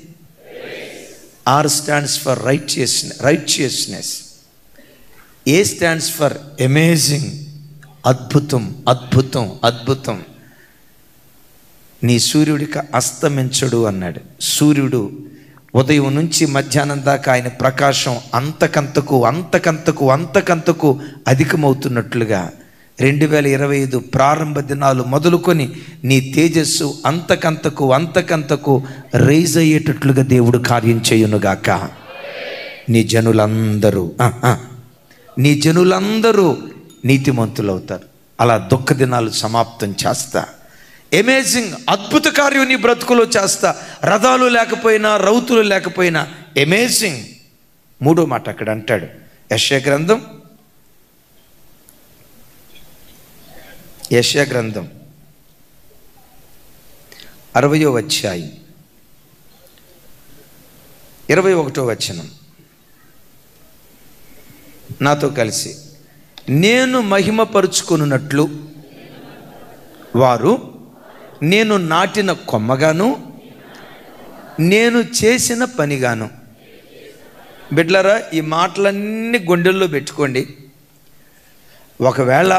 are stands for righteousness, A stands for amazing, అద్భుతం అద్భుతం అద్భుతం. నీ సూర్యుడికి అస్తమించడు అన్నాడు. సూర్యుడు ఉదయం నుంచి మధ్యాహ్నం దాకా ఆయన ప్రకాశం అంతకంతకు అంతకంతకు అంతకంతకు అధికమవుతున్నట్లుగా 2025 ప్రారంభ దినాలు మొదలుకొని నీ తేజస్సు అంతకంతకు అంతకంతకు రైజ్ అయ్యేటట్లుగా దేవుడు కార్యం చేయునుగాక. నీ జనులందరూ నీతిమంతులవుతారు. అలా దుఃఖ దినాలు సమాప్తం చేస్తా. అమేజింగ్, అద్భుత కార్యం నీ బ్రతుకులో చేస్తా. రథాలు లేకపోయినా, రౌతులు లేకపోయినా అమేజింగ్. మూడో మాట అక్కడ అంటాడు. యెషయా గ్రంథం 60వ అధ్యాయం 21వ వచనం. నాతో కలిసి, నేను మహిమపరుచుకొనున్నట్లు వారు నేను నాటిన కొమ్మగాను నేను చేసిన పనిగాను. బిడ్డలారా, ఈ మాటలన్నీ గుండెల్లో పెట్టుకోండి. ఒకవేళ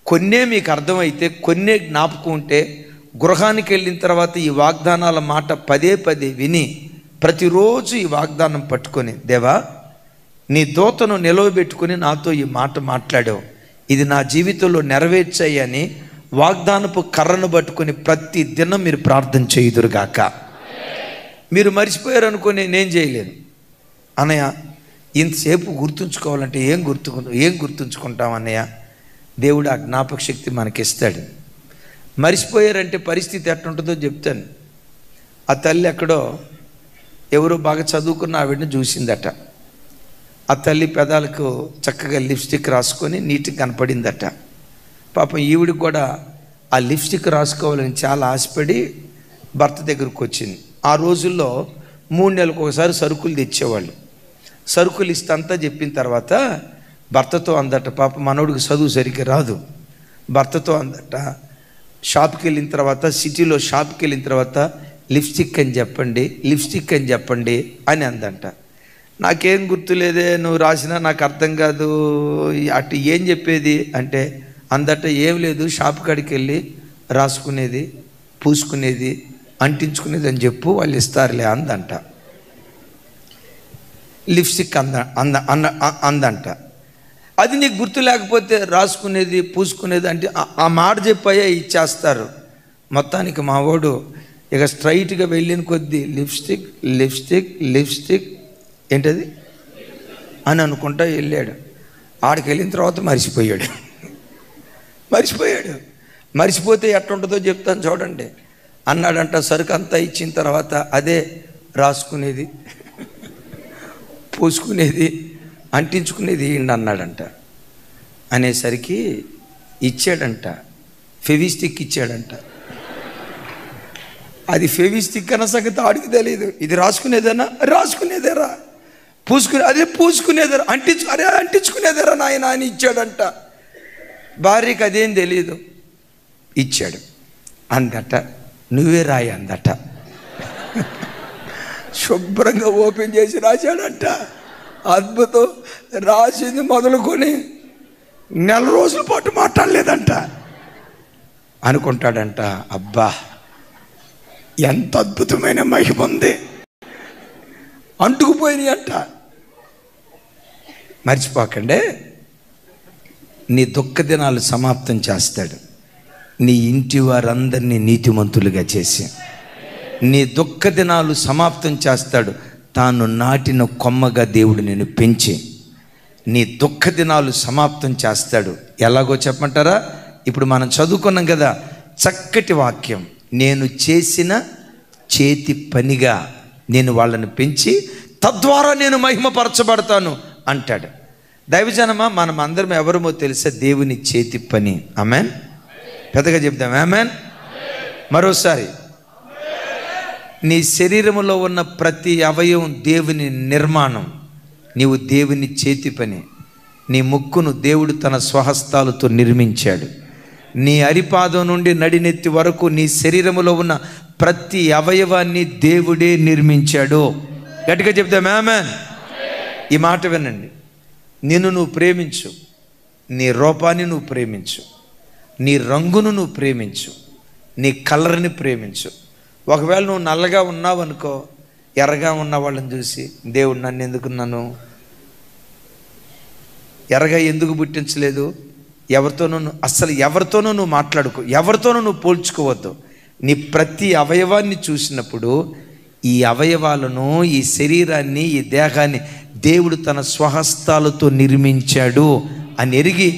కొన్నే మీకు అర్థమైతే, కొన్నే జ్ఞాపకం ఉంటే, గృహానికి వెళ్ళిన తర్వాత ఈ వాగ్దానాల మాట పదే విని ప్రతిరోజు ఈ వాగ్దానం పట్టుకొని, దేవా నీ దూతను నిలవబెట్టుకుని నాతో ఈ మాట మాట్లాడావు, ఇది నా జీవితంలో నెరవేర్చాయని వాగ్దానపు కర్రను పట్టుకొని ప్రతి దినం మీరు ప్రార్థన చేయుదురుగాక. మీరు మర్చిపోయారు అనుకుని నేను చేయలేను. అన్నయ్య ఇంతసేపు గుర్తుంచుకోవాలంటే ఏం గుర్తుంచుకుంటాం అన్నయ్య? దేవుడు ఆ జ్ఞాపక శక్తి మనకిస్తాడు. మరిచిపోయారంటే పరిస్థితి ఎట్లుంటుందో చెప్తాను. ఆ తల్లి ఎక్కడో ఎవరో బాగా చదువుకున్న ఆవిడని చూసిందట. ఆ తల్లి పెదాలకు చక్కగా లిప్స్టిక్ రాసుకొని నీట్గా కనపడిందట. పాపం ఈవిడికి కూడా ఆ లిప్స్టిక్ రాసుకోవాలని చాలా ఆశపడి భర్త దగ్గరకు వచ్చింది. ఆ రోజుల్లో 3 నెలలకు ఒకసారి సరుకులు తెచ్చేవాళ్ళు. సరుకులు ఇస్తంతా చెప్పిన తర్వాత భర్తతో అందట, పాప మనోడికి చదువు సరిగ్గా రాదు, భర్తతో అందట షాప్కి వెళ్ళిన తర్వాత, సిటీలో షాప్కి వెళ్ళిన తర్వాత లిప్స్టిక్ అని చెప్పండి అని అందంట. నాకేం గుర్తులేదే, నువ్వు రాసినా నాకు అర్థం కాదు, అటు ఏం చెప్పేది అంటే అందట, ఏం లేదు, షాప్ కాడికి వెళ్ళి రాసుకునేది, పూసుకునేది, అంటించుకునేది అని చెప్పు, వాళ్ళు ఇస్తారులే అందంట. లిప్స్టిక్ అందంట. అది నీకు గుర్తు లేకపోతే రాసుకునేది పూసుకునేది అంటే ఆ మాట చెప్పాయే ఇచ్చేస్తారు. మొత్తానికి మా వాడు ఇక స్ట్రైట్గా వెళ్ళిన కొద్దీ లిప్స్టిక్ ఏంటది అని అనుకుంటా వెళ్ళాడు. ఆడికి వెళ్ళిన తర్వాత మర్చిపోతే ఎట్లుంటుందో చెప్తాను చూడండి. అన్నాడంట, సరుకు అంతా ఇచ్చిన తర్వాత అదే రాసుకునేది, పూసుకునేది, అంటించుకునేది అన్నాడంట. అనేసరికి ఇచ్చాడంట, ఫెవిస్టిక్ ఇచ్చాడంట. అది ఫెవిస్టిక్ అన్న సంగతి ఆడికి తెలియదు. ఇది రాసుకునేదేరా పూసుకునేదేరా అంటించుకునేదేరా నాయన అని ఇచ్చాడంట. భార్యకి అదేం తెలియదు, ఇచ్చాడు. అందట, నువ్వే రాయి అందట. శుభ్రంగా ఓపెన్ చేసి రాశాడంట. అద్భుతం. రాసింది మొదలుకొని 4 రోజుల పాటు మాట్లాడలేదంట. అనుకుంటాడంట, అబ్బా ఎంత అద్భుతమైన మహిమ ఉంది, అంటుకుపోయినాయి అంట. మర్చిపోకండి, నీ దుఃఖ దినాలు సమాప్తం చేస్తాడు. నీ ఇంటి వారందరినీ నీతిమంతులుగా చేసి నీ దుఃఖ దినాలు సమాప్తం చేస్తాడు. తాను నాటిన కొమ్మగా దేవుడు నిన్ను పెంచి నీ దుఃఖ దినాలు సమాప్తం చేస్తాడు. ఎలాగో చెప్పమంటారా? ఇప్పుడు మనం చదువుకున్నాం కదా చక్కటి వాక్యం, నేను చేసిన చేతి పనిగా నేను వాళ్ళని పెంచి తద్వారా నేను మహిమపరచబడతాను అంటాడు. దైవజనమా, మనం అందరం ఎవరమో తెలుసా? దేవుని చేతి పని. ఆమెన్. పెద్దగా చెప్దాం ఆమెన్. మరోసారి, నీ శరీరంలో ఉన్న ప్రతి అవయవం దేవుని నిర్మాణం, నీవు దేవుని చేతి పని. నీ ముక్కును దేవుడు తన స్వహస్తాలతో నిర్మించాడు. నీ అరిపాదం నుండి నడినెత్తి వరకు నీ శరీరంలో ఉన్న ప్రతి అవయవాన్ని దేవుడే నిర్మించాడు. గట్టిగా చెప్దాం ఆమేన్. ఈ మాట వినండి. నిన్ను నువ్వు ప్రేమించు, నీ రూపాన్ని నువ్వు ప్రేమించు, నీ రంగును నువ్వు ప్రేమించు, నీ కలర్ని ప్రేమించు. ఒకవేళ నువ్వు నల్లగా ఉన్నావు అనుకో, ఎర్రగా ఉన్న వాళ్ళని చూసి దేవుడు నన్ను ఎందుకున్నాను, ఎర్రగా ఎందుకు పుట్టించలేదు, ఎవరితోనూ నువ్వు మాట్లాడుకో, ఎవరితోనూ నువ్వు పోల్చుకోవద్దు. నీ ప్రతి అవయవాన్ని చూసినప్పుడు ఈ అవయవాలను, ఈ శరీరాన్ని, ఈ దేహాన్ని దేవుడు తన స్వహస్తాలతో నిర్మించాడు అని ఎరిగి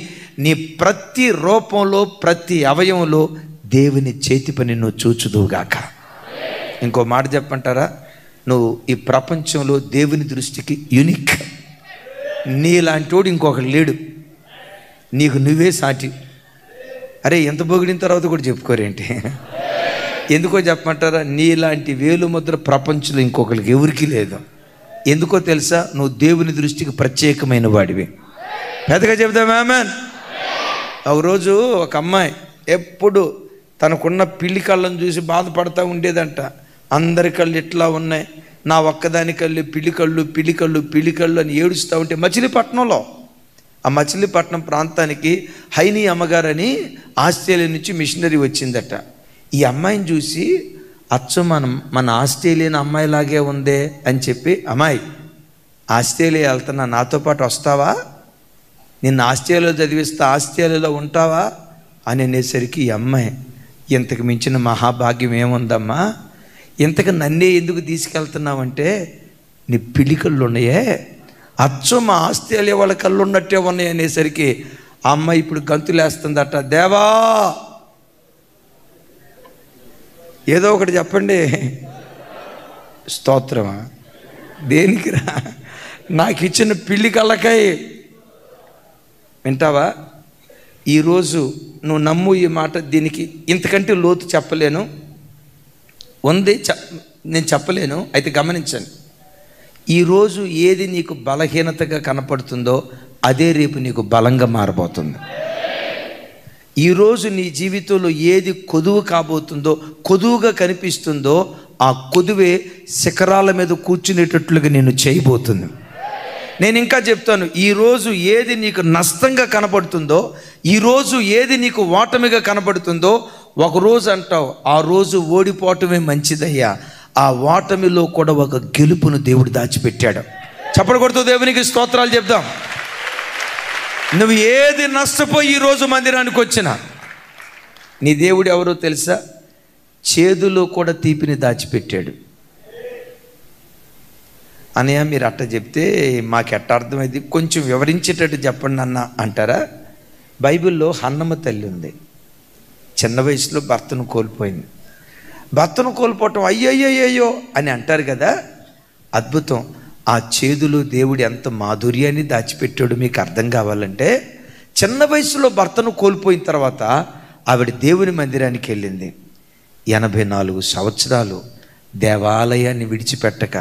నీ ప్రతి రూపంలో, ప్రతి అవయవంలో దేవుని చేతి పని నువ్వు చూచుదువుగాక. ఇంకో మాట చెప్పంటారా? నువ్వు ఈ ప్రపంచంలో దేవుని దృష్టికి యూనిక్. నీలాంటోడు ఇంకొకడు లేడు, నీకు నువ్వే సాటి. అరే, ఎంత పొగిడిన తర్వాత కూడా చెప్పుకోరేంటి? ఎందుకో చెప్పమంటారా? నీలాంటి వేలు ముద్ర ప్రపంచంలో ఇంకొకరికి ఎవరికి లేదు. ఎందుకో తెలుసా? నువ్వు దేవుని దృష్టికి ప్రత్యేకమైన వాడివి. పెద్దగా చెప్దామా ఆమేన్. ఒక రోజు ఒక అమ్మాయి ఎప్పుడు తనకున్న పిల్లి కళ్ళను చూసి బాధపడతా ఉండేదంట. అందరి కళ్ళు ఇట్లా ఉన్నాయి, నా ఒక్కదాని కళ్ళు పిల్లి కళ్ళు అని ఏడుస్తూ ఉంటే మచిలీపట్నంలో, ఆ మచిలీపట్నం ప్రాంతానికి హైనీ అమ్మగారని ఆస్ట్రేలియా నుంచి మిషనరీ వచ్చిందట. ఈ అమ్మాయిని చూసి అచ్చు మన ఆస్ట్రేలియన్ అమ్మాయిలాగే ఉందే అని చెప్పి, అమ్మాయి ఆస్ట్రేలియా వెళ్తున్నా, నాతో పాటు వస్తావా, నిన్ను ఆస్ట్రేలియాలో చదివిస్తా, ఆస్ట్రేలియాలో ఉంటావా అని అనేసరికి ఈ అమ్మాయి, ఇంతకు మించిన మహాభాగ్యం ఏముందమ్మా, ఇంతకు నన్నే ఎందుకు తీసుకెళ్తున్నావంటే నీ పిలికళ్ళు ఉన్నాయే అచ్చు మా ఆస్తి వెళ్ళే వాళ్ళ కళ్ళు ఉన్నట్టే ఉన్నాయి అనేసరికి ఆ అమ్మాయి ఇప్పుడు గంతులేస్తుందట, దేవా ఏదో ఒకటి చెప్పండి. స్తోత్రమా? దేనికిరా? నాకు ఇచ్చిన పిల్లి కళ్ళకై. వింటావా? ఈరోజు నువ్వు నమ్ము ఈ మాట. దీనికి ఇంతకంటే లోతు చెప్పలేను, ఉంది నేను చెప్పలేను. అయితే గమనించండి, ఈరోజు ఏది నీకు బలహీనతగా కనపడుతుందో అదే రేపు నీకు బలంగా మారబోతుంది. ఈరోజు నీ జీవితంలో ఏది కొదువు కాబోతుందో, కొదువుగా కనిపిస్తుందో ఆ కొదువే శిఖరాల మీద కూర్చునేటట్లుగా నేను చేయబోతుంది. నేను ఇంకా చెప్తాను, ఈరోజు ఏది నీకు నష్టంగా కనపడుతుందో, ఈరోజు ఏది నీకు ఓటమిగా కనపడుతుందో, ఒకరోజు అంటావు ఆ రోజు ఓడిపోవటమే మంచిదయ్యా, ఆ ఓటమిలో కూడా ఒక గెలుపును దేవుడు దాచిపెట్టాడు. చప్పట్లు కొడుతూ దేవునికి స్తోత్రాలు చెప్దాం. నువ్వు ఏది నష్టపోయి ఈరోజు మందిరానికి వచ్చినా, నీ దేవుడు ఎవరో తెలుసా? చేదులో కూడా తీపిని దాచిపెట్టాడు. అన్నయ్య మీరు అట్ట చెప్తే మాకెట్ట అర్థమైంది, కొంచెం వివరించేటట్టు చెప్పండి అన్న అంటారా? బైబిల్లో హన్నమ్మ తల్లి ఉంది. చిన్న వయసులో భర్తను కోల్పోయింది. భర్తను కోల్పోవటం అయ్యయ్యో అని అంటారు కదా, అద్భుతం. ఆ చేదులో దేవుడు ఎంత మాధుర్యాన్ని దాచిపెట్టాడు మీకు అర్థం కావాలంటే, చిన్న వయసులో భర్తను కోల్పోయిన తర్వాత ఆవిడ దేవుని మందిరానికి వెళ్ళింది. 84 సంవత్సరాలు దేవాలయాన్ని విడిచిపెట్టక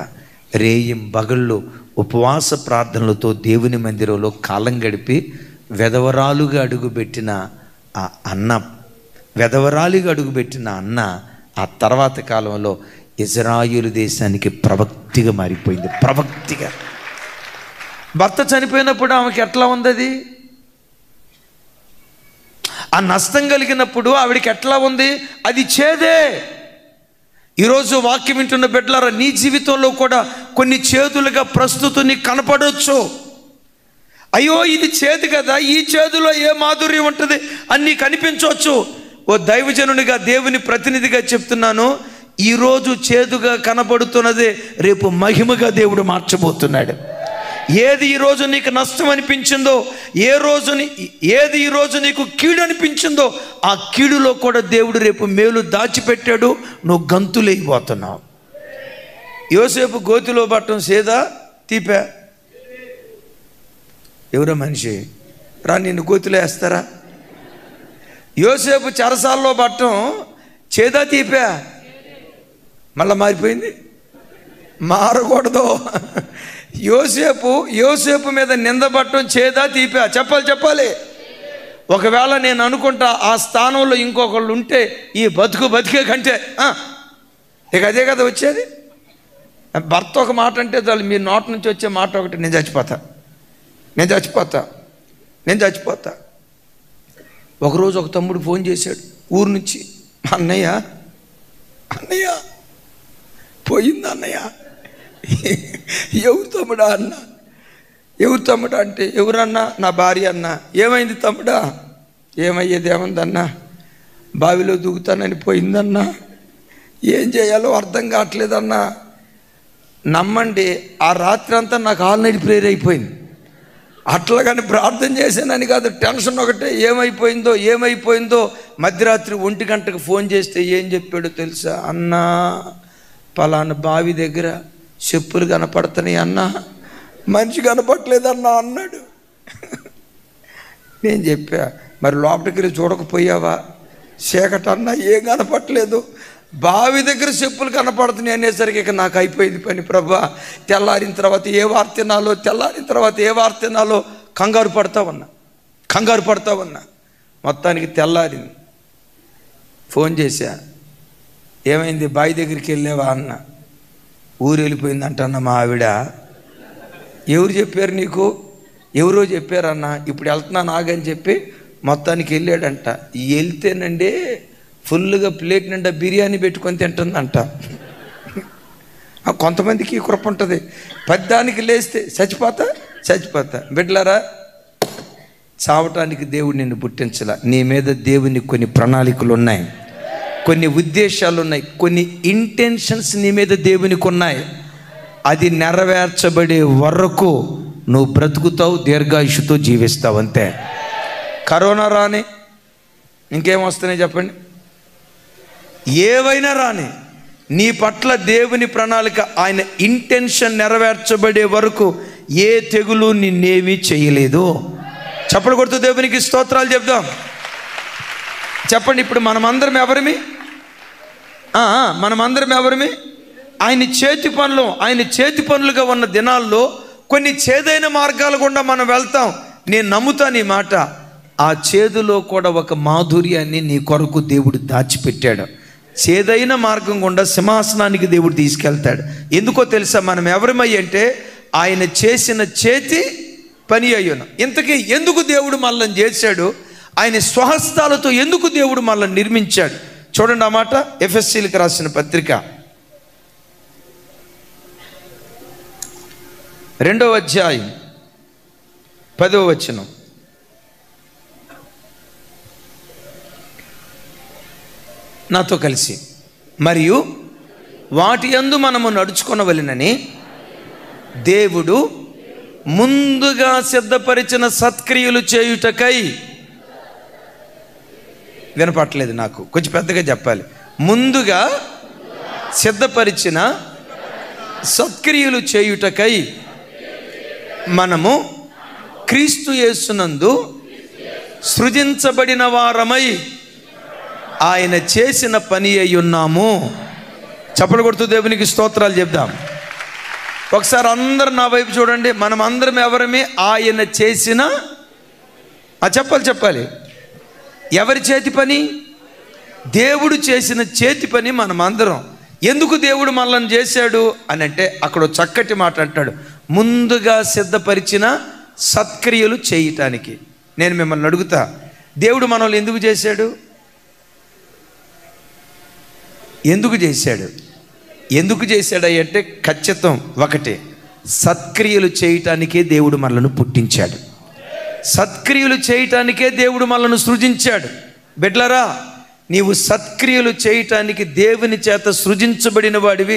రేయిం బగళ్ళు ఉపవాస ప్రార్థనలతో దేవుని మందిరంలో కాలం గడిపి వెధవరాలుగా అడుగుపెట్టిన అన్న ఆ తర్వాత కాలంలో ఇజ్రాయేలు దేశానికి ప్రవక్తిగా మారిపోయింది. ప్రవక్తిగా. భర్త చనిపోయినప్పుడు ఆమెకి ఎట్లా ఉంది? అది ఆ నష్టం కలిగినప్పుడు ఆవిడికి ఎట్లా ఉంది? అది చేదే. ఈరోజు వాక్యం వింటున్న బిడ్డలారా, నీ జీవితంలో కూడా కొన్ని చేదులుగా ప్రస్తుతం నీకు కనపడవచ్చు. అయ్యో ఇది చేదు కదా, ఈ చేదులో ఏ మాధుర్యం ఉంటుంది అని నీకు అనిపించవచ్చు. ఓ దైవజనునిగా, దేవుని ప్రతినిధిగా చెప్తున్నాను, ఈరోజు చేదుగా కనబడుతున్నదే రేపు మహిమగా దేవుడు మార్చబోతున్నాడు. ఏది ఈరోజు నీకు నష్టం అనిపించిందో, ఏది ఈరోజు నీకు కీడు అనిపించిందో, ఆ కీడులో కూడా దేవుడు రేపు మేలు దాచిపెట్టాడు. నువ్వు గంతులేయిపోతున్నావు. యోసేపు గోతిలో పట్టం సేదా తీపా? ఎవరో మనిషి రా నిన్ను గోతిలో వేస్తారా? యోసేపు చెరసాల్లో పట్టం చేదా తీపా? మళ్ళా మారిపోయింది. మారకూడదు. యోసేపు మీద నిందపట్టడం చేదా తీపా? చెప్పాలి. ఒకవేళ నేను అనుకుంటా ఆ స్థానంలో ఇంకొకళ్ళు ఉంటే ఈ బతికే కంటే ఇక అదే కదా వచ్చేది. భర్త ఒక మాట అంటే చాలు, మీ నోటి నుంచి వచ్చే మాట ఒకటి, నేను చచ్చిపోతా. ఒకరోజు ఒక తమ్ముడు ఫోన్ చేశాడు ఊరు నుంచి, అన్నయ్య పోయింది అన్నయ్య. ఎవరు తమ్ముడా అంటే, ఎవరన్నా? నా భార్య అన్న. ఏమైంది తమ్ముడా? ఏమయ్యేది ఏముందన్నా, బావిలో దూకుతానని పోయిందన్నా, ఏం చేయాలో అర్థం కావట్లేదన్నా. నమ్మండి, ఆ రాత్రి అంతా నాకు ఆల్రెడీ ప్రేయర్ అయిపోయింది. అట్లాగని ప్రార్థన చేశానని కాదు, టెన్షన్ ఒకటే, ఏమైపోయిందో. మధ్యరాత్రి 1 గంటకు ఫోన్ చేస్తే ఏం చెప్పాడో తెలుసా? అన్నా పలానా బావి దగ్గర చెప్పులు కనపడుతున్నాయి అన్నా, మనిషి కనపడలేదన్నా అన్నాడు. నేను చెప్పా, మరి లోపలికి వెళ్ళి చూడకపోయావా? చీకటన్నా ఏం కనపడలేదు, బావి దగ్గర చెప్పులు కనపడుతున్నాయి అనేసరికి ఇక నాకు అయిపోయింది పని ప్రభా. తెల్లారిన తర్వాత ఏ వార్త తినాలో కంగారు పడతా ఉన్నా. మొత్తానికి తెల్లారింది. ఫోన్ చేశా, ఏమైంది బావి దగ్గరికి వెళ్ళావా అన్న. ఊరు వెళ్ళిపోయిందంటన్న మా ఆవిడ. ఎవరు చెప్పారు నీకు? ఎవరో చెప్పారన్న. ఇప్పుడు వెళ్తున్నాను ఆగని చెప్పి మొత్తానికి వెళ్ళాడంట. వెళ్తేనండి ఫుల్గా ప్లేట్ నిండా బిర్యానీ పెట్టుకొని తింటుందంట. కొంతమందికి కృప ఉంటుంది. పద్దానికి లేస్తే చచ్చిపోతా. బిడ్డలారా, చావటానికి దేవుడు నిన్ను పుట్టించలా. నీ మీద దేవునికి కొన్ని ప్రణాళికలు ఉన్నాయి, కొన్ని ఉద్దేశాలు ఉన్నాయి, కొన్ని ఇంటెన్షన్స్ నీ మీద దేవునికి ఉన్నాయి. అది నెరవేర్చబడే వరకు నువ్వు బ్రతుకుతావు, దీర్ఘాయుషుతో జీవిస్తావు, అంతే. కరోనా రాని, ఇంకేం వస్తున్నాయి చెప్పండి, ఏవైనా రాని, నీ పట్ల దేవుని ప్రణాళిక, ఆయన ఇంటెన్షన్ నెరవేర్చబడే వరకు ఏ తెగులు నిన్నేమీ చేయలేదు. చప్పట్లు కొడుతూ దేవునికి స్తోత్రాలు చెప్దాం. చెప్పండి, ఇప్పుడు మనమందరం ఎవరిమి? మనమందరం ఎవరిమి? ఆయన చేతి పనులు. ఆయన చేతి పనులుగా ఉన్న దినాల్లో కొన్ని చేదైన మార్గాల గుండా మనం వెళ్తాం. నేను నమ్ముతాను ఈ మాట. ఆ చేదులో కూడా ఒక మాధుర్యాన్ని నీ కొరకు దేవుడు దాచిపెట్టాడు. చేదైన మార్గం గుండా సింహాసనానికి దేవుడు తీసుకెళ్తాడు. ఎందుకో తెలుసా? మనం ఎవరిమై అంటే ఆయన చేసిన చేతి పని అయ్యాను. ఇంతకీ ఎందుకు దేవుడు మనల్ని చేశాడు? ఆయన స్వహస్తాలతో ఎందుకు దేవుడు మనల్ని నిర్మించాడు? చూడండి ఆ మాట. ఎఫెసీలకు రాసిన పత్రిక 2వ అధ్యాయం 10వ వచనం. నాతో కలిసి, మరియు వాటి యందు మనము నడుచుకొనవలెనని దేవుడు ముందుగా సిద్ధపరిచిన సత్క్రియలు చేయుటకై. వినపట్లేదు నాకు, కొంచెం పెద్దగా చెప్పాలి. ముందుగా సిద్ధపరిచిన సత్క్రియలు చేయుటకై మనము క్రీస్తు యేసునందు సృజించబడిన వారమై ఆయన చేసిన పని అయి ఉన్నాము. చప్పలు కొడుతూ దేవునికి స్తోత్రాలు చెప్దాం. ఒకసారి అందరు నా వైపు చూడండి. మనం అందరం ఎవరమే? ఆయన చేసిన, చెప్పాలి. ఎవరి చేతి పని? దేవుడు చేసిన చేతి పని మనం అందరం. ఎందుకు దేవుడు మనల్ని చేశాడు అని అంటే అక్కడ చక్కటి మాట అంటాడు, ముందుగా సిద్ధపరిచిన సత్క్రియలు చేయటానికి. నేను మిమ్మల్ని అడుగుతా, దేవుడు మనల్ని ఎందుకు చేశాడు? ఎందుకు చేశాడు? ఎందుకు చేశాడంటే ఖచ్చితం ఒకటే, సత్క్రియలు చేయటానికే దేవుడు మనల్ని పుట్టించాడు. సత్క్రియలు చేయటానికే దేవుడు మనల్ని సృజించాడు. బిడ్డలారా, నీవు సత్క్రియలు చేయటానికి దేవుని చేత సృజించబడిన వాడివి.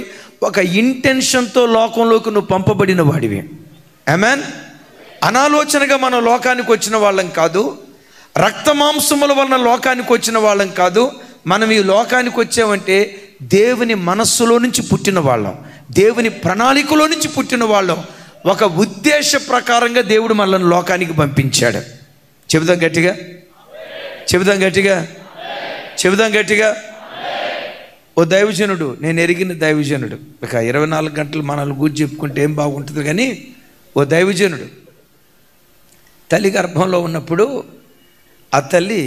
ఒక ఇంటెన్షన్తో లోకంలోకి నువ్వు పంపబడిన వాడివి. ఆమేన్. అనాలోచనగా మనం లోకానికి వచ్చిన వాళ్ళం కాదు. రక్త మాంసముల వలన లోకానికి వచ్చిన వాళ్ళం కాదు. మనం ఈ లోకానికి వచ్చామంటే దేవుని మనస్సులో నుంచి పుట్టిన వాళ్ళం, దేవుని ప్రణాళికలో నుంచి పుట్టిన వాళ్ళం. ఒక ఉద్దేశ ప్రకారంగా దేవుడు మనల్ని లోకానికి పంపించాడు. చెబుదాం గట్టిగా, చెబుదాం గట్టిగా, చెబుదాం గట్టిగా. ఓ దైవజనుడు, నేను ఎరిగిన దైవజనుడు, ఇక 24 గంటలు మనల్ని గురించి చెప్పుకుంటే ఏం బాగుంటుంది కానీ, ఓ దైవజనుడు తల్లి గర్భంలో ఉన్నప్పుడు ఆ తల్లి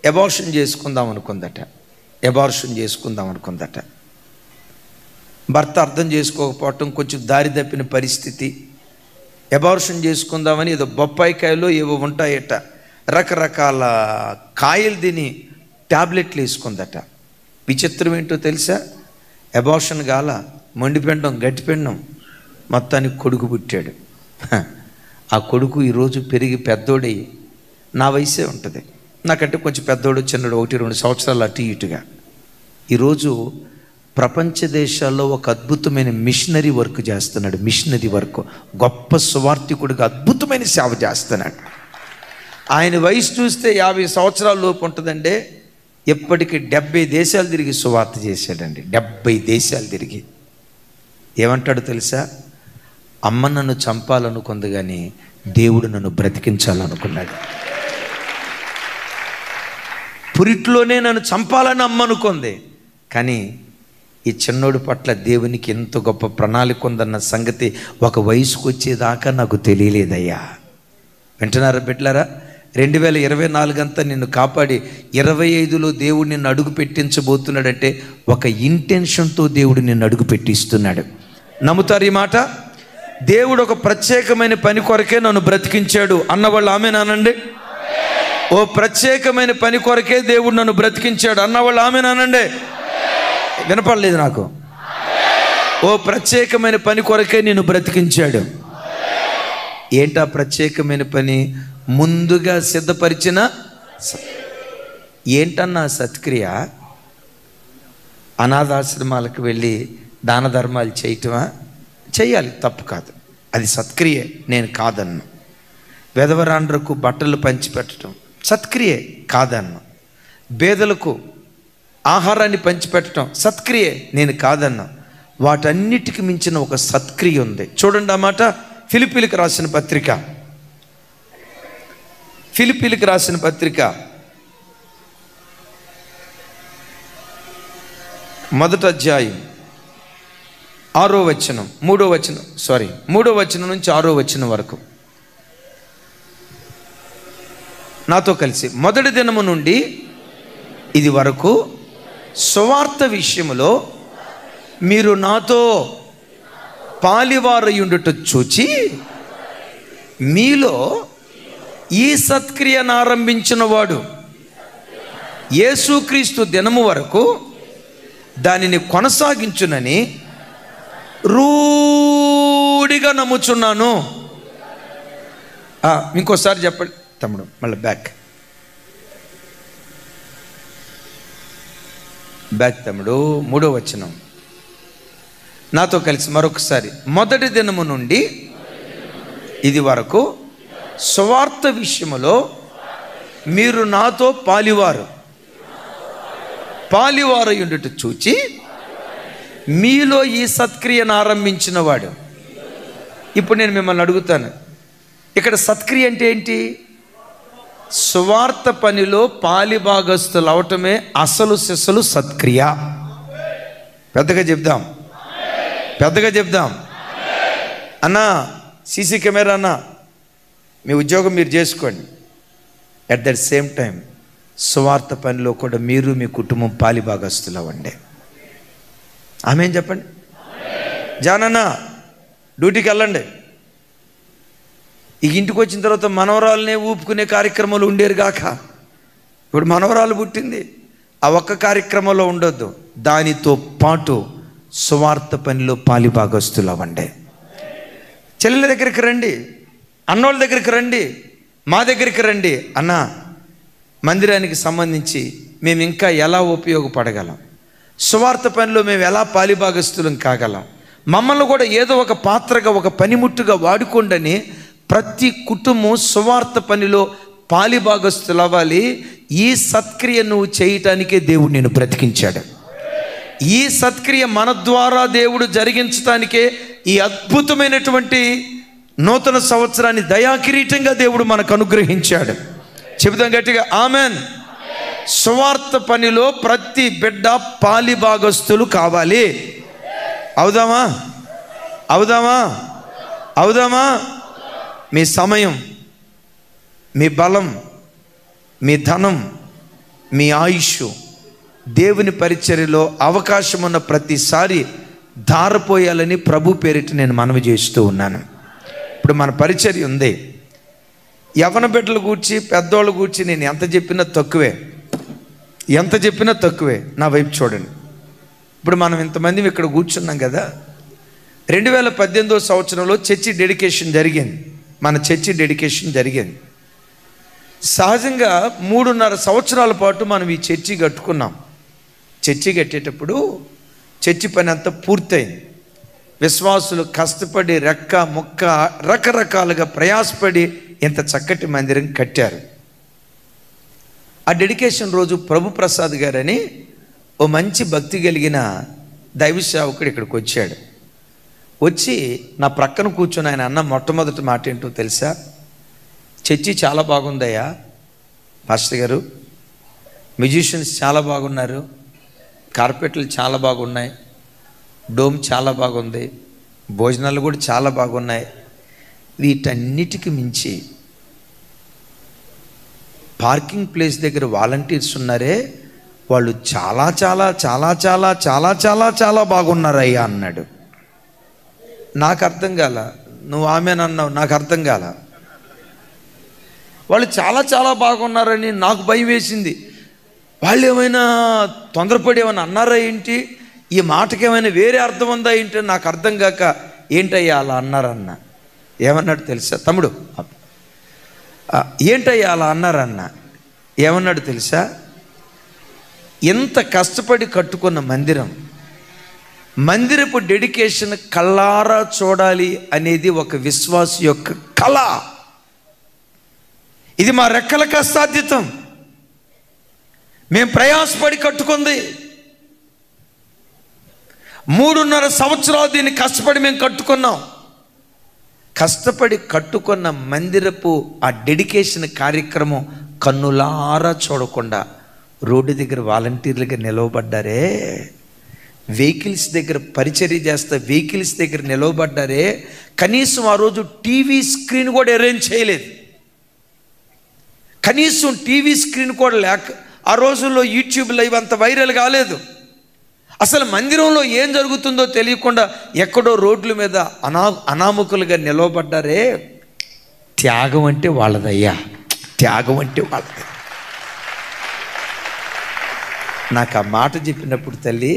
అబార్షన్ చేసుకుందాం అనుకుందట. భర్త అర్థం చేసుకోకపోవటం, కొంచెం దారి తప్పిన పరిస్థితి. అబార్షన్ చేసుకుందామని ఏదో బొప్పాయి కాయలు ఏవో ఉంటాయట, రకరకాల కాయలు తిని ట్యాబ్లెట్లు వేసుకుందట. విచిత్రం ఏంటో తెలుసా? అబార్షన్ గాల, మొండిపెండం, గట్టిపెండం, మొత్తానికి కొడుకు పుట్టాడు. ఆ కొడుకు ఈరోజు పెరిగి పెద్దోడై, నా వయసే ఉంటుంది, నాకంటే కొంచెం పెద్దోడు, చిన్నడు, 1-2 సంవత్సరాలు అటు ఇటుగా. ఈరోజు ప్రపంచ దేశాల్లో ఒక అద్భుతమైన మిషనరీ వర్క్ చేస్తున్నాడు. మిషనరీ వర్క్, గొప్ప సువార్థికుడిగా అద్భుతమైన సేవ చేస్తున్నాడు. ఆయన వయసు చూస్తే 50 సంవత్సరాల లోపు ఉంటుందండి. ఎప్పటికీ 70 దేశాలు తిరిగి సువార్త చేశాడండి. 70 దేశాలు తిరిగి. ఏమంటాడు తెలుసా? అమ్మ నన్ను చంపాలనుకుంది కానీ దేవుడు నన్ను బ్రతికించాలనుకున్నాడు. పురిట్లోనే నన్ను చంపాలని అమ్మ అనుకుంది, కానీ ఈ చిన్నోడి పట్ల దేవునికి ఎంత గొప్ప ప్రణాళిక ఉందన్న సంగతి ఒక వయసుకు వచ్చేదాకా నాకు తెలియలేదయ్యా. వింటున్నారా బిడ్డలారా? 2024 అంతా నిన్ను కాపాడి 25లో దేవుడు నిన్ను అడుగు పెట్టించబోతున్నాడంటే ఒక ఇంటెన్షన్తో దేవుడు నిన్ను అడుగు పెట్టిస్తున్నాడు. నమ్ముతారు ఈ మాట? దేవుడు ఒక ప్రత్యేకమైన పని కొరకే నన్ను బ్రతికించాడు అన్నవాళ్ళు ఆమేన్ అనండి. ఓ ప్రత్యేకమైన పని కొరకే దేవుడు నన్ను బ్రతికించాడు అన్నవాళ్ళు ఆమేన్ అనండి. వినపడలేదు నాకు. ఓ ప్రత్యేకమైన పని కొరకే నిన్ను బ్రతికించాడు. ఏంటా ప్రత్యేకమైన పని? ముందుగా సిద్ధపరిచిన. ఏంటన్నా సత్క్రియ? అనాథాశ్రమాలకు వెళ్ళి దాన ధర్మాలు చేయటమా? చేయాలి, తప్పు కాదు. అది సత్క్రియే, నేను కాదన్నా. వెధవరాండ్రకు బట్టలు పంచిపెట్టడం సత్క్రియే, కాదన్నా. పేదలకు ఆహారాన్ని పంచిపెట్టడం సత్క్రియే, నేను కాదన్నా. వాటన్నిటికి మించిన ఒక సత్క్రియ ఉంది. చూడండి ఆ మాట. ఫిలిప్పీలకు రాసిన పత్రిక మొదటి అధ్యాయం 6వ వచనం 3వ వచనం 3వ వచనం నుంచి 6వ వచనం వరకు నాతో కలిసి. మొదటి దినము నుండి ఇది వరకు సువార్త విషయములో మీరు నాతో పాలివారయుండుట చూచి మీలో ఈ సత్క్రియను ఆరంభించిన వాడు యేసుక్రీస్తు దినము వరకు దానిని కొనసాగించునని రూఢిగా నమ్ముచున్నాను. ఇంకోసారి చెప్పండి తమ్ముడు, మళ్ళీ బ్యాక్ తమ్ముడు. 3వ వచనం నాతో కలిసి మరొకసారి. మొదటి దినము నుండి ఇది వరకు సువార్త విషయములో మీరు నాతో పాలివారయుండుట చూచి మీలో ఈ సత్క్రియను ఆరంభించిన వాడు. ఇప్పుడు నేను మిమ్మల్ని అడుగుతాను, ఇక్కడ సత్క్రియ అంటే ఏంటి? సువార్త పనిలో పాలిభాగస్తులు అవటమే అసలు సిసలు సత్క్రియ. పెద్దగా చెప్దాం అన్నా. సీసీ కెమెరా అన్నా, మీ ఉద్యోగం మీరు చేసుకోండి. అట్ దట్ సేమ్ టైం సువార్త పనిలో కూడా మీరు మీ కుటుంబం పాలిభాగస్తులు అవ్వండి. ఆమేన్ చెప్పండి. జానన్నా డ్యూటీకి వెళ్ళండి. ఈ ఇంటికి వచ్చిన తర్వాత మనవరాలనే ఊపుకునే కార్యక్రమాలు ఉండేరు గాక. ఇప్పుడు మనవరాలు పుట్టింది, ఆ ఒక్క కార్యక్రమంలో ఉండొద్దు. దానితో పాటు సువార్త పనిలో పాలిభాగస్తులు అవ్వండి. చెల్లెల దగ్గరికి రండి, అన్నోళ్ళ దగ్గరికి రండి, మా దగ్గరికి రండి. అన్న, మందిరానికి సంబంధించి మేము ఇంకా ఎలా ఉపయోగపడగలం, సువార్త పనిలో మేము ఎలా పాలిభాగస్తులం కాగలం, మమ్మల్ని కూడా ఏదో ఒక పాత్రగా, ఒక పనిముట్టుగా వాడుకోండని ప్రతి కుటుంబం సువార్త పనిలో పాలిభాగస్తులు అవ్వాలి. ఈ సత్క్రియ నువ్వు చేయటానికే దేవుడు నేను బ్రతికించాడు. ఈ సత్క్రియ మన ద్వారా దేవుడు జరిగించటానికే ఈ అద్భుతమైనటువంటి నూతన సంవత్సరాన్ని దయాకిరీటంగా దేవుడు మనకు అనుగ్రహించాడు. చెబుతాం గట్టిగా ఆమెన్. సువార్త పనిలో ప్రతి బిడ్డ పాలిభాగస్తులు కావాలి. అవుదామా? మీ సమయం, మీ బలం, మీ ధనం, మీ ఆయుష్ దేవుని పరిచర్యలో అవకాశం ఉన్న ప్రతిసారి ధారపోయాలని ప్రభు పేరిట నేను మనవి చేస్తూ ఉన్నాను. ఇప్పుడు మన పరిచర్య ఉంది. యవన బిడ్డల గూర్చి, పెద్దోళ్ళ గూర్చి నేను ఎంత చెప్పినా తక్కువే. నా వైపు చూడండి. ఇప్పుడు మనం ఇంతమంది ఇక్కడ కూర్చున్నాం కదా. 2018వ సంవత్సరంలో చర్చి డెడికేషన్ జరిగింది. మన చర్చి డెడికేషన్ జరిగింది. సహజంగా 3.5 సంవత్సరాల పాటు మనం ఈ చర్చి కట్టుకున్నాం. చర్చి కట్టేటప్పుడు చర్చి పని అంతా పూర్తయింది. విశ్వాసులు కష్టపడి రెక్క ముక్క రకరకాలుగా ప్రయాసపడి ఇంత చక్కటి మందిరం కట్టారు. ఆ డెడికేషన్ రోజు ప్రభు ప్రసాద్ గారని ఓ మంచి భక్తి కలిగిన దైవ సేవకుడు ఇక్కడికి వచ్చాడు. వచ్చి నా ప్రక్కన కూర్చొని ఆయన అన్న మొట్టమొదటి మాట ఏంటో తెలుసా? చర్చి చాలా బాగుందయ్యా పాస్టర్ గారు, మ్యూజిషియన్స్ చాలా బాగున్నారు, కార్పెట్లు చాలా బాగున్నాయి, డోమ్ చాలా బాగుంది, భోజనాలు కూడా చాలా బాగున్నాయి. వీటన్నిటికి మించి పార్కింగ్ ప్లేస్ దగ్గర వాలంటీర్స్ ఉన్నారే, వాళ్ళు చాలా చాలా చాలా చాలా చాలా చాలా చాలా బాగున్నారయ్యా అన్నాడు. నాకు అర్థం కాల. నువ్వు ఆమెనన్నావు, నాకు అర్థం కాల. వాళ్ళు చాలా చాలా బాగున్నారని నాకు భయం వేసింది. వాళ్ళు ఏమైనా తొందరపడి ఏమైనా అన్నారా ఏంటి, ఈ మాటకి ఏమైనా వేరే అర్థం ఉందా ఏంటి నాకు అర్థం కాక, ఏంటయ్యా అలా అన్నారన్న. ఏమన్నాడు తెలుసా తమ్ముడు? ఏంటయ్యా అలా అన్నారన్న. ఏమన్నాడు తెలుసా? ఎంత కష్టపడి కట్టుకున్న మందిరం మందిరపు డెడికేషన్ కళ్ళారా చూడాలి అనేది ఒక విశ్వాసి యొక్క కళ. ఇది మా రెక్కలకు అసాధ్యతం. మేము ప్రయాసపడి కట్టుకుంది 3.5 సంవత్సరాలు దీన్ని కష్టపడి మేము కట్టుకున్నాం. కష్టపడి కట్టుకున్న మందిరపు ఆ డెడికేషన్ కార్యక్రమం కన్నులారా చూడకుండా రోడ్డు దగ్గర వాలంటీర్లుగా నిలవబడ్డారే, వెహికల్స్ దగ్గర పరిచర్య చేస్తా వెహికల్స్ దగ్గర నిలవబడ్డారే. కనీసం ఆ రోజు టీవీ స్క్రీన్ కూడా అరేంజ్ చేయలేదు. కనీసం టీవీ స్క్రీన్ కూడా లేక ఆ రోజుల్లో యూట్యూబ్ లైవ్ అంత వైరల్ కాలేదు. అసలు మందిరంలో ఏం జరుగుతుందో తెలియకుండా ఎక్కడో రోడ్ల మీద అనామకులుగా నిలవబడ్డారే. త్యాగం అంటే వాళ్ళదయ్యా, త్యాగం అంటే వాళ్ళది. నాకు ఆ మాట చెప్పినప్పుడు తల్లి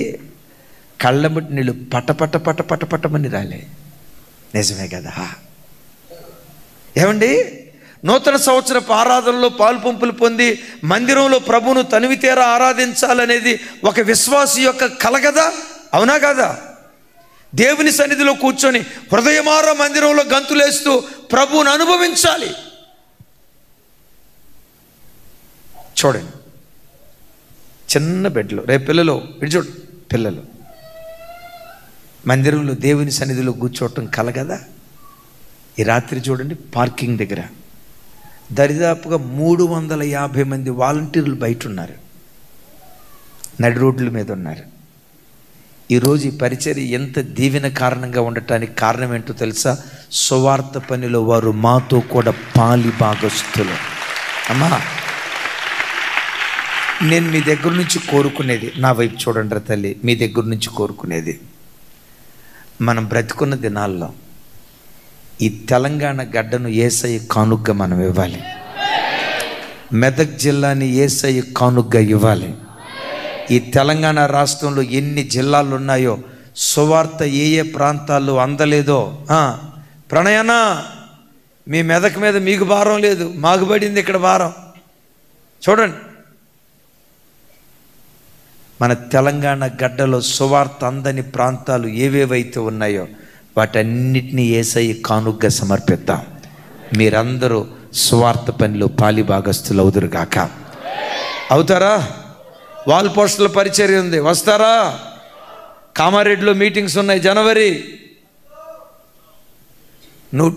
కళ్ళబట్టి నీళ్ళు పటపట పటపటమని రాలే. నిజమే కదా. ఏమండి, నూతన సంవత్సరపు ఆరాధనలో పాలుపంపులు పొంది మందిరంలో ప్రభువును తనివితేరా ఆరాధించాలనేది ఒక విశ్వాసి యొక్క కల కదా, అవునా కదా? దేవుని సన్నిధిలో కూర్చొని హృదయమార మందిరంలో గంతులేస్తూ ప్రభువును అనుభవించాలి. చూడండి, చిన్న బెడ్లో రేపు పిల్లలు చూడు, పిల్లలు మందిరంలో దేవుని సన్నిధిలో కూర్చోవటం కల కదా. ఈ రాత్రి చూడండి, పార్కింగ్ దగ్గర దరిదాపుగా 350 మంది వాలంటీర్లు బయట ఉన్నారు, నడి రోడ్ల మీద ఉన్నారు. ఈరోజు ఈ పరిచర్య ఎంత దీవెన కారణంగా ఉండటానికి కారణం ఏంటో తెలుసా? సువార్త పనిలో వారు మాతో కూడా పాలి భాగస్తులు. అమ్మా, నేను మీ దగ్గర నుంచి కోరుకునేది, నా వైపు చూడండి తల్లి, మీ దగ్గర నుంచి కోరుకునేది, మనం బ్రతుకున్న దినాల్లో ఈ తెలంగాణ గడ్డను యేసయ్య కానుగ్గా మనం ఇవ్వాలి. మెదక్ జిల్లాని యేసయ్య కానుగ్గా ఇవ్వాలి. ఈ తెలంగాణ రాష్ట్రంలో ఎన్ని జిల్లాలు ఉన్నాయో సువార్త ఏ ఏ ప్రాంతాల్లో అందలేదో, ప్రణయన మీ మెదక్ మీద మీకు భారం లేదు, మాకు పడింది ఇక్కడ భారం. చూడండి, మన తెలంగాణ గడ్డలో సువార్త అందని ప్రాంతాలు ఏవేవైతే ఉన్నాయో వాటన్నిటినీ యేసయ్య కానుగ్గా సమర్పిద్దాం. మీరందరూ సువార్త పనిలో పాలిభాగస్తులు అవుదురుగాక. అవుతారా? వాల్ పోస్టుల పరిచర్య ఉంది, వస్తారా? కామారెడ్డిలో మీటింగ్స్ ఉన్నాయి జనవరి. నువ్వు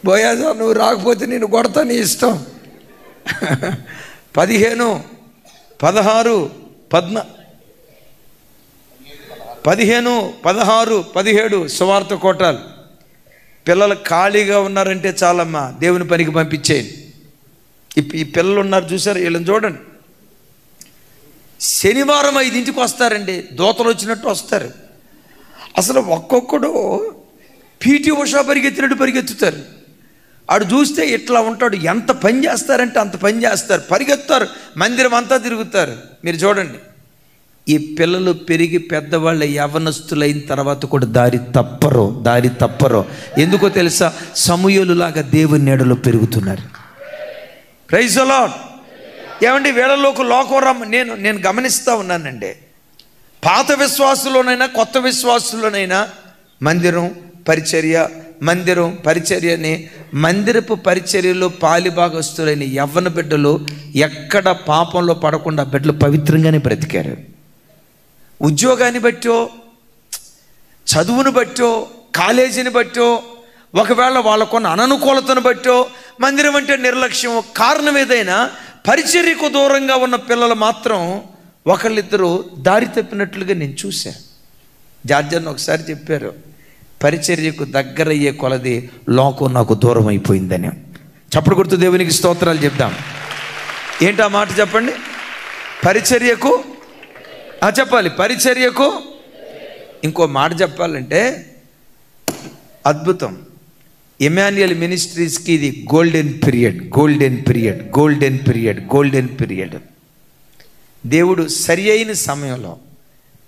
బోయాజా, నువ్వు రాకపోతే నేను కొడతా, నీ ఇష్టం. 15, 16, 17 సువార్త కోటాలు. పిల్లలు ఖాళీగా ఉన్నారంటే చాలమ్మా, దేవుని పనికి పంపించేయండి. ఈ పిల్లలు ఉన్నారు చూసారు, వీళ్ళని చూడండి. శనివారం 5ంటికి వస్తారండి, దోతలు వచ్చినట్టు వస్తారు. అసలు ఒక్కొక్కడు పీటీ ఉషా పరిగెత్తినట్టు పరిగెత్తుతారు. ఆడు చూస్తే ఇట్లా ఉంటాడు. ఎంత పని చేస్తారంటే అంత పని చేస్తారు, పరిగెత్తారు, మందిరం అంతా తిరుగుతారు. మీరు చూడండి, ఈ పిల్లలు పెరిగి పెద్దవాళ్ళ యవ్వనస్తులైన తర్వాత కూడా దారి తప్పరు. ఎందుకో తెలుసా? సమూయేలులాగా దేవుని నీడలో పెరుగుతున్నారు. Praise the Lord. ఏమండి, వీళ్ళలోకి లోకం నేను గమనిస్తూ ఉన్నానండి. పాత విశ్వాసులోనైనా కొత్త విశ్వాసులోనైనా మందిరం పరిచర్యని మందిరపు పరిచర్యలో పాలిభాగస్తులైన యవ్వన బిడ్డలు ఎక్కడ పాపంలో పడకుండా బిడ్డలు పవిత్రంగానే బ్రతికారు. ఉద్యోగాన్ని బట్టో, చదువును బట్టో, కాలేజీని బట్టో, ఒకవేళ వాళ్ళకున్న అననుకూలతను బట్టో మందిరం అంటే నిర్లక్ష్యం, కారణం ఏదైనా పరిచర్యకు దూరంగా ఉన్న పిల్లలు మాత్రం ఒకళ్ళిద్దరూ దారి తప్పినట్లుగా నేను చూశాను. జార్జన్ ఒకసారి చెప్పారు, పరిచర్యకు దగ్గరయ్యే కొలది లోకం నాకు దూరం అయిపోయిందని. చప్పుడు గుర్తు దేవునికి స్తోత్రాలు చెప్దాం. ఏంటి ఆ మాట చెప్పండి? పరిచర్యకు చెప్పాలి, పరిచర్యకు. ఇంకో మాట చెప్పాలంటే అద్భుతం. ఎమాన్యుయల్ మినిస్ట్రీస్కి ఇది గోల్డెన్ పీరియడ్. దేవుడు సరి అయిన సమయంలో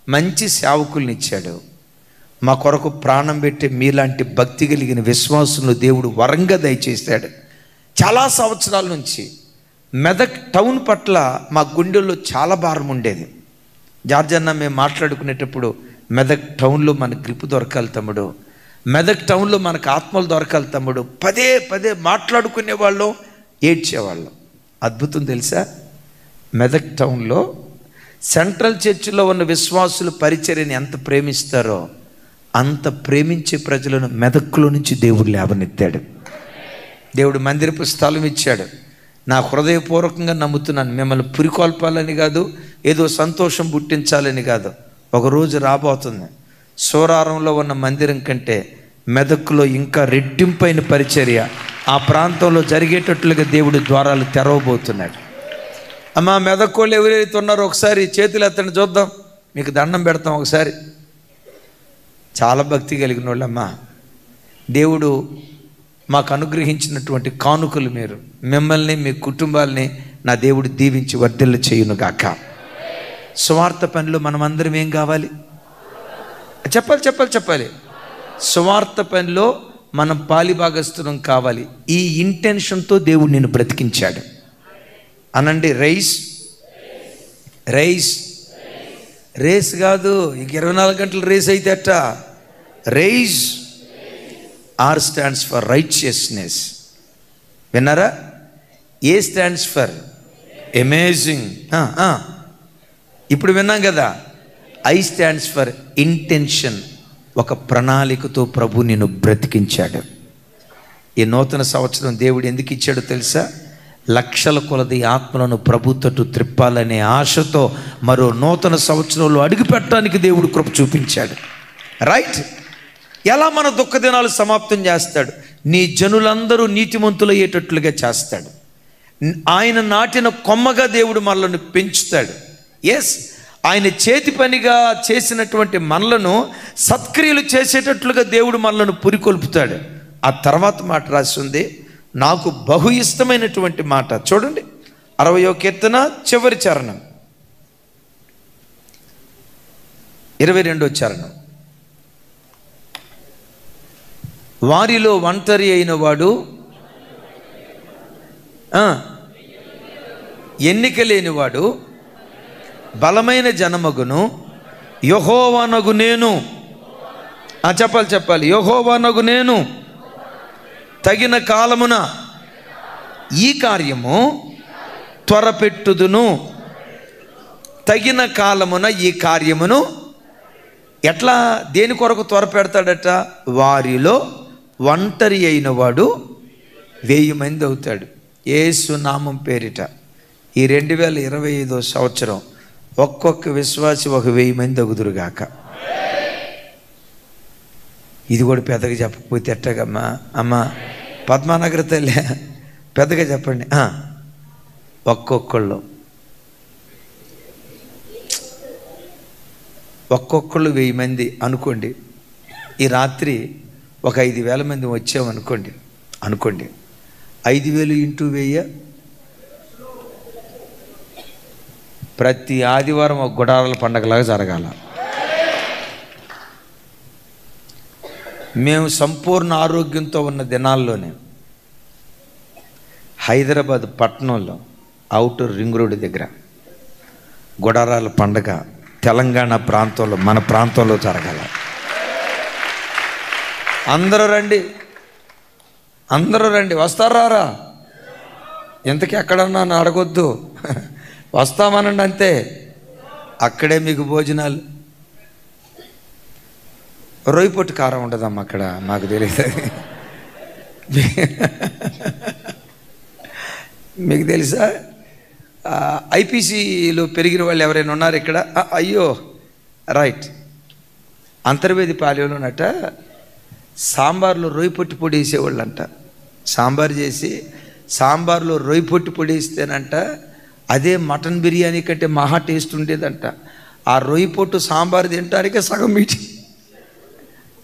మంచి సేవకుల్ని ఇచ్చాడు. మా కొరకు ప్రాణం పెట్టి మీలాంటి భక్తి కలిగిన విశ్వాసులను దేవుడు వరంగా దయచేశాడు. చాలా సంవత్సరాల నుంచి మెదక్ టౌన్ పట్ల మా గుండెల్లో చాలా భారం ఉండేది. జార్జ్ అన్న మేము మాట్లాడుకునేటప్పుడు మెదక్ టౌన్లో మనకు గ్రిప్ దొరకాలి తమ్ముడు, మెదక్ టౌన్లో మనకు ఆత్మలు దొరకాలి తమ్ముడు, పదే పదే మాట్లాడుకునే వాళ్ళం, ఏడ్చేవాళ్ళం. అద్భుతం తెలుసా, మెదక్ టౌన్లో సెంట్రల్ చర్చిలో ఉన్న విశ్వాసులు పరిచర్యని ఎంత ప్రేమిస్తారో అంత ప్రేమించే ప్రజలను మెదక్లో నుంచి దేవుడు లేవనెత్తాడు. దేవుడు మందిరపు స్థలం ఇచ్చాడు. నా హృదయపూర్వకంగా నమ్ముతున్నాను, మిమ్మల్ని పురికొల్పాలని కాదు, ఏదో సంతోషం పుట్టించాలని కాదు. ఒకరోజు రాబోతుంది సోరారంలో ఉన్న మందిరం కంటే మెదక్లో ఇంకా రెట్టింపైన పరిచర్య ఆ ప్రాంతంలో జరిగేటట్లుగా దేవుడు ద్వారాలు తెరవబోతున్నాడు. అమ్మా మెదక్కోళ్ళు ఎవరైతే ఉన్నారో ఒకసారి చేతులు ఎత్తండి చూద్దాం, మీకు దండం పెడతాం. ఒకసారి చాలా భక్తి కలిగిన వాళ్ళమ్మా, దేవుడు మాకు అనుగ్రహించినటువంటి కానుకలు మీరు, మిమ్మల్ని మీ కుటుంబాలని నా దేవుడు దీవించి వర్ధిల్ల చేయునుగాక. సువార్త పనిలో మనమందరం ఏం కావాలి చెప్పాలి. సువార్త పనిలో మనం పాలిభాగస్తులం కావాలి. ఈ ఇంటెన్షన్తో దేవుడు నిన్ను బ్రతికించాడు. అనండి, రేస్ కాదు, ఇంక 24 గంటలు రేస్ అయితే అట్ట. Rise, R stands for righteousness. విన్నారా? A stands for amazing. ఇప్పుడు విన్నాం కదా. I stands for intention. ఒక ప్రణాళికతో ప్రభు నిన్ను బ్రతికించాడు. ఈ నూతన సంవత్సరం దేవుడు ఎందుకు ఇచ్చాడో తెలుసా? లక్షల కొలది ఆత్మలను ప్రభు తట్టు త్రిప్పాలనే ఆశతో మరో నూతన సంవత్సరంలో అడుగు పెట్టడానికి దేవుడు కృప చూపించాడు. రైట్? ఎలా మన దుఃఖ దినాలు సమాప్తం చేస్తాడు? నీ జనులందరూ నీతిమంతులయ్యేటట్లుగా చేస్తాడు. ఆయన నాటిన కొమ్మగా దేవుడు మనలను పెంచుతాడు. ఎస్, ఆయన చేతి పనిగా చేసినటువంటి మనలను సత్క్రియలు చేసేటట్లుగా దేవుడు మనలను పురికొల్పుతాడు. ఆ తర్వాత మాట రాసి ఉంది, నాకు బహు ఇష్టమైనటువంటి మాట. చూడండి, 60వ కీర్తన చివరి చరణం, 22వ చరణం. వారిలో ఒంటరి అయిన వాడు, ఎన్నిక లేనివాడు బలమైన జనమగును, యెహోవానగు నేను. చెప్పాలి, యెహోవానగు నేను తగిన కాలమున ఈ కార్యము త్వరపెట్టుదును. తగిన కాలమున ఈ కార్యమును ఎట్లా, దేని కొరకు త్వర పెడతాడట? వారిలో ఒంటరి అయిన వాడు 1000 మంది అవుతాడు. యేసు నామం పేరిట ఈ 2025వ సంవత్సరం ఒక్కొక్క విశ్వాసి 1000 మంది అగుదురుగాక. ఇది కూడా పెద్దగా చెప్పకపోతే ఎట్టగమ్మా? అమ్మ పద్మానగర్ తల్లి, పెద్దగా చెప్పండి. ఒక్కొక్కళ్ళు 1000 మంది అనుకోండి. ఈ రాత్రి ఒక 5000 మంది వచ్చామనుకోండి. 5000 ఇంటూ 1000, ప్రతి ఆదివారం ఒక గుడారాల పండగలాగా జరగాల. మేము సంపూర్ణ ఆరోగ్యంతో ఉన్న దినాల్లోనే హైదరాబాద్ పట్టణంలో ఔటర్ రింగ్ రోడ్డు దగ్గర గుడారాల పండగ తెలంగాణ ప్రాంతంలో, మన ప్రాంతంలో జరగాల. అందరూ రండి. వస్తారా? ఎంతకీ ఎక్కడన్నా అడగొద్దు, వస్తామనండి అంతే. అక్కడే మీకు భోజనాలు. రొయ్యపొట్టు కారం ఉండదమ్మా అక్కడ, మాకు తెలియదు. మీకు తెలుసా? ఐపీసీలో పెరిగిన వాళ్ళు ఎవరైనా ఉన్నారు ఇక్కడ? అయ్యో రైట్. అంతర్వేది పాలెంలోనట సాంబార్లో రొయ్యపొట్టు పొడి వేసేవాళ్ళు అంట. సాంబార్ చేసి సాంబార్లో రొయ్యపొట్టు పొడి వేస్తేనంట అదే మటన్ బిర్యానీ కంటే మహా టేస్ట్ ఉండేదంట. ఆ రొయ్యపొట్టు సాంబార్ తింటానికే సగం మీటింగ్.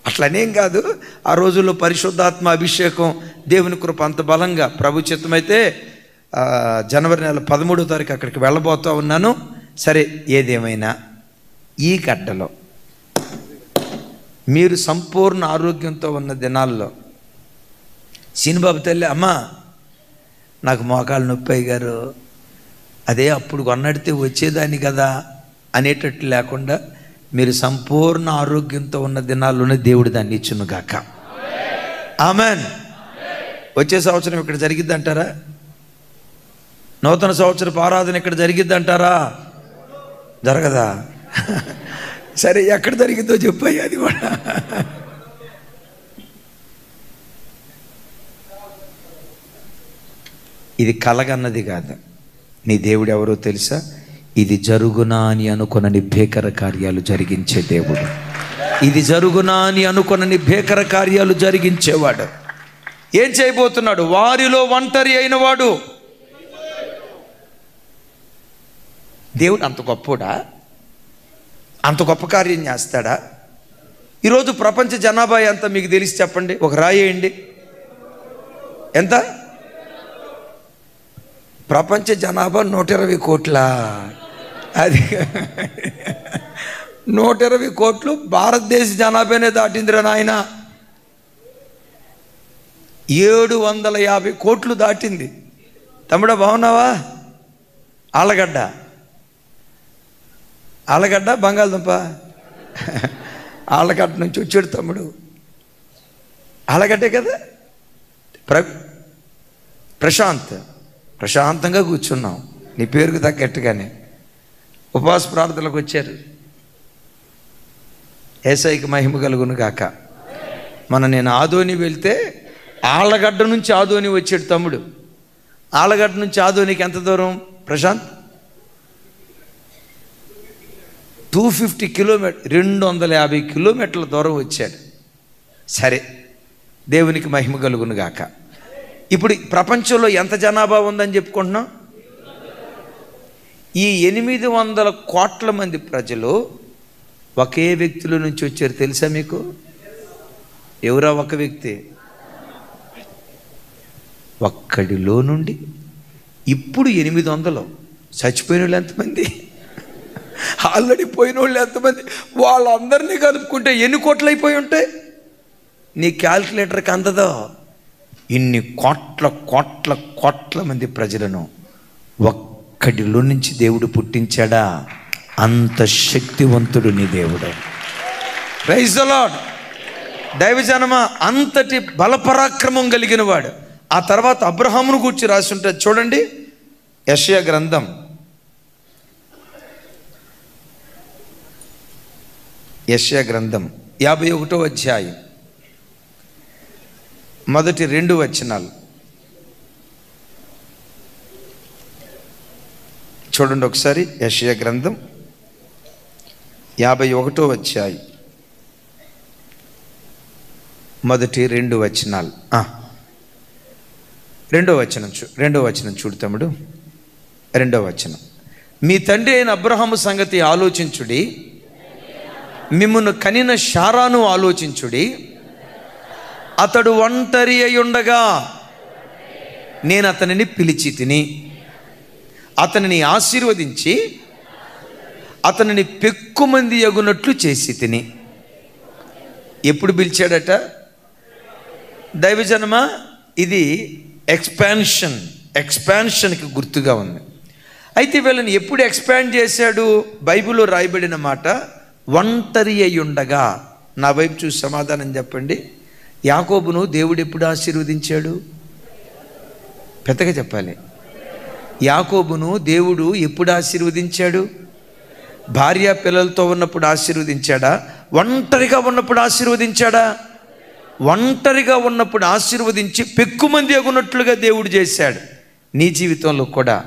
అట్లనేం కాదు, ఆ రోజుల్లో పరిశుద్ధాత్మ అభిషేకం, దేవుని కృప అంత బలంగా. ప్రభు చిత్తమైతే జనవరి నెల 13వ తారీఖు అక్కడికి వెళ్ళబోతూ ఉన్నాను. సరే, ఏదేమైనా ఈ గడ్డలో మీరు సంపూర్ణ ఆరోగ్యంతో ఉన్న దినాల్లో సీనిబాబు తల్లి, అమ్మా నాకు మోకాలు నొప్పి గారు, అదే అప్పుడు కొన్నడితే వచ్చేదాన్ని కదా అనేటట్లు లేకుండా మీరు సంపూర్ణ ఆరోగ్యంతో ఉన్న దినాల్లోనే దేవుడు దాన్ని ఇచ్చునుగాక. ఆమెన్. వచ్చే సంవత్సరం ఇక్కడ జరిగిద్దంటారా? నూతన సంవత్సరపు ఆరాధన ఇక్కడ జరిగిద్దంటారా? జరగదా? సరే, ఎక్కడ జరిగిద్దో చెప్పాయి అది కూడా. ఇది కలగన్నది కాదు. నీ దేవుడు ఎవరో తెలుసా? ఇది జరుగునా అని అనుకొనని భీకర కార్యాలు జరిగించే దేవుడు. ఇది జరుగునా అని అనుకొనని భీకర కార్యాలు జరిగించేవాడు. ఏం చేయబోతున్నాడు? వారిలో ఒంటరి అయిన వాడు. దేవుడు అంత గొప్పోడా? అంత గొప్ప కార్యం చేస్తాడా? ఈరోజు ప్రపంచ జనాభా ఎంత మీకు తెలిసి చెప్పండి, ఒక రాయేయండి. ఎంత? ప్రపంచ జనాభా 120 కోట్ల. అది 120 కోట్లు భారతదేశ జనాభానే దాటిందిరా నాయన. 750 కోట్లు దాటింది. తమ్ముడా బాగున్నావా? ఆళ్ళగడ్డ బంగాళదుంప. ఆళ్ళగడ్డ నుంచి వచ్చాడు తమ్ముడు. ఆళ్ళగడ్డే కదా. ప్రశాంతంగా కూర్చున్నాం నీ పేరుకు తగ్గట్టుగానే. ఉపవాస ప్రార్థనలకు వచ్చారు. యేసయ్యకి మహిమ కలుగును గాక. నేను ఆదోని వెళ్తే ఆళ్ళగడ్డ నుంచి ఆదోని వచ్చాడు తమ్ముడు. ఆళ్ళగడ్డ నుంచి ఆదోనికి ఎంత దూరం ప్రశాంత్? 250 కిలోమీటర్, 250 కిలోమీటర్ల దూరం వచ్చాడు. సరే, దేవునికి మహిమ కలుగును గాక. ఇప్పుడు ప్రపంచంలో ఎంత జనాభా ఉందని చెప్పుకుంటున్నాం? ఈ 800 కోట్ల మంది ప్రజలు ఒకే వ్యక్తిలో నుంచి వచ్చారు. తెలుసా మీకు? ఎవరా ఒక వ్యక్తి? ఒక్కడిలో నుండి. ఇప్పుడు 800. చచ్చిపోయిన వాళ్ళు ఎంతమంది? ఆల్రెడీ పోయిన వాళ్ళు ఎంతమంది? వాళ్ళందరినీ కలుపుకుంటే ఎన్ని కోట్లు అయిపోయి ఉంటాయి? నీ క్యాల్కులేటర్కి అందదో. ఇన్ని కోట్ల మంది ప్రజలను ఒక్కడిలో నుంచి దేవుడు పుట్టించాడా? అంత శక్తివంతుడు నీ దేవుడు. Praise the lord. దైవజనమా, అంతటి బలపరాక్రమం కలిగిన వాడు. ఆ తర్వాత అబ్రహామును గూర్చి రాసి ఉంటుంది చూడండి. యెషయా గ్రంథం 51వ అధ్యాయం మొదటి 2 వచనాలు చూడండి ఒకసారి. యెషయా గ్రంథం 51వ అధ్యాయం మొదటి 2 వచనాలు. 2వ వచనం చూడు తమ్ముడు. 2వ వచనం. మీ తండ్రి అయిన అబ్రహాము సంగతి ఆలోచించుడి, మిమ్మును కనిన శారాను ఆలోచించుడి. అతడు ఒంటరి అయి ఉండగా నేను అతనిని పిలిచి తిని, అతనిని ఆశీర్వదించి అతనిని పెక్కుమంది యగునట్లు చేసి తిని. ఎప్పుడు పిలిచాడట? దైవజనమా, ఇది ఎక్స్పాన్షన్కి గుర్తుగా ఉంది. అయితే వీళ్ళని ఎప్పుడు ఎక్స్పాండ్ చేశాడు? బైబిల్లో రాయబడిన మాట ఒంటరి అయి ఉండగా. నా వైపు చూసి సమాధానం చెప్పండి. యాకోబును దేవుడు ఎప్పుడు ఆశీర్వదించాడు? పెద్దగా చెప్పాలి. యాకోబును దేవుడు ఎప్పుడు ఆశీర్వదించాడు? భార్య పిల్లలతో ఉన్నప్పుడు ఆశీర్వదించాడా? ఒంటరిగా ఉన్నప్పుడు ఆశీర్వదించాడా? ఒంటరిగా ఉన్నప్పుడు ఆశీర్వదించి పెక్కుమంది అగునట్లుగా దేవుడు చేశాడు. నీ జీవితంలో కూడా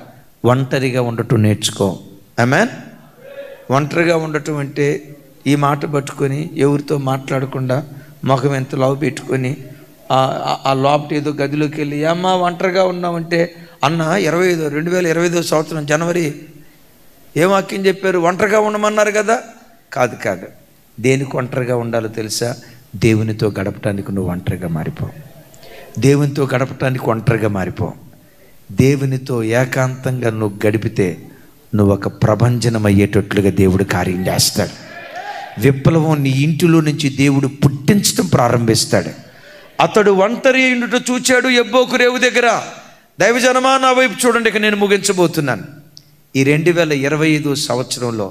ఒంటరిగా ఉండటం నేర్చుకో. ఆమేన్. ఒంటరిగా ఉండటం అంటే ఈ మాట పట్టుకొని ఎవరితో మాట్లాడకుండా ముఖం ఎంత లావు పెట్టుకొని ఆ లోపట ఏదో గదిలోకి వెళ్ళి అమ్మ ఒంటరిగా ఉన్నామంటే, అన్న 2025 సంవత్సరం జనవరి ఏం వాక్యం చెప్పారు? ఒంటరిగా ఉండమన్నారు కదా. కాదు. దేనికి ఒంటరిగా ఉండాలో తెలుసా? దేవునితో గడపటానికి నువ్వు ఒంటరిగా మారిపో. దేవునితో గడపటానికి ఒంటరిగా మారిపో. దేవునితో ఏకాంతంగా నువ్వు గడిపితే నువ్వు ఒక ప్రభంజనం అయ్యేటట్లుగా దేవుడు కార్యం చేస్తాడు. విప్లవం నీ ఇంటిలో నుంచి దేవుడు పుట్టించడం ప్రారంభిస్తాడు. అతడు ఒంటరి అయ్యుండుట చూచాడు యబ్బోకు రేవు దగ్గర. దైవజనమా, నా వైపు చూడండి. ఇక నేను ముగించబోతున్నాను. ఈ 2025 సంవత్సరంలో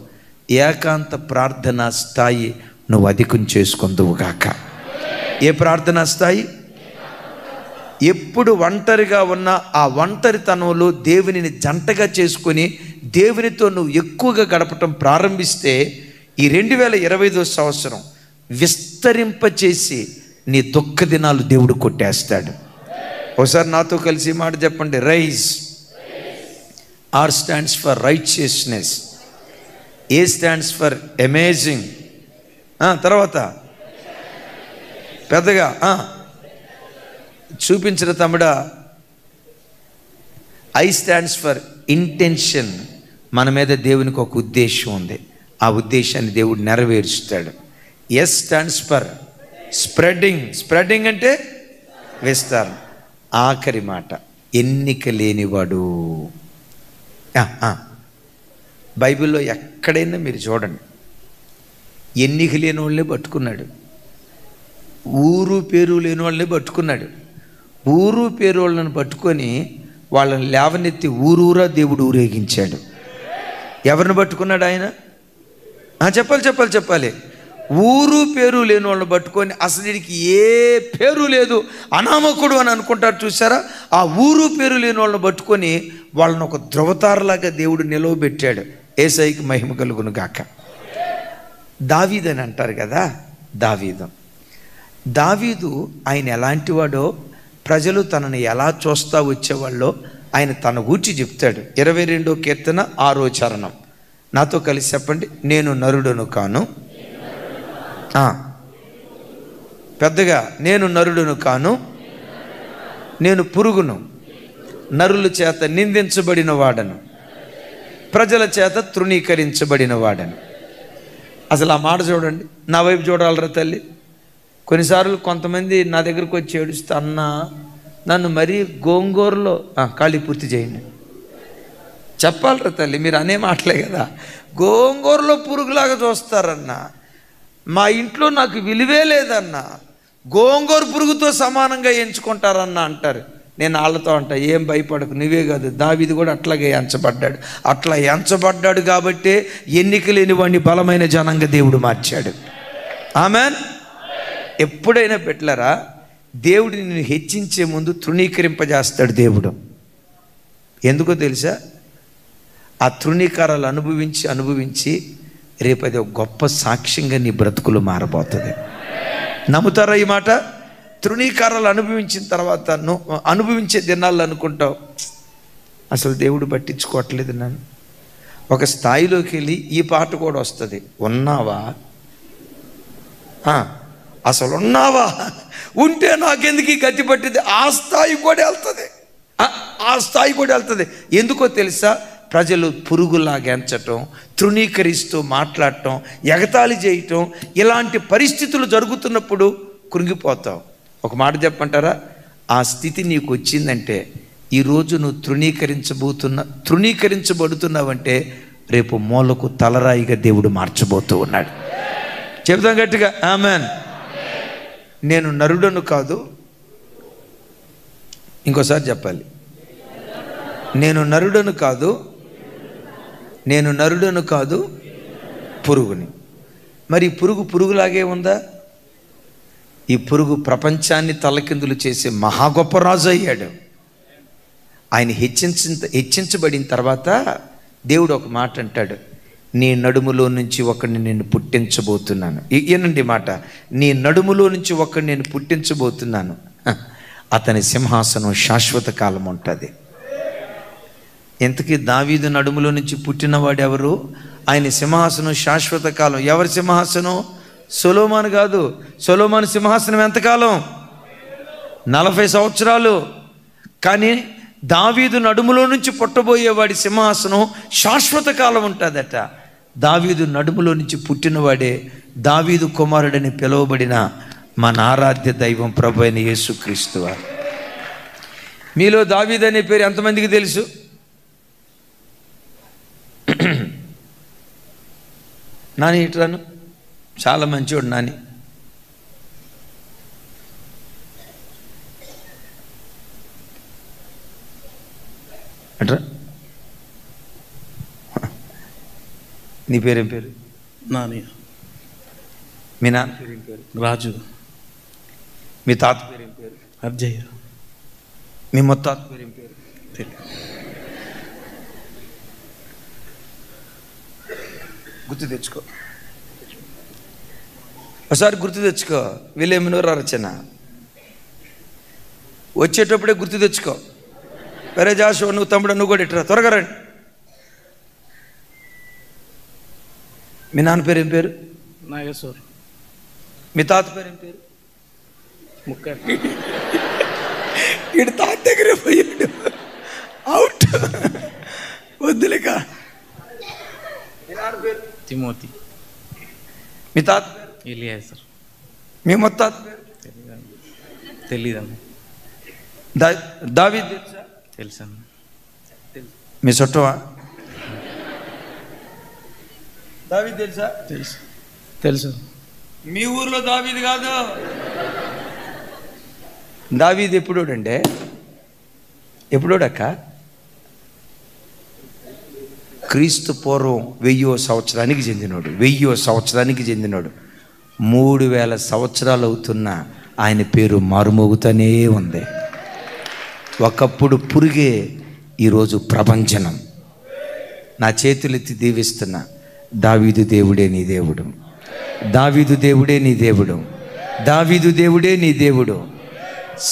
ఏకాంత ప్రార్థనా స్థాయి నువ్వు అధికం చేసుకుందువుగాక. ఏ ప్రార్థనా స్థాయి? ఎప్పుడు ఒంటరిగా ఉన్న ఆ ఒంటరితనంలో దేవునిని జంటగా చేసుకొని దేవునితో నువ్వు ఎక్కువగా గడపటం ప్రారంభిస్తే ఈ 2025 సంవత్సరం విస్తరింపచేసి నీ దుఃఖ దినాలు దేవుడు కొట్టేస్తాడు. ఒకసారి నాతో కలిసి మాట చెప్పండి. Rise. R stands for righteousness, A stands for amazing, తర్వాత పెద్దగా చూపించిన తమ్ముడా. I stands for intention. మన మీద దేవునికి ఒక ఉద్దేశం ఉంది, ఆ ఉద్దేశాన్ని దేవుడు నెరవేరుస్తాడు. S stands for spreading. Spreading అంటే విస్తారం. ఆఖరి మాట ఎన్నిక లేనివాడు. బైబిల్లో ఎక్కడైనా మీరు చూడండి, ఎన్నిక లేని వాళ్ళనే పట్టుకున్నాడు, ఊరు పేరు లేని వాళ్ళని పట్టుకున్నాడు. ఊరు పేరు వాళ్ళని పట్టుకొని వాళ్ళని లేవనెత్తి ఊరూరా దేవుడు ఊరేగించాడు. ఎవరిని పట్టుకున్నాడు ఆయన? చెప్పాలి. ఊరు పేరు లేని వాళ్ళని పట్టుకొని, అసలు వీడికి ఏ పేరు లేదు, అనామకుడు అని అనుకుంటారు చూసారా, ఆ ఊరు పేరు లేని వాళ్ళని పట్టుకొని వాళ్ళని ఒక ధ్రువతారలాగా దేవుడు నిలవబెట్టాడు. యేసయ్యకి మహిమ కలుగును గాక. దావీదు అని అంటారు కదా, దావీదు ఆయన ఎలాంటి వాడో, ప్రజలు తనని ఎలా చూస్తా వచ్చేవాళ్ళో ఆయన తన గూర్చి చెప్తాడు. 22వ కీర్తన 6వ చరణం. నాతో కలిసి చెప్పండి. నేను నరుడును కాను, పెద్దగా, నేను నరుడును కాను, నేను పురుగును, నరుల చేత నిందించబడిన వాడను, ప్రజల చేత తృణీకరించబడిన వాడను. అసలు ఆ మాట చూడండి. నా వైపు చూడాలరా తల్లి. కొన్నిసార్లు కొంతమంది నా దగ్గరకు వచ్చి ఏడుస్తా, అన్నా నన్ను మరీ గోంగూరలో ఖాళీ పూర్తి చేయండి చెప్పాలరా తల్లి. మీరు అనే మాటలే కదా, గోంగూరలో పురుగులాగా చూస్తారన్నా, మా ఇంట్లో నాకు విలువే లేదన్నా, గోంగూర పురుగుతో సమానంగా ఎంచుకుంటారన్నా అంటారు. నేను వాళ్ళతో అంటా, ఏం భయపడకు, నువ్వే కాదు దావీదు కూడా అట్లాగే ఎంచబడ్డాడు. అట్లా ఎంచబడ్డాడు కాబట్టే ఎన్నిక లేని వాడిని బలమైన జనంగా దేవుడు మార్చాడు. ఆమెన్. ఎప్పుడైనా పెట్టలరా, దేవుడిని నిన్ను హెచ్చించే ముందు తృణీకరింపజేస్తాడు దేవుడు. ఎందుకో తెలుసా? ఆ తృణీకారాలు అనుభవించి రేపు అది ఒక గొప్ప సాక్ష్యంగా నీ బ్రతుకులు మారబోతుంది. నమ్ముతారా ఈ మాట? తృణీకారాలు అనుభవించిన తర్వాత అనుభవించే దినాలు అనుకుంటావు, అసలు దేవుడు పట్టించుకోవట్లేదు నన్ను. ఒక స్థాయిలోకి వెళ్ళి ఈ పాట కూడా వస్తుంది, ఉన్నావా, అసలు ఉన్నావా, ఉంటే నాకెందుకు గతి పట్టింది. ఆ స్థాయి కూడా వెళ్తుంది. ఎందుకో తెలుసా? ప్రజలు పురుగులాగా ఎంచటం, తృణీకరిస్తూ మాట్లాడటం, ఎగతాళి చేయటం, ఇలాంటి పరిస్థితులు జరుగుతున్నప్పుడు కృంగిపోతావు. ఒక మాట చెప్పంటారా, ఆ స్థితి నీకు వచ్చిందంటే ఈరోజు నువ్వు తృణీకరించబడుతున్నావంటే రేపు మూలకు తలరాయిగా దేవుడు మార్చబోతూ ఉన్నాడు. చెబుతాం గట్టిగా ఆమెన్. నేను నరుడను కాదు, ఇంకోసారి చెప్పాలి, నేను నరుడను కాదు పురుగుని. మరి పురుగులాగే ఉందా? ఈ పురుగు ప్రపంచాన్ని తలకిందులు చేసే మహా గొప్ప రాజు అయ్యాడు. ఆయన హెచ్చించబడిన తర్వాత దేవుడు ఒక మాట అంటాడు, నీ నడుములో నుంచి ఒకడిని నేను పుట్టించబోతున్నాను. ఏనండి మాట, నీ నడుములో నుంచి ఒకడిని నేను పుట్టించబోతున్నాను, అతని సింహాసనం శాశ్వత కాలం ఉంటుంది. ఇంతకీ దావీదు నడుములో నుంచి పుట్టినవాడు ఎవరు? ఆయన సింహాసనం శాశ్వత కాలం. ఎవరి సింహాసనం? సొలొమోను కాదు. సొలొమోను సింహాసనం ఎంతకాలం? 40 సంవత్సరాలు. కానీ దావీదు నడుములో నుంచి పుట్టబోయేవాడి సింహాసనం శాశ్వత కాలం ఉంటుందట. దావీదు నడుములో నుంచి పుట్టినవాడే దావీదు కుమారుడని పిలువబడిన మన ఆరాధ్య దైవం ప్రభు అయిన యేసుక్రీస్తు వారు. మీలో దావీదు అనే పేరు ఎంతమందికి తెలుసు? నాని ఇట్రాను, చాలా మంచివాడు నాని. అట్రా, నీ పేరేం పేరు? నాని. మీ నాన్న పేరేం పేరు? రాజు. మీ తాత పేరేం పేరు? అర్జయ్య. మీ ముత్తాత పేరేం పేరు? గుర్తు తెచ్చుకో, ఒకసారి గుర్తు తెచ్చుకో. వీళ్ళేమినోరు రచన వచ్చేటప్పుడే గుర్తు తెచ్చుకో. వేరే జాషు, నువ్వు తమ్ముడు, నువ్వు కూడా ఇట్రా, త్వరగా రండి. మీ నాన్న పేరు ఏం పేరు? నాగేశ్వర్. మీ తాత పేరు ఏం పేరు? ముక్కర్. వీడు తాత దగ్గరే పోయాడు, అవుట్, వద్దులేక. మీ నాన్న పేరు? తిమోతి. మీ తాత పేరు? ఎలియాజర్. మీ ముత్తాత పేరు? తెలీదన్న. దావీదు తెలుసా? తెలుసన్న. మీ చుట్టవా? దావీదు తెలుసా? తెలుసు. తెలుసు. మీ ఊర్లో దావీదు కాదు. దావీదు ఎప్పుడోడంటే ఎప్పుడోడక్క? క్రీస్తు పూర్వం 1000వ సంవత్సరానికి చెందినోడు. 1000వ సంవత్సరానికి చెందినోడు. 3000 సంవత్సరాలు అవుతున్నా ఆయన పేరు మారుమోగుతూనే ఉంది. ఒకప్పుడు పురుగే, ఈరోజు ప్రభంజనం. నా చేతులెత్తి దీవిస్తున్నా, దావీదు దేవుడే నీ దేవుడు, దావీదు దేవుడే నీ దేవుడు, దావీదు దేవుడే నీ దేవుడు.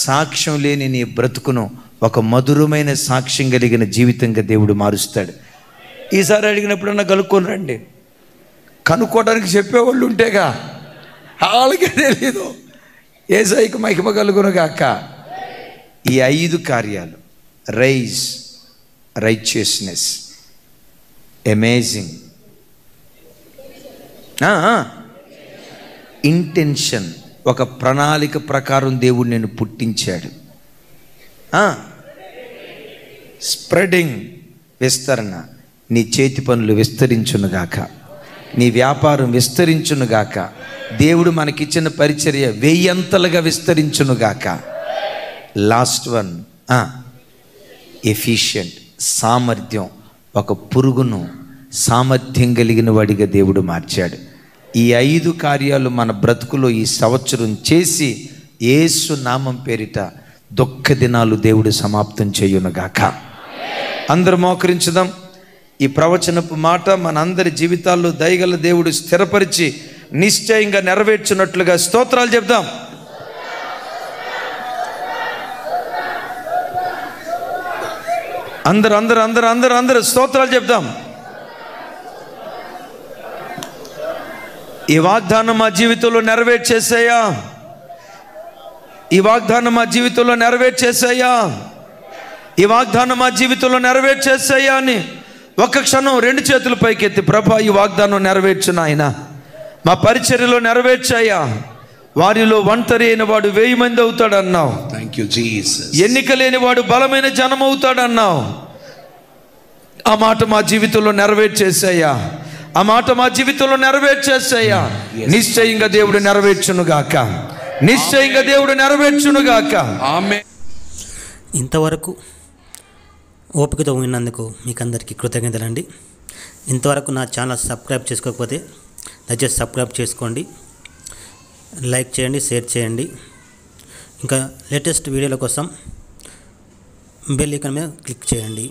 సాక్ష్యం లేని నీ బ్రతుకును ఒక మధురమైన సాక్ష్యం కలిగిన జీవితంగా దేవుడు మారుస్తాడు. ఈసారి అడిగినప్పుడన్నా కనుక్కొని రండి. కనుక్కోవడానికి చెప్పేవాళ్ళు ఉంటేగా, వాళ్ళకే తెలీదు. యేసయ్యకు మహిమ కలుగును గాక. ఈ 5 కార్యాలు, రైజ్, రైచియస్నెస్, అమేజింగ్, ఇంటెన్షన్, ఒక ప్రణాళిక ప్రకారం దేవుడు నేను పుట్టించాడు. స్ప్రెడింగ్, విస్తరణ. నీ చేతి పనులు విస్తరించునుగాక, నీ వ్యాపారం విస్తరించునుగాక, దేవుడు మనకిచ్చిన పరిచర్య 1000 అంతలుగా విస్తరించునుగాక. లాస్ట్ వన్, ఎఫిషియంట్, సామర్థ్యం. ఒక పురుగును సామర్థ్యం కలిగిన వాడిగా దేవుడు మార్చాడు. ఈ 5 కార్యాలు మన బ్రతుకులో ఈ సంవత్సరం చేసి యేసు నామం పేరిట దుఃఖ దినాలు దేవుడు సమాప్తం చేయునుగాక. అందరూ మోకరించుదాం. ఈ ప్రవచనపు మాట మనందరి జీవితాల్లో దయగల దేవుడు స్థిరపరిచి నిశ్చయంగా నెరవేర్చున్నట్లుగా స్తోత్రాలు చెప్దాం. అందరూ అందరూ అందరూ అందరూ అందరూ స్తోత్రాలు చెప్దాం. ఈ వాగ్దానం మా జీవితంలో నెరవేర్చేసాయా, ఈ వాగ్దానం మా జీవితంలో నెరవేర్చేసాయా, ఈ వాగ్దానం మా జీవితంలో నెరవేర్చేసాయా అని ఒక్క క్షణం 2 చేతులు పైకెత్తి, ప్రభా ఈ వాగ్దానం నెరవేర్చు నాయన, మా పరిచర్యలో నెరవేర్చాయా. వారిలో ఒంటరి అయిన వాడు 1000 మంది అవుతాడన్నావు. Thank you Jesus. ఎన్నిక లేని వాడు బలమైన జనం అవుతాడన్నావు. ఆ మాట మా జీవితంలో నెరవేర్చేసాయా, ఆ మాట మా జీవితంలో నెరవేర్చేసాయా. నిశ్చయంగా దేవుడు నెరవేర్చునుగాక, నిశ్చయంగా దేవుడు నెరవేర్చునుగాక. ఆమేన్. ఇంతవరకు ఓపికతో విన్నందుకు మీకు అందరికీ కృతజ్ఞతలండి. ఇంతవరకు నా ఛానల్ సబ్స్క్రైబ్ చేసుకోకపోతే దయచేసి సబ్స్క్రైబ్ చేసుకోండి, లైక్ చేయండి, షేర్ చేయండి. ఇంకా లేటెస్ట్ వీడియోల కోసం బెల్ ఐకాన్ మీద క్లిక్ చేయండి.